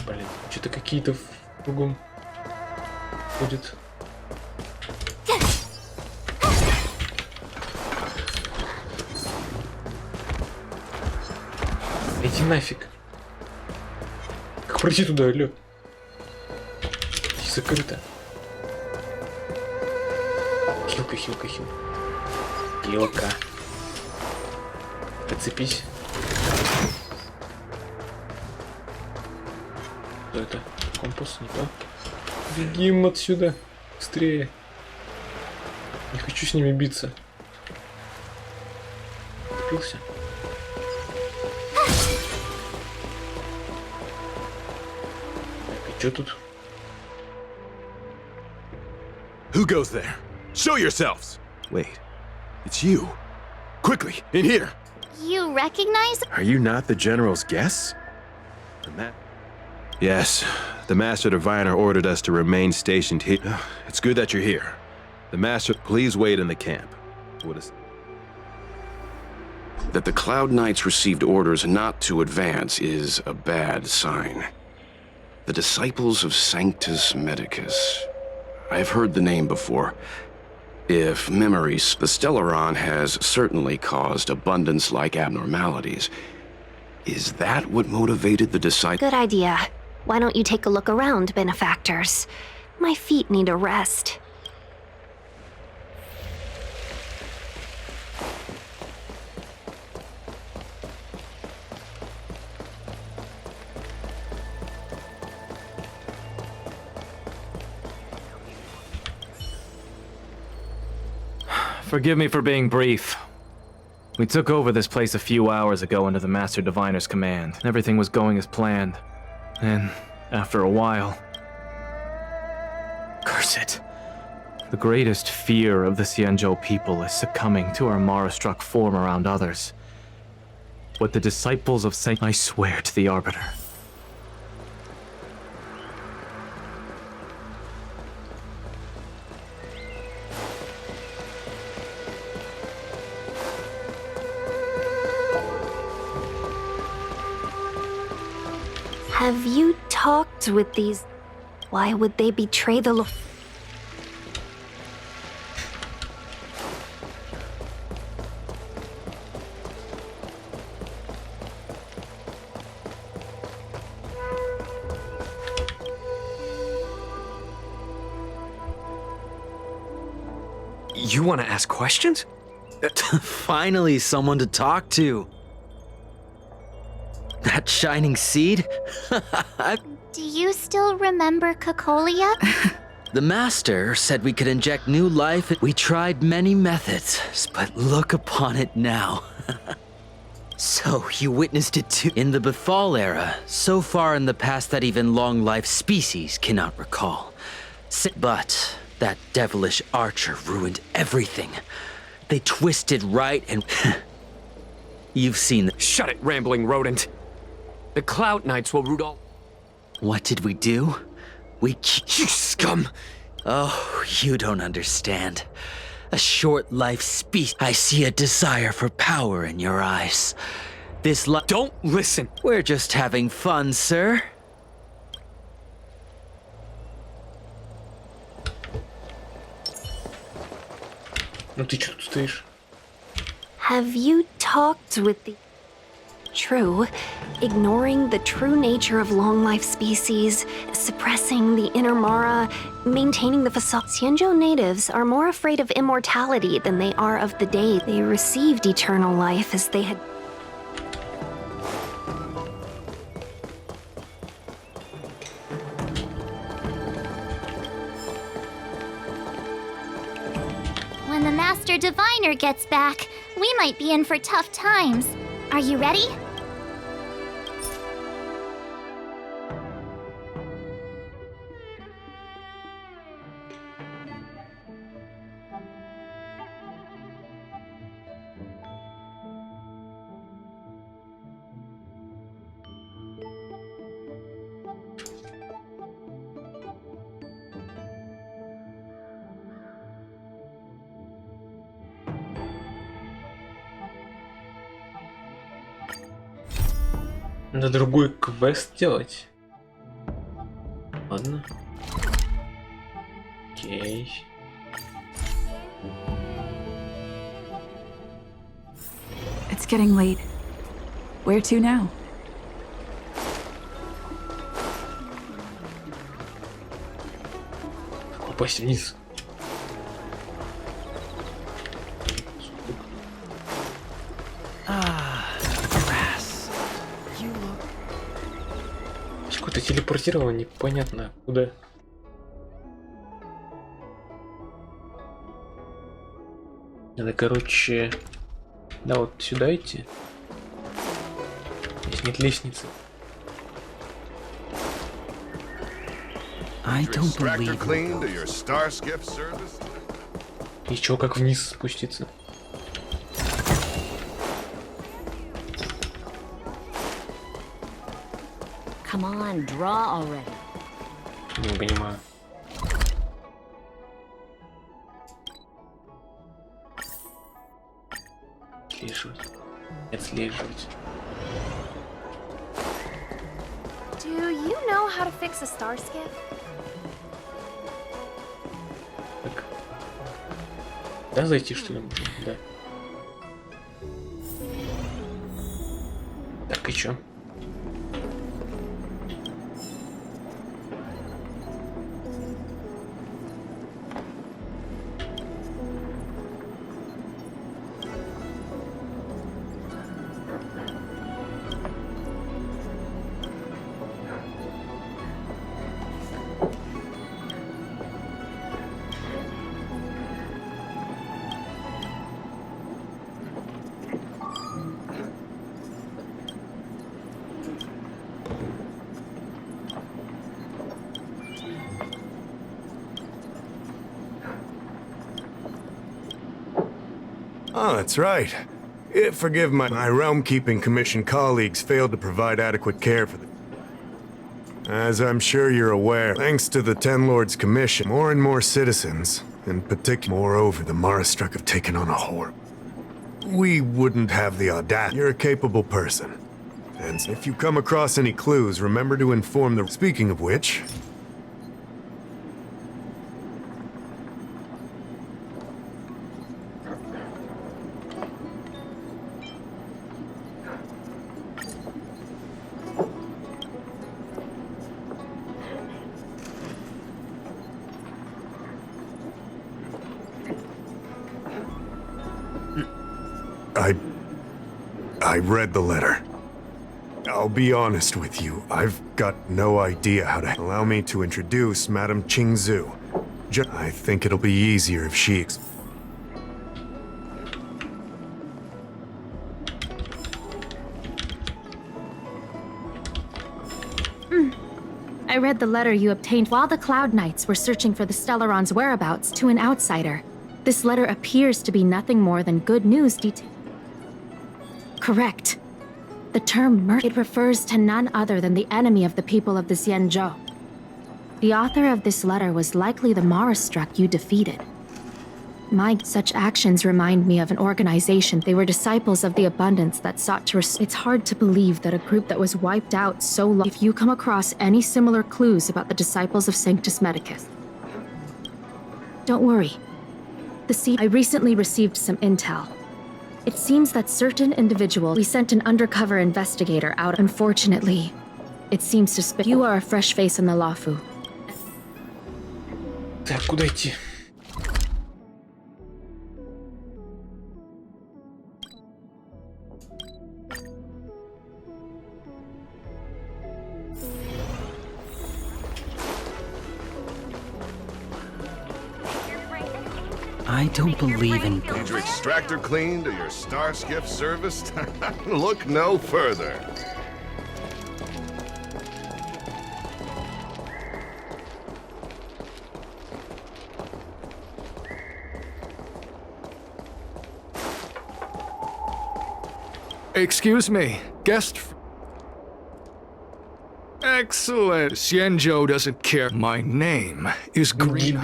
S2: Блин, что-то какие-то в кругом ходят. Иди нафиг. Как пройти туда, алё? Закрыто. Хилка, хилка, хилка. Хилка. Отцепись. Что это? Компас, не то. Бегим отсюда. Быстрее. Не хочу с ними биться. Отпился. Так, и чё тут?
S14: Who goes there? Show yourselves! Wait, it's you. Quickly, in here!
S3: You recognize?
S7: Are you not the General's guests? Yes, the Master Diviner ordered us to remain stationed here. It's good that you're here. The Master, please wait in the camp. What is...
S6: That the Cloud Knights received orders not to advance is a bad sign. The disciples of Sanctus Medicus. I've heard the name before. If memories, the Stellaron has certainly caused abundance-like abnormalities. Is that what motivated the disciples?
S4: Good idea. Why don't you take a look around, benefactors? My feet need a rest.
S19: Forgive me for being brief. We took over this place a few hours ago under the Master Diviner's command. Everything was going as planned. And after a while... Curse it. The greatest fear of the Xianzhou people is succumbing to our Mara-struck form around others. What the disciples of Saint... I swear to the Arbiter.
S4: Have you talked with these? Why would they betray the
S19: You want to ask questions?
S9: Finally, someone to talk to. That shining seed?
S13: Do you still remember Cocolia?
S9: The Master said we could inject new life. We tried many methods, but look upon it now. So, you witnessed it too. In the Bethal era, so far in the past that even long-life species cannot recall. But that devilish archer ruined everything. They twisted right and... You've seen the...
S10: Shut it, rambling rodent. The Cloud Knights will root all...
S9: What did we do? You scum! Oh, you don't understand. A short-life species. I see a desire for power in your eyes. This
S10: Don't listen!
S9: We're just having fun, sir.
S2: Ну ты чё тут стоишь?
S4: Have you talked with the... True. Ignoring the true nature of long-life species, suppressing the inner Mara, maintaining the facade. Xianzhou natives are more afraid of immortality than they are of the day they received eternal life as they had...
S13: When the Master Diviner gets back, we might be in for tough times. Are you ready?
S2: Надо другой квест делать. Ладно. Окей.
S11: It's getting late. Where to now?
S2: Упасть вниз. Какое-то телепортирование, непонятно куда. Надо, короче, да, вот сюда идти. Здесь нет лестницы.
S9: I don't believe
S2: И чё, как вниз спуститься?
S1: Come on, draw already.
S2: Не понимаю. Отслеживать. Отслеживать.
S5: Do you know how to fix a star skiff?
S2: Так. Да, зайти что ли можно? Да. Так, и чё?
S17: Oh, that's right. Forgive my realm-keeping commission colleagues failed to provide adequate care for the... As I'm sure you're aware, thanks to the Ten Lords Commission, more and more citizens, in particular, moreover, the Marastruck have taken on a horror. We wouldn't have the audacity. You're a capable person. And if you come across any clues, remember to inform the... Speaking of which... I read the letter. I'll be honest with you, I've got no idea how to... Allow me to introduce Madame Qingzu. I think it'll be easier if she...
S22: I read the letter you obtained while the Cloud Knights were searching for the Stellaron's whereabouts to an outsider. This letter appears to be nothing more than good news detail. Correct. The term it refers to none other than the enemy of the people of the Xianzhou. The author of this letter was likely the Marastruck you defeated. Such actions remind me of an organization. They were disciples of the abundance that sought to It's hard to believe that a group that was wiped out so long. If you come across any similar clues about the disciples of Sanctus Medicus, don't worry. I recently received some intel. It seems that certain individuals... We sent an undercover investigator out. Unfortunately, it seems suspicious. You are a fresh face in the Lafu.
S2: Так, куда идти?
S9: I don't believe in
S23: Need your extractor cleaned or your star skiff serviced? Look no further.
S24: Excuse me, guest... Excellent. Xianzhou doesn't care. My name is Green.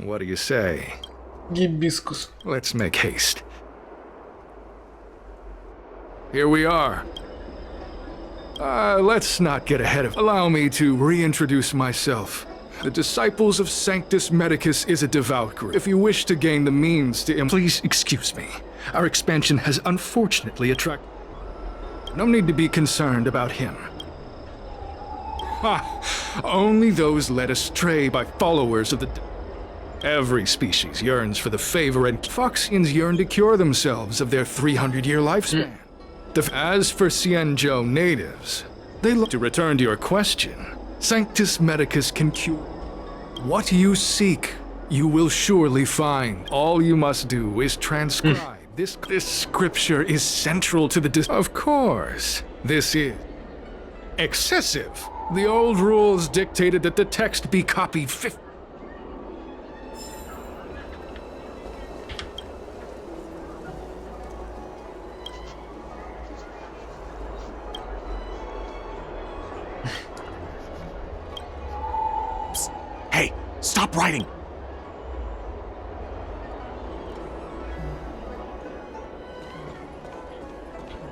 S24: What do you say?
S2: Hibiscus.
S24: Let's make haste. Here we are. Let's not get ahead of... Allow me to reintroduce myself. The Disciples of Sanctus Medicus is a devout group. If you wish to gain the means to... Please excuse me. Our expansion has unfortunately attracted... No need to be concerned about him. Ha! Only those led astray by followers of the... Every species yearns for the favor, and Foxians yearn to cure themselves of their 300-year lifespan. As for Xianzhou natives, they look to return to your question. Sanctus Medicus can cure. What you seek, you will surely find. All you must do is transcribe. This scripture is central to the... Of course, this is excessive. The old rules dictated that the text be copied 50...
S25: Hey, stop writing!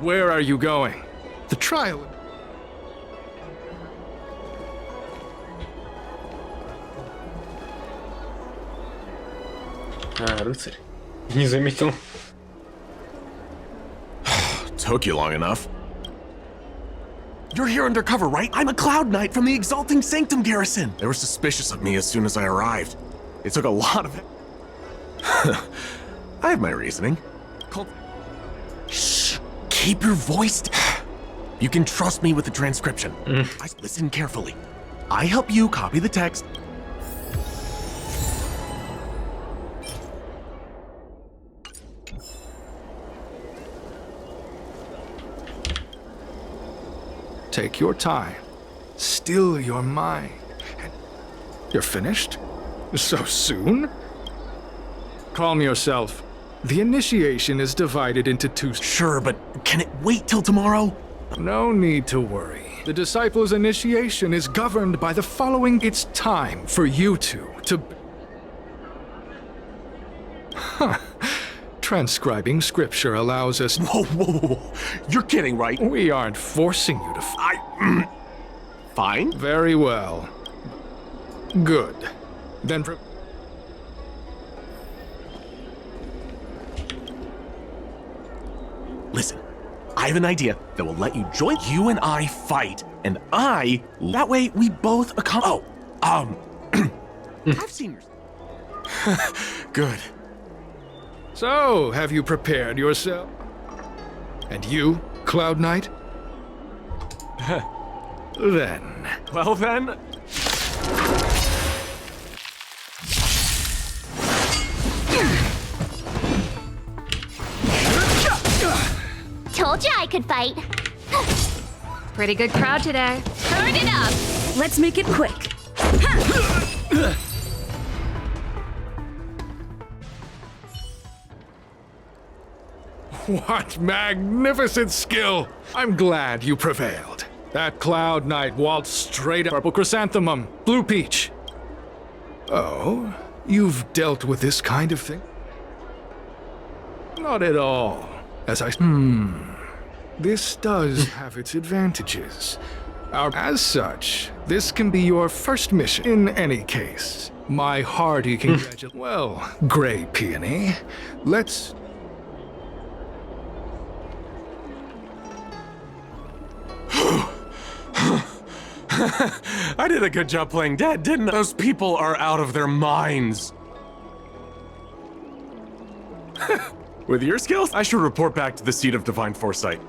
S24: Where are you going? The trial...
S2: Рыцарь. Не заметил.
S25: Took you long enough. You're here undercover, right? I'm a Cloud Knight from the Exalting Sanctum garrison. They were suspicious of me as soon as I arrived. It took a lot of it. I have my reasoning. Shh! Keep your voice You can trust me with the transcription. Listen carefully. I help you copy the text.
S24: Take your time. Still your mind. You're finished? So soon? Calm yourself. The initiation is divided into two.
S25: Sure, but can it wait till tomorrow?
S24: No need to worry. The disciples' initiation is governed by the following. It's time for you two to... Huh. Transcribing scripture allows us...
S25: Whoa. You're kidding, right?
S24: We aren't forcing you to...
S25: Fine.
S24: Very well. Good. Then...
S25: Listen, I have an idea that will let you join. You and I fight, and that way we both I've seen your...
S24: Good. So, have you prepared yourself? And you, Cloud Knight? Then...
S25: Well then...
S13: Told you I could fight.
S5: Pretty good crowd today.
S20: Turn it up. Let's make it quick.
S24: What magnificent skill! I'm glad you prevailed. That Cloud Knight waltzed straight up. Purple chrysanthemum, blue peach. Oh, you've dealt with this kind of thing? Not at all. This does have its advantages. As such, this can be your first mission. In any case, my hearty congratulations. Well, Grey Peony, let's...
S25: I did a good job playing dead, didn't I? Those people are out of their minds. With your skills, I should report back to the seat of divine foresight.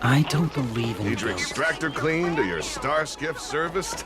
S9: I don't believe in
S23: Need your
S9: ghosts.
S23: extractor cleaned or your star skiff serviced?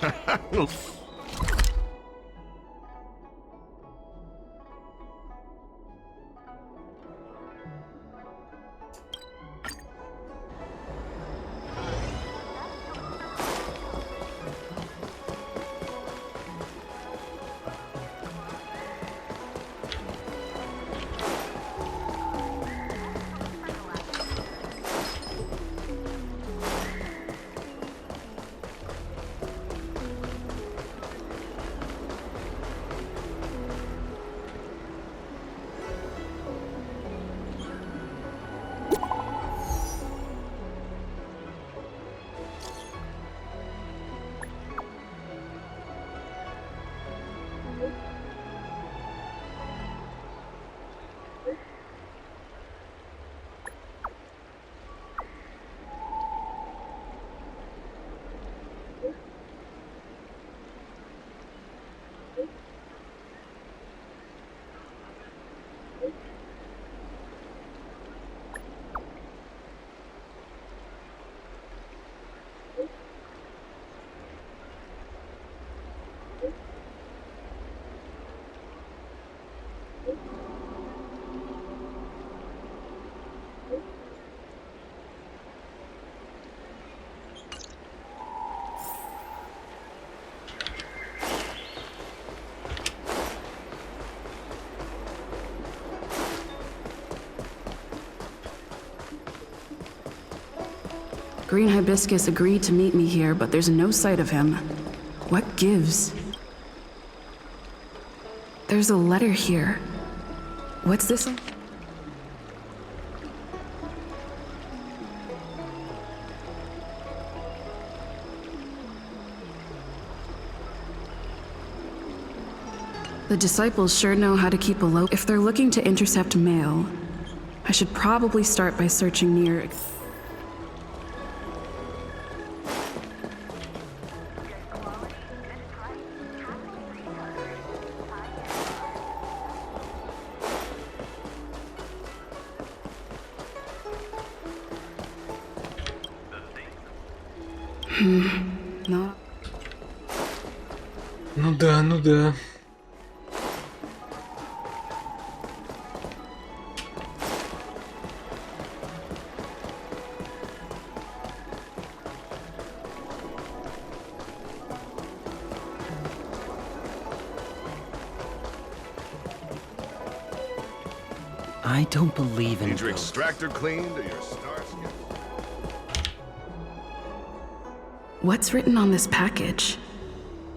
S11: Green Hibiscus agreed to meet me here, but there's no sight of him. What gives? There's a letter here. What's this? The disciples sure know how to keep a low. If they're looking to intercept mail, I should probably start by searching near... No.
S2: Ну да.
S9: I don't believe in
S23: Need your
S9: ghosts.
S23: extractor cleaned or your stars get...
S11: What's written on this package?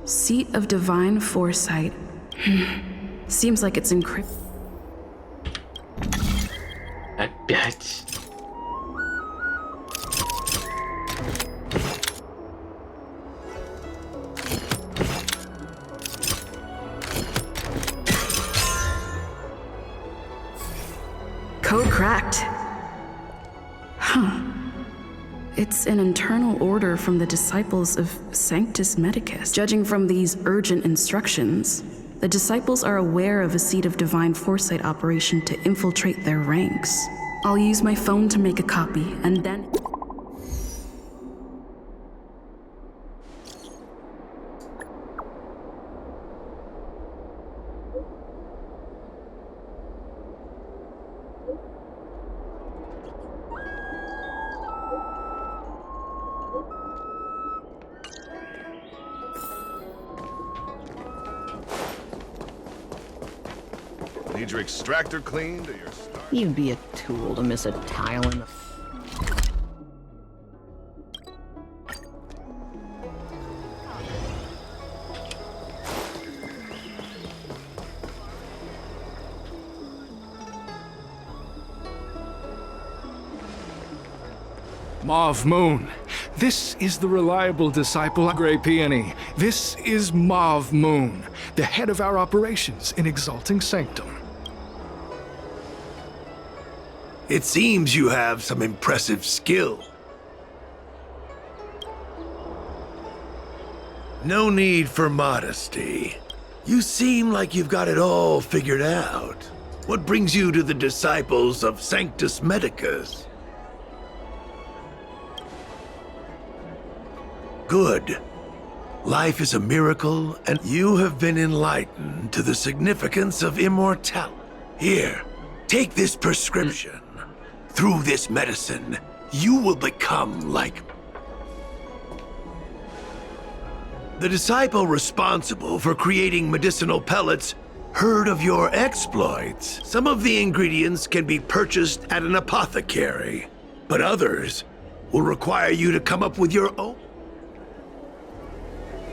S11: Seat of Divine Foresight. Seems like it's encrypted.
S2: Опять.
S11: Code cracked. Huh. It's an internal order from the disciples of Sanctus Medicus. Judging from these urgent instructions, the disciples are aware of a Seat of Divine Foresight operation to infiltrate their ranks. I'll use my phone to make a copy, and then...
S23: Need your extractor cleaned or your stars...
S12: You'd be a tool to miss a tile in the...
S24: Mauve Moon. This is the reliable disciple, Grey Peony. This is Mauve Moon, the head of our operations in Exalting Sanctum.
S14: It seems you have some impressive skill. No need for modesty. You seem like you've got it all figured out. What brings you to the disciples of Sanctus Medicus? Good. Life is a miracle, and you have been enlightened to the significance of immortality. Here, take this prescription. Through this medicine, you will become like... The disciple responsible for creating medicinal pellets heard of your exploits. Some of the ingredients can be purchased at an apothecary, but others will require you to come up with your own.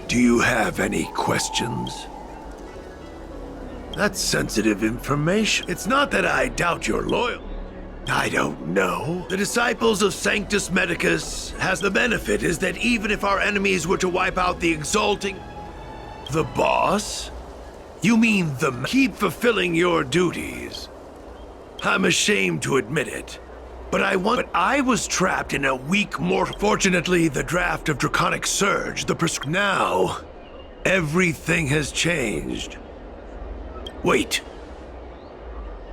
S14: Do you have any questions? That's sensitive information. It's not that I doubt your loyalty. I don't know. The disciples of Sanctus Medicus has the benefit is that even if our enemies were to wipe out the Exalting... The boss? You mean keep fulfilling your duties. I'm ashamed to admit it, but I was trapped in a weak mortal. Fortunately, the draft of Draconic Surge, now, everything has changed. Wait.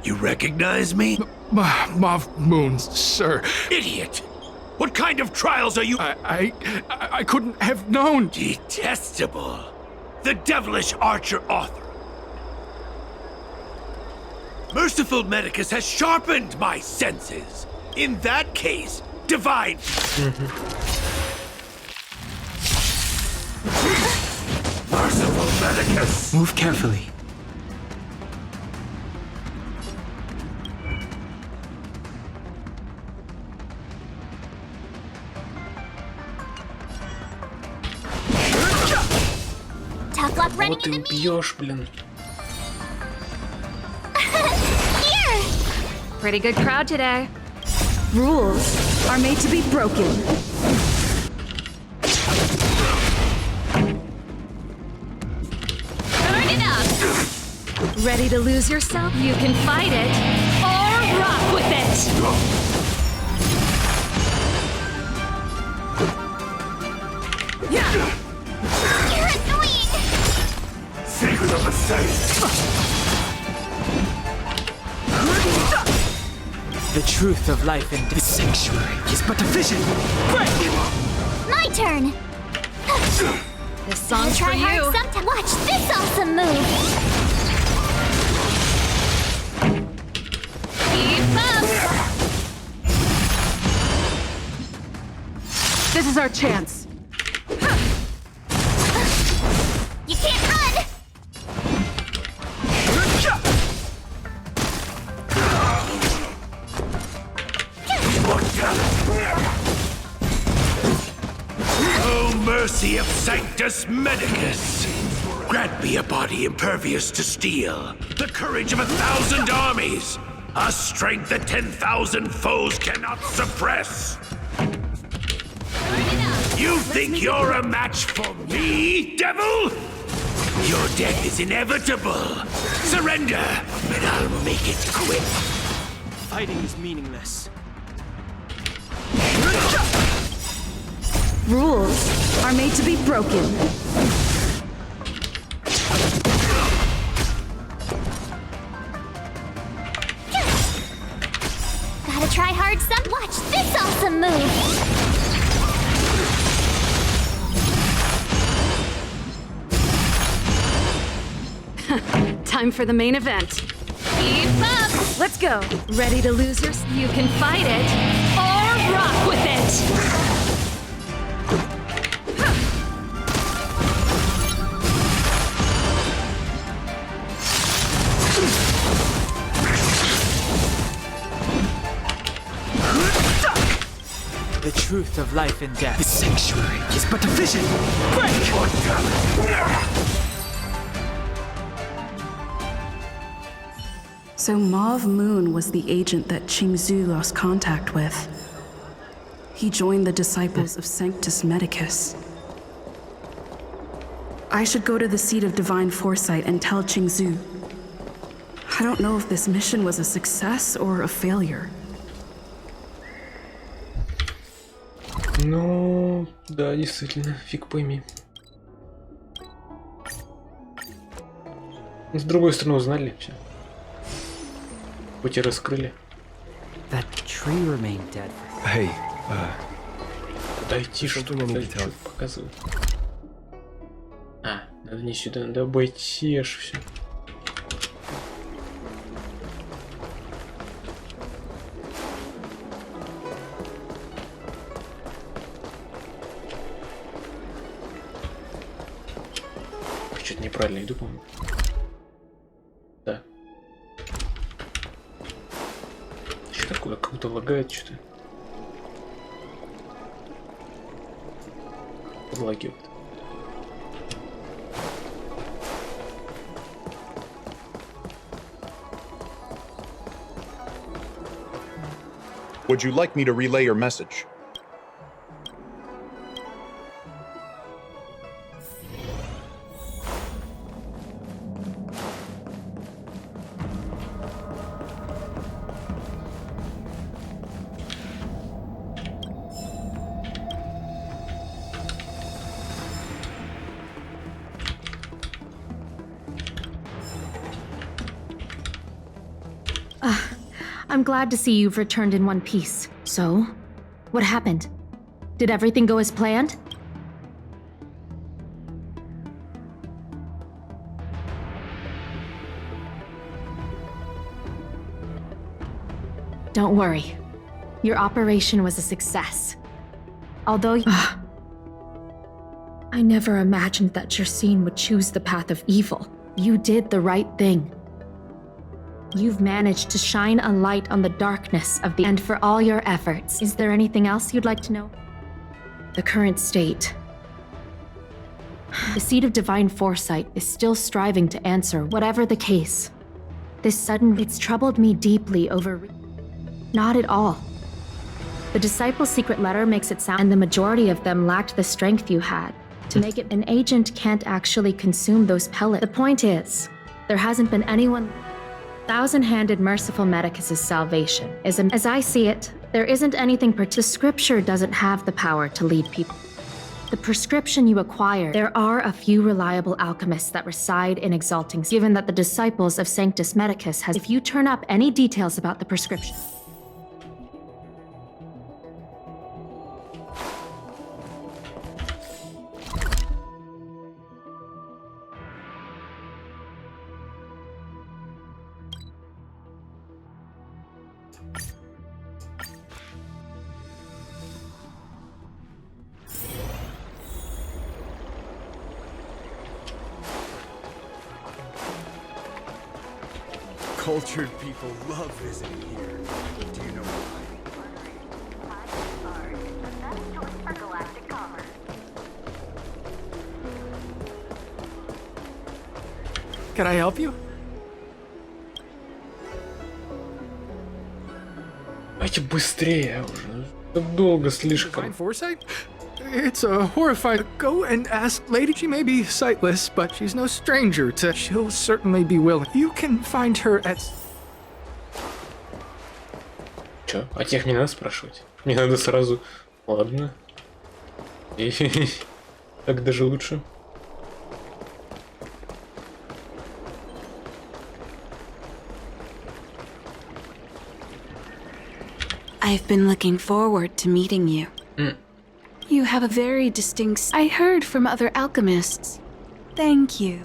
S14: You recognize me?
S24: Mauve Moon, sir.
S14: Idiot! What kind of trials are you—
S24: I couldn't have known.
S14: Detestable. The devilish archer author. Merciful Medicus has sharpened my senses. In that case, divine. Merciful Medicus.
S9: Move carefully.
S13: Tough luck running
S2: Вот ты
S13: into me.
S2: убьешь, блин.
S13: Here.
S5: Pretty good crowd today.
S8: Rules are made to be broken.
S5: Turn it up.
S20: Ready to lose yourself?
S5: You can fight it or rock with it.
S13: You're annoying.
S14: Secret of the saints.
S9: The truth of life in this sanctuary is but a vision.
S13: My turn.
S5: This song's
S13: Try
S5: for
S13: hard
S5: you.
S13: sometime. Watch this awesome move.
S5: Keep up.
S8: This is our chance.
S13: You can't run.
S14: mercy of Sanctus Medicus. Grant me a body impervious to steel, the courage of 1,000 armies, a strength that 10,000 foes cannot suppress. You think you're a match for me, devil? Your death is inevitable. Surrender, and I'll make it quick.
S3: Fighting is meaningless.
S8: Rules are made to be broken.
S13: Gotta try hard some. Watch this awesome move.
S8: Time for the main event.
S5: Keep up!
S8: Let's go. Ready to lose your...
S5: You can fight it, or rock with it!
S3: The truth of life and death. The sanctuary is but a vision. Break!
S11: So Mauve Moon was the agent that Qingzu lost contact with. He joined the disciples of Sanctus Medicus. I should go to the seat of divine foresight and tell Qingzu. I don't know if this mission was a success or a failure.
S2: Ну, да, действительно, фиг пойми. С другой стороны, узнали все. Пути раскрыли.
S3: That tree remained dead.
S7: Hey,
S2: Дойти, что показывает. А, надо не сюда, надо обойти аж все. Что-то неправильно иду, по-моему. Да. Что такое? Как-то лагает что-то. Подлагивает.
S15: Would you like me to relay your message?
S22: I'm glad to see you've returned in one piece. So, what happened? Did everything go as planned? Don't worry. Your operation was a success. Although I never imagined that Jersine would choose the path of evil. You did the right thing. You've managed to shine a light on the darkness of the end for all your efforts. Is there anything else you'd like to know? The current state. The seat of divine foresight is still striving to answer whatever the case. It's troubled me deeply over... Not at all. The disciples' secret letter makes it sound, and the majority of them lacked the strength you had. To make it, an agent can't actually consume those pellets. The point is, there hasn't been anyone... Thousand-handed merciful Medicus' salvation is as I see it, there isn't anything the scripture doesn't have the power to lead people. The prescription you acquire, there are a few reliable alchemists that reside in Exalting, given that the disciples of Sanctus Medicus has... If you turn up any details about the prescription...
S17: Cultured people love visiting here. Do you know why?
S3: Can I help you?
S2: Давайте быстрее уже. Так долго слишком.
S24: Divine foresight? It's a horrifying. Go and ask Lady. She may be sightless, but she's no stranger to. She'll certainly be willing. You can find her at.
S2: Чё? А тех не надо спрашивать. Мне надо сразу. Ладно. И так даже лучше.
S11: I've been looking forward to meeting you. You have a very distinct... I heard from other alchemists. Thank you.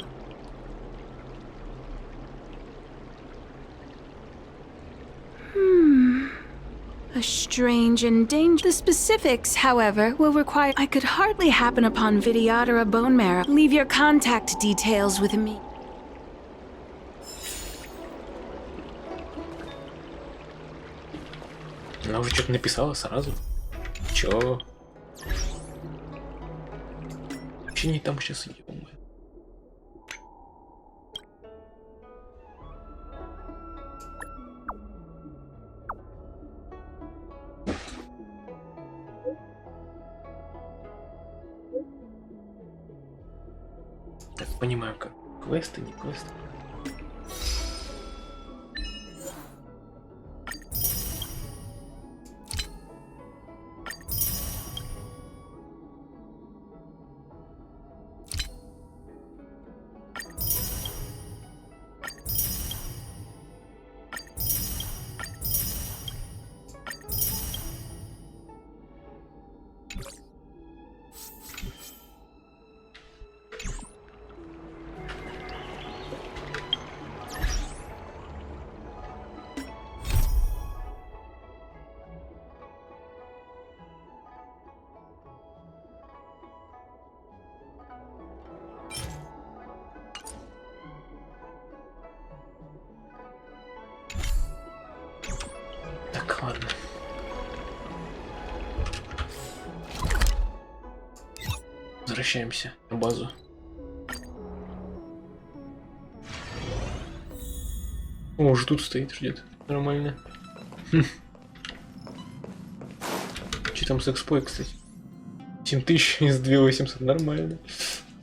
S11: A strange and dangerous... The specifics, however, will require... I could hardly happen upon Vidyadhara bone marrow. Leave your contact details with me.
S2: Она уже что-то написала сразу. Чё? Вообще не там сейчас идем. Так, понимаю, как. Квесты, не квесты. Так, ладно. Возвращаемся на базу. О, уже тут стоит, ждет. Нормально. Че там с экспой, кстати? 7000 из 2800, нормально.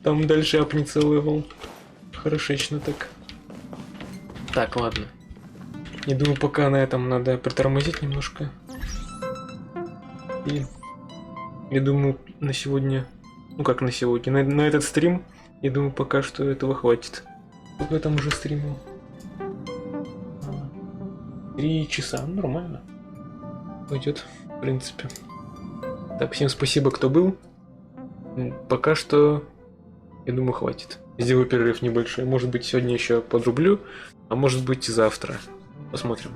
S2: Там дальше апнется левел. Хорошечно так. Так, ладно. Я думаю, пока на этом надо притормозить немножко. И я думаю, на сегодня... Ну как на сегодня? На этот стрим, я думаю, пока что этого хватит. Сколько я там уже стримил? 3 часа. Ну, нормально. Пойдет, в принципе. Так, всем спасибо, кто был. Пока что, я думаю, хватит. Сделаю перерыв небольшой. Может быть, сегодня еще подрублю, а может быть, завтра. Посмотрим.